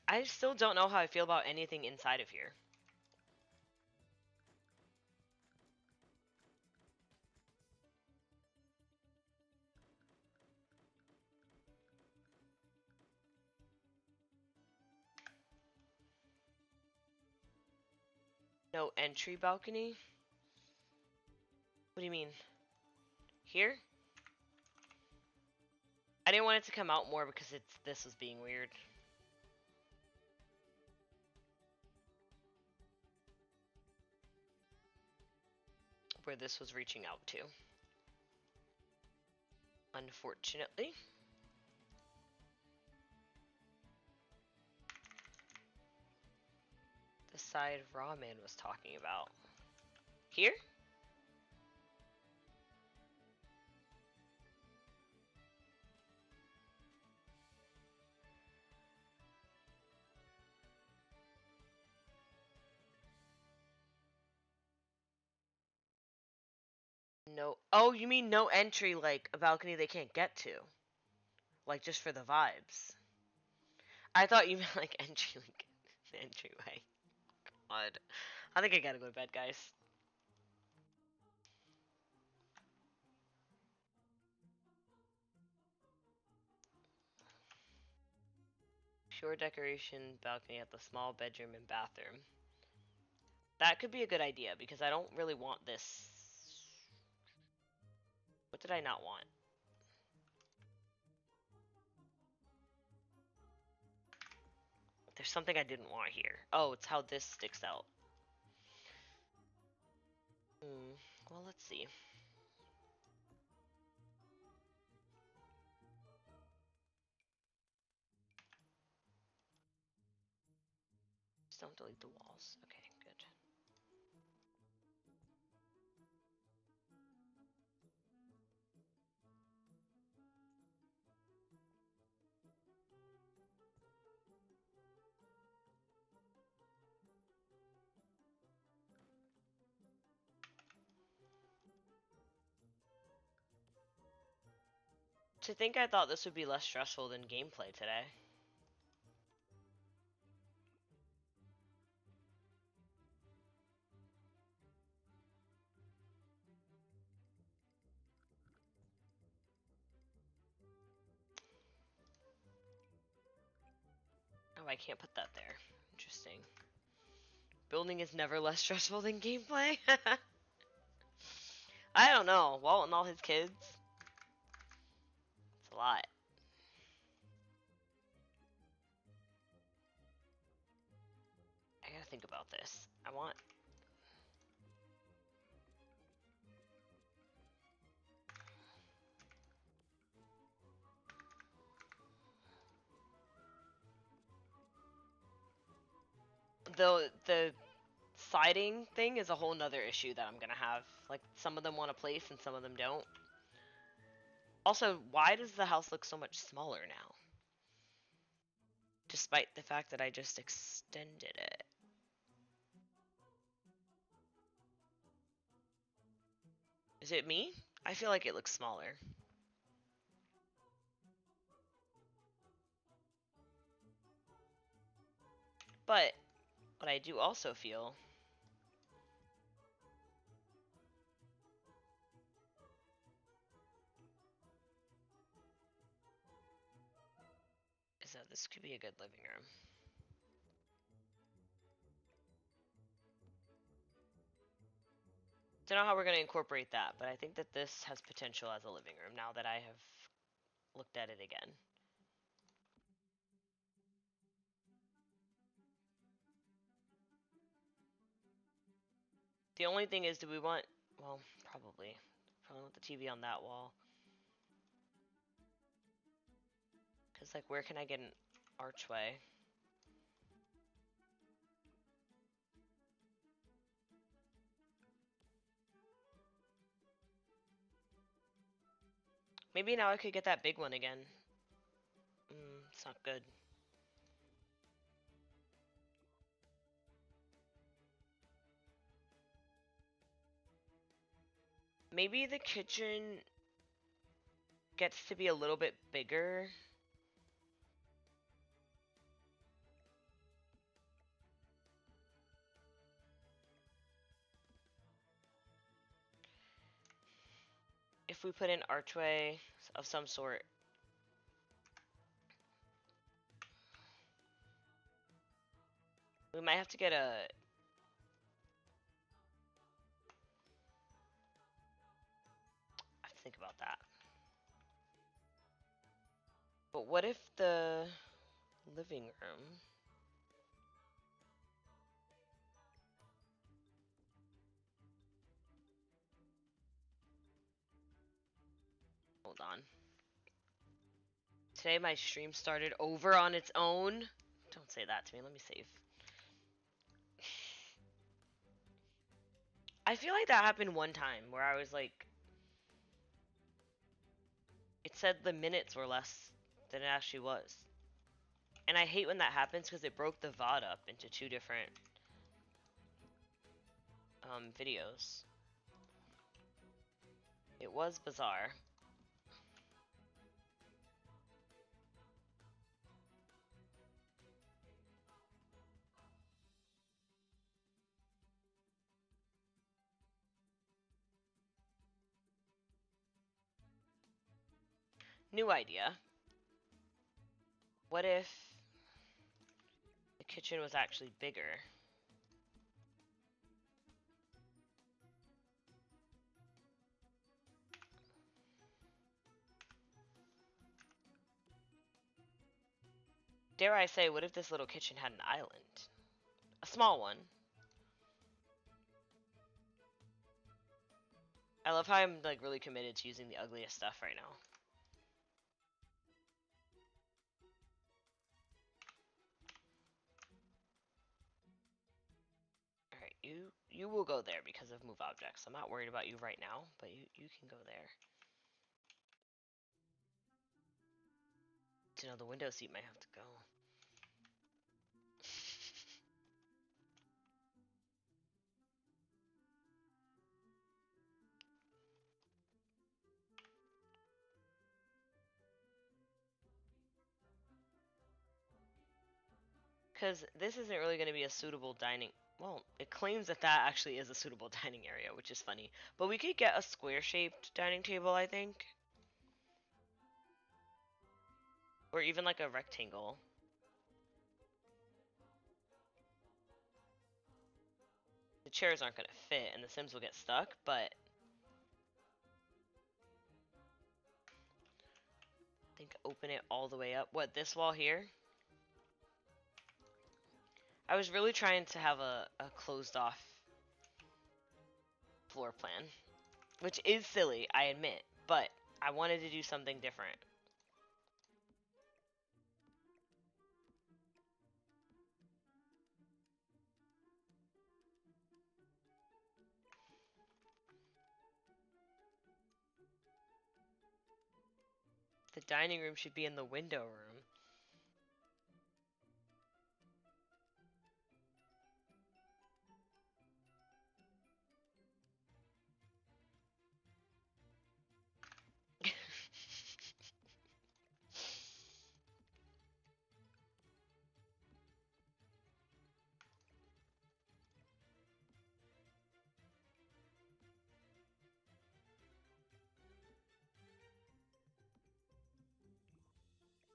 I still don't know how I feel about anything inside of here. No entry balcony? What do you mean? Here? I didn't want it to come out more because this was being weird. Where this was reaching out to. Unfortunately. The side Ramen was talking about. Here? No. Oh, you mean no entry, like a balcony they can't get to? Like just for the vibes. I thought you meant like entry, like entryway. God. I think I gotta go to bed, guys. Pure decoration balcony at the small bedroom and bathroom. That could be a good idea because I don't really want this. What did I not want? There's something I didn't want here. Oh, it's how this sticks out. Well, let's see. Just don't delete the walls. Okay, good. To think I thought this would be less stressful than gameplay today. Oh, I can't put that there. Interesting. Building is never less stressful than gameplay? I don't know. Walt and all his kids. a lot. I gotta think about this. I want... The siding thing is a whole nother issue that I'm gonna have. Like, some of them want a place and some of them don't. Also, why does the house look so much smaller now? Despite the fact that I just extended it. Is it me? I feel like it looks smaller. But what I do also feel is that this could be a good living room. Don't know how we're going to incorporate that, but I think that this has potential as a living room now that I have looked at it again. The only thing is, do we want, well, probably want the TV on that wall. Because, like, where can I get an archway? Maybe now I could get that big one again. It's not good. Maybe the kitchen gets to be a little bit bigger. If we put an archway of some sort. We might have to get a... I have to think about that. But what if the living room... Hold on. Today my stream started over on its own. Don't say that to me. Let me save. I feel like that happened one time where I was like... It said the minutes were less than it actually was. And I hate when that happens because it broke the VOD up into two different videos. It was bizarre. New idea. What if the kitchen was actually bigger? Dare I say, what if this little kitchen had an island? A small one. I love how I'm like really committed to using the ugliest stuff right now. Alright, you will go there because of move objects. I'm not worried about you right now, but you can go there. You know, the window seat might have to go. Because this isn't really going to be a suitable dining... Well, it claims that that actually is a suitable dining area, which is funny. But we could get a square-shaped dining table, I think. Or even like a rectangle. The chairs aren't going to fit and the Sims will get stuck, but... think open it all the way up. What, this wall here? I was really trying to have a closed off floor plan, which is silly, I admit, but I wanted to do something different. The dining room should be in the window room.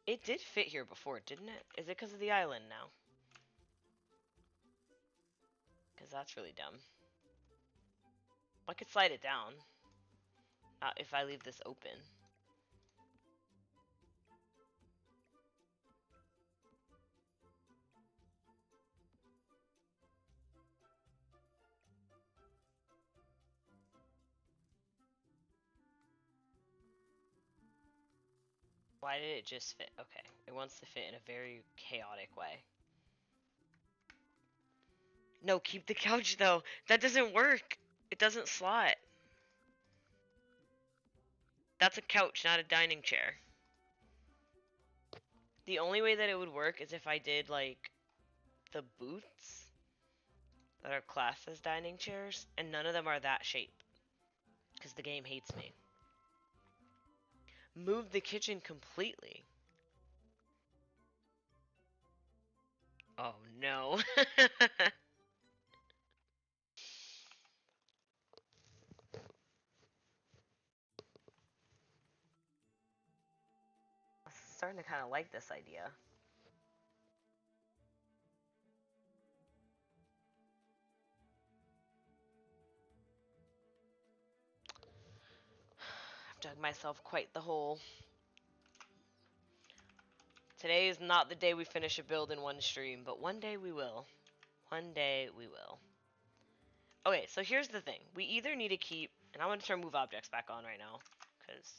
It did fit here before, didn't it? Is it because of the island now? Because that's really dumb. I could slide it down. Not if I leave this open. Why did it just fit? Okay, it wants to fit in a very chaotic way. No, keep the couch though. That doesn't work. It doesn't slot. That's a couch, not a dining chair. The only way that it would work is if I did like the boots that are classed as dining chairs, and none of them are that shape. Because the game hates me. Move the kitchen completely. Oh no. I'm starting to kind of like this idea. I've dug myself quite the hole. Today is not the day we finish a build in one stream, but one day we will. One day we will. Okay, so here's the thing. We either need to keep, and I'm going to turn move objects back on right now, because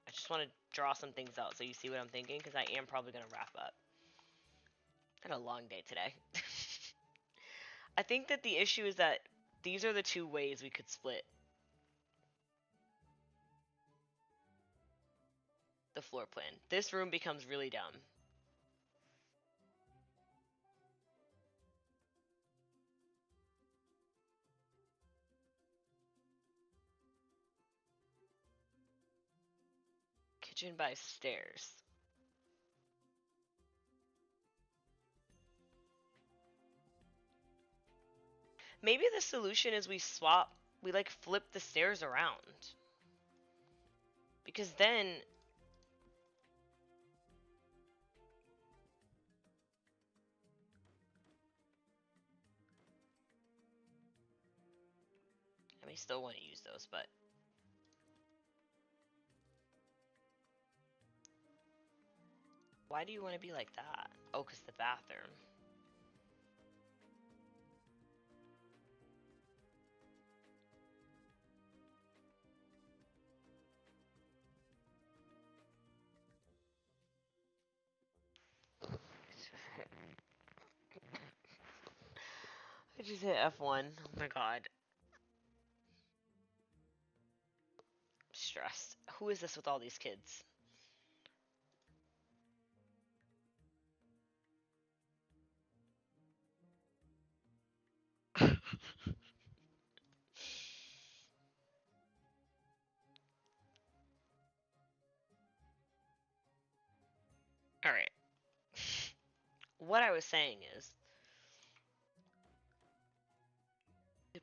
I just want to draw some things out so you see what I'm thinking, because I am probably going to wrap up. Had a long day today. I think that the issue is that these are the two ways we could split the floor plan. This room becomes really dumb. Kitchen by stairs. Maybe the solution is we like flip the stairs around. Because then I may still want to use those, but why do you want to be like that? Oh, because the bathroom. I just hit F1. Oh my god. I'm stressed. Who is this with all these kids? Alright. What I was saying is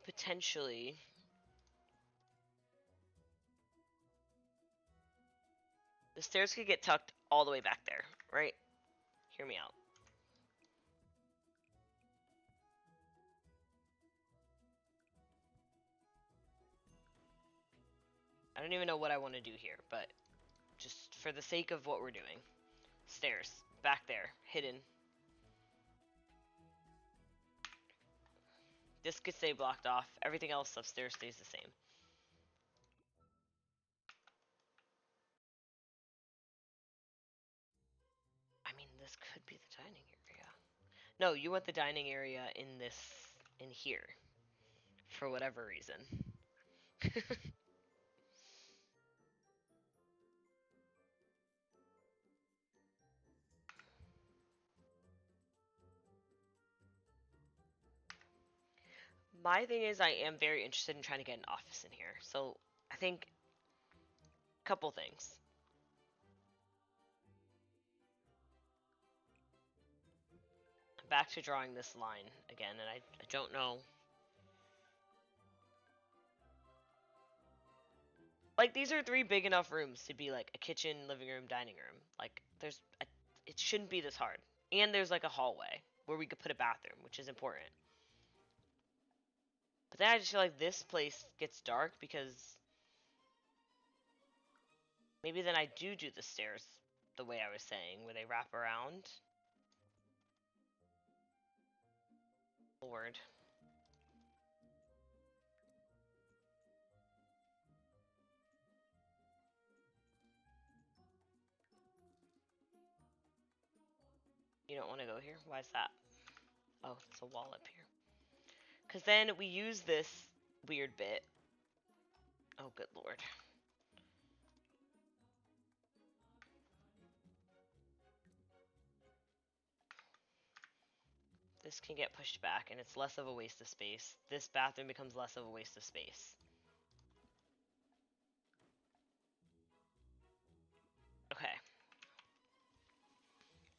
potentially the stairs could get tucked all the way back there, right? Hear me out. I don't even know what I want to do here, but just for the sake of what we're doing. Stairs. Back there. Hidden. This could stay blocked off. Everything else upstairs stays the same. I mean, this could be the dining area. No, you want the dining area in here. For whatever reason. My thing is, I am very interested in trying to get an office in here. So, I think a couple things. Back to drawing this line again, and I don't know. Like, these are 3 big enough rooms to be, like, a kitchen, living room, dining room. Like, it shouldn't be this hard. And there's, like, a hallway where we could put a bathroom, which is important. But then I just feel like this place gets dark because maybe then I do the stairs the way I was saying, where they wrap around. Lord. You don't want to go here? Why is that? Oh, it's a wall up here. Because then we use this weird bit. Oh, good lord. This can get pushed back, and it's less of a waste of space. This bathroom becomes less of a waste of space. Okay.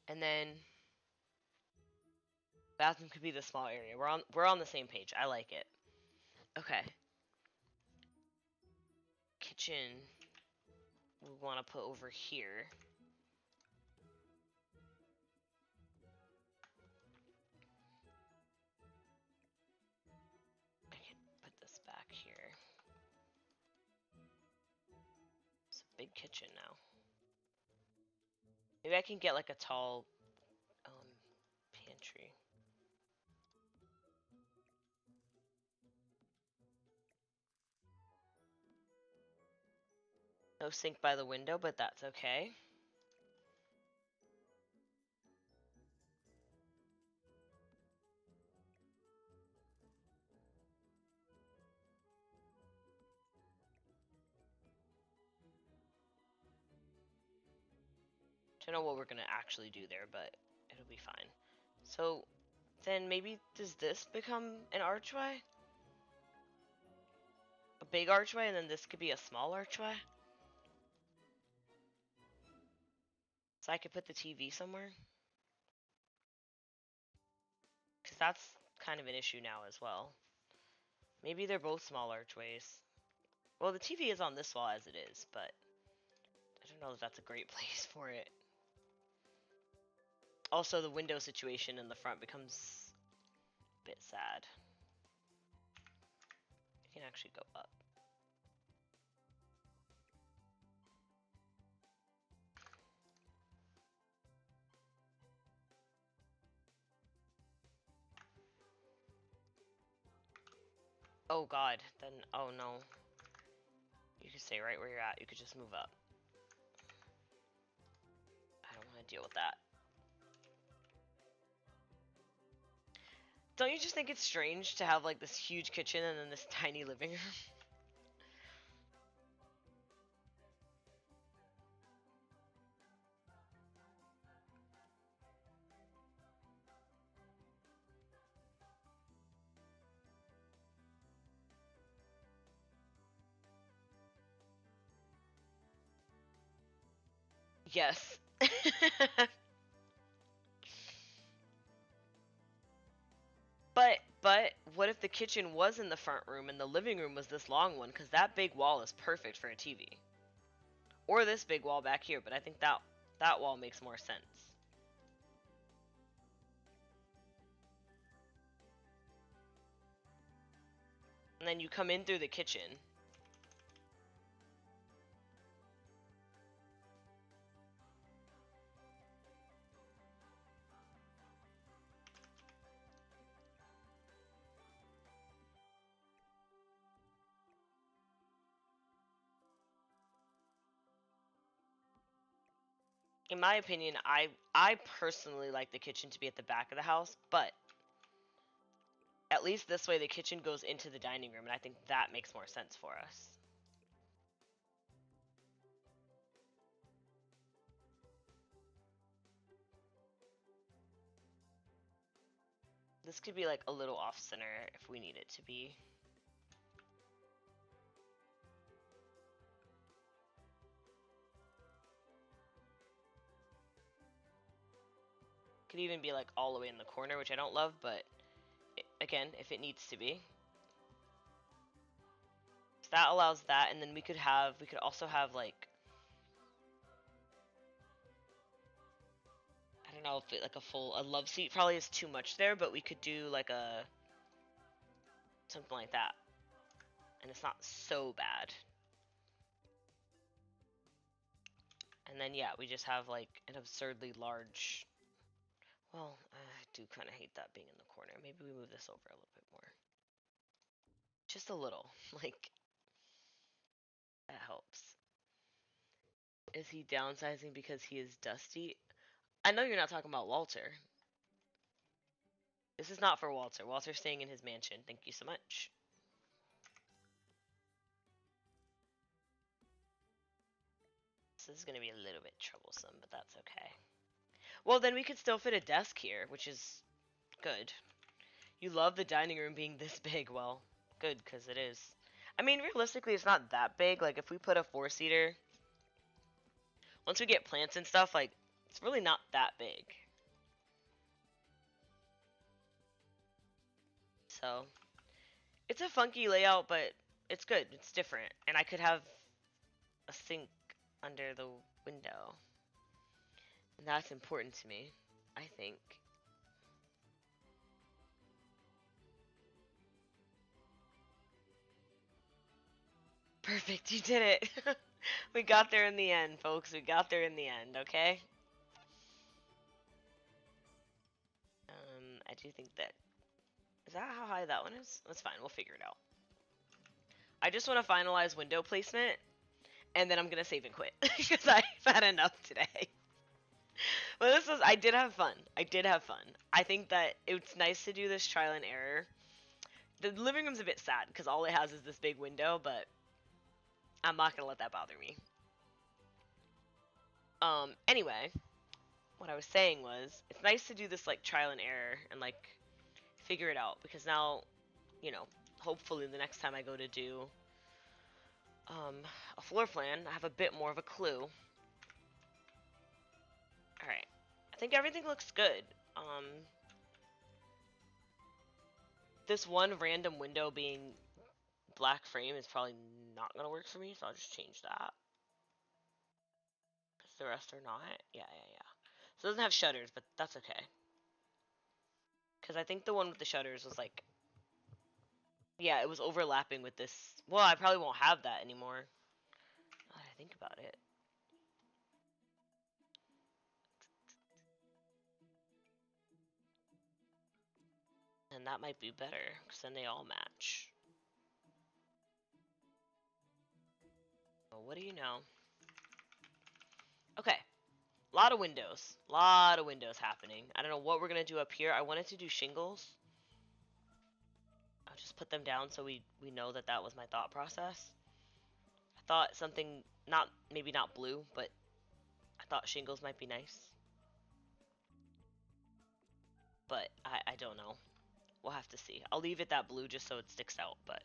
And then bathroom could be the small area. We're on the same page. I like it. Okay. Kitchen we want to put over here. I could put this back here. It's a big kitchen now. Maybe I can get like a tall pantry. No sink by the window, but that's okay. Don't know what we're gonna actually do there, but it'll be fine. So then maybe does this become an archway? A big archway, and then this could be a small archway? So I could put the TV somewhere? Because that's kind of an issue now as well. Maybe they're both small archways. Well, the TV is on this wall as it is, but I don't know if that's a great place for it. Also, the window situation in the front becomes a bit sad. It can actually go up. Oh god, then, oh no. You could stay right where you're at. You could just move up. I don't want to deal with that. Don't you just think it's strange to have like this huge kitchen and then this tiny living room? Yes. But what if the kitchen was in the front room and the living room was this long one? Because that big wall is perfect for a TV. Or this big wall back here, but I think that wall makes more sense. And then you come in through the kitchen. In my opinion, I personally like the kitchen to be at the back of the house, but at least this way the kitchen goes into the dining room, and I think that makes more sense for us. This could be like a little off center if we need it to be. Could even be like all the way in the corner, which I don't love, but again, if it needs to be. So that allows that, and then we could also have like, I don't know if it like a love seat probably is too much there, but we could do like something like that. And it's not so bad. And then yeah, we just have like an absurdly large, well, I do kind of hate that being in the corner. Maybe we move this over a little bit more. Just a little, like, that helps. Is he downsizing because he is dusty? I know you're not talking about Walter. This is not for Walter. Walter's staying in his mansion. Thank you so much. This is going to be a little bit troublesome, but that's okay. Well, then we could still fit a desk here, which is good. You love the dining room being this big. Well, good, because it is. I mean, realistically, it's not that big. Like, if we put a 4-seater, once we get plants and stuff, like, it's really not that big. So, it's a funky layout, but it's good. It's different. And I could have a sink under the window. And that's important to me, I think. Perfect, you did it. We got there in the end, folks. We got there in the end, okay? I do think that... Is that how high that one is? That's fine, we'll figure it out. I just want to finalize window placement, and then I'm gonna save and quit, because I've had enough today. But I did have fun. I did have fun. I think that it's nice to do this trial and error. The living room's a bit sad, because all it has is this big window, but I'm not gonna let that bother me. Anyway, what I was saying was, it's nice to do this, like, trial and error, and, like, figure it out, because now, you know, hopefully the next time I go to do a floor plan, I have a bit more of a clue. Alright, I think everything looks good. This one random window being black frame is probably not gonna work for me, so I'll just change that. Because the rest are not. Yeah. So it doesn't have shutters, but that's okay. Because I think the one with the shutters was like... Yeah, it was overlapping with this. Well, I probably won't have that anymore. Now that I think about it. And that might be better, because then they all match. Well, what do you know? Okay. A lot of windows. A lot of windows happening. I don't know what we're going to do up here. I wanted to do shingles. I'll just put them down so we know that that was my thought process. I thought something, maybe not blue, but I thought shingles might be nice. But I don't know. We'll have to see. I'll leave it that blue just so it sticks out, but...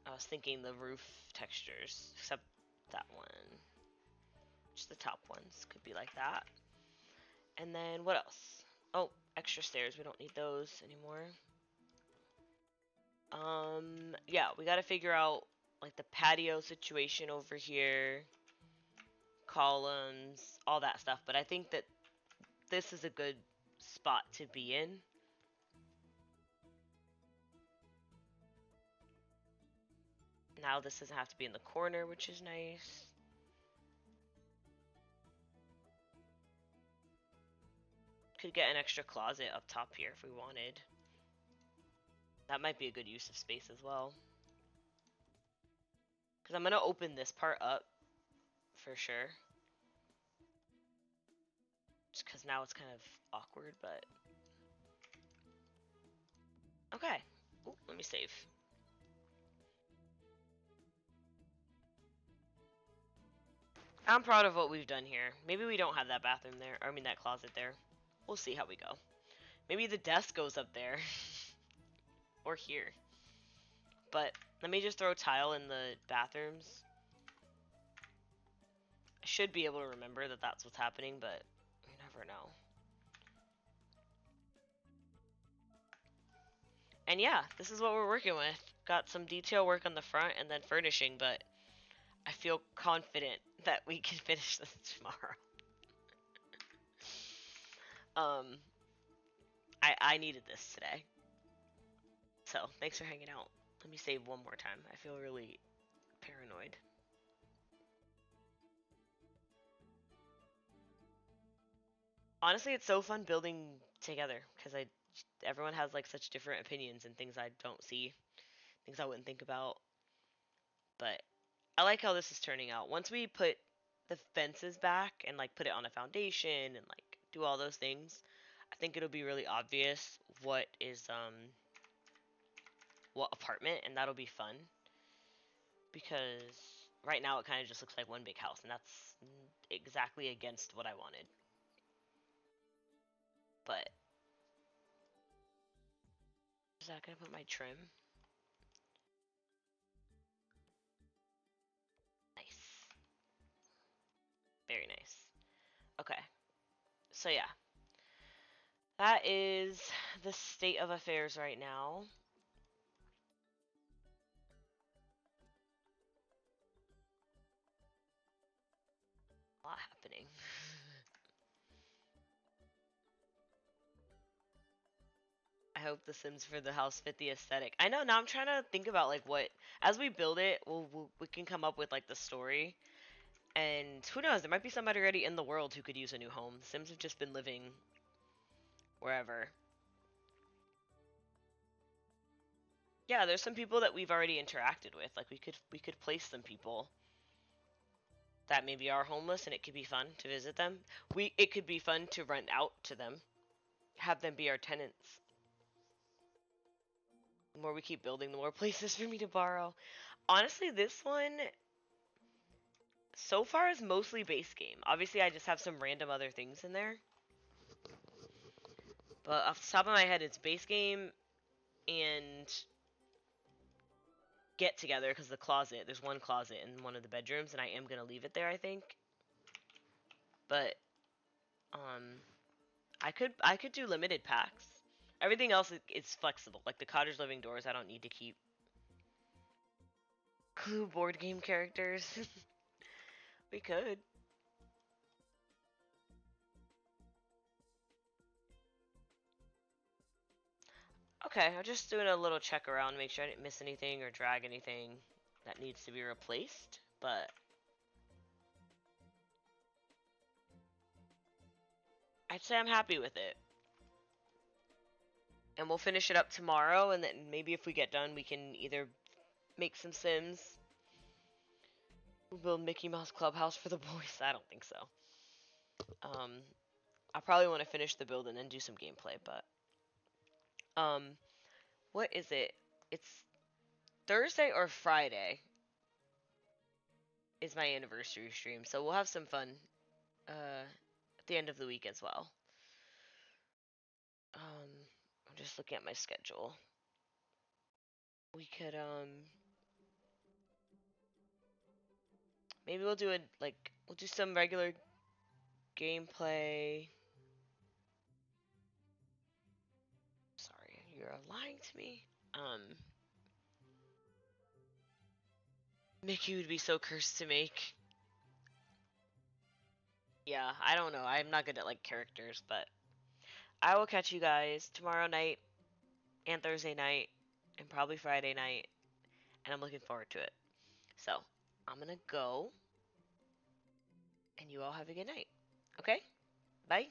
I was thinking the roof textures, except that one. Just the top ones could be like that. And then what else? Oh, extra stairs. We don't need those anymore. Yeah, we gotta figure out like the patio situation over here, columns, all that stuff. But I think that this is a good spot to be in. Now this doesn't have to be in the corner, which is nice. Could get an extra closet up top here if we wanted. That might be a good use of space as well. Because I'm going to open this part up for sure. Just because now it's kind of awkward, but... Okay. Ooh, let me save. I'm proud of what we've done here. Maybe we don't have that bathroom there. I mean, that closet there. We'll see how we go. Maybe the desk goes up there. Or here. But let me just throw tile in the bathrooms. I should be able to remember that that's what's happening, but you never know. And yeah, this is what we're working with. Got some detail work on the front and then furnishing, but I feel confident that we can finish this tomorrow. I needed this today. So, thanks for hanging out. Let me save one more time. I feel really paranoid. Honestly, it's so fun building together because everyone has like such different opinions and things I don't see, things I wouldn't think about. But I like how this is turning out. Once we put the fences back and like put it on a foundation and like do all those things, I think it'll be really obvious what is what apartment, and that'll be fun. Because right now it kind of just looks like one big house, and that's exactly against what I wanted. But is that gonna put my trim? Nice. Very nice. Okay. So yeah. That is the state of affairs right now. A lot happening. I hope the Sims for the house fit the aesthetic. I know, now I'm trying to think about like what, as we build it, we can come up with like the story. And who knows, there might be somebody already in the world who could use a new home. The Sims have just been living wherever. Yeah, there's some people that we've already interacted with. Like we could place some people that maybe are homeless, and it could be fun to visit them. It could be fun to rent out to them, have them be our tenants. The more we keep building, the more places for me to borrow. Honestly, this one so far is mostly base game. Obviously, I just have some random other things in there. But off the top of my head, it's base game and get together, because the closet, there's one closet in one of the bedrooms, and I am going to leave it there, I think. But I could do limited packs. Everything else is flexible. Like the cottage living doors, I don't need to keep. Clue board game characters. We could. Okay, I'm just doing a little check around to make sure I didn't miss anything or drag anything that needs to be replaced, but I'd say I'm happy with it. And we'll finish it up tomorrow, and then maybe if we get done, we can either make some Sims. We'll build Mickey Mouse Clubhouse for the boys. I don't think so. I probably want to finish the build and then do some gameplay, but what is it? It's Thursday or Friday is my anniversary stream, so we'll have some fun at the end of the week as well. I'm just looking at my schedule. We could maybe we'll do we'll do some regular gameplay. Sorry, you're lying to me. Mickey would be so cursed to make. Yeah, I don't know. I'm not good at like characters, but I will catch you guys tomorrow night and Thursday night and probably Friday night, and I'm looking forward to it. So, I'm gonna go, and you all have a good night. Okay? Bye.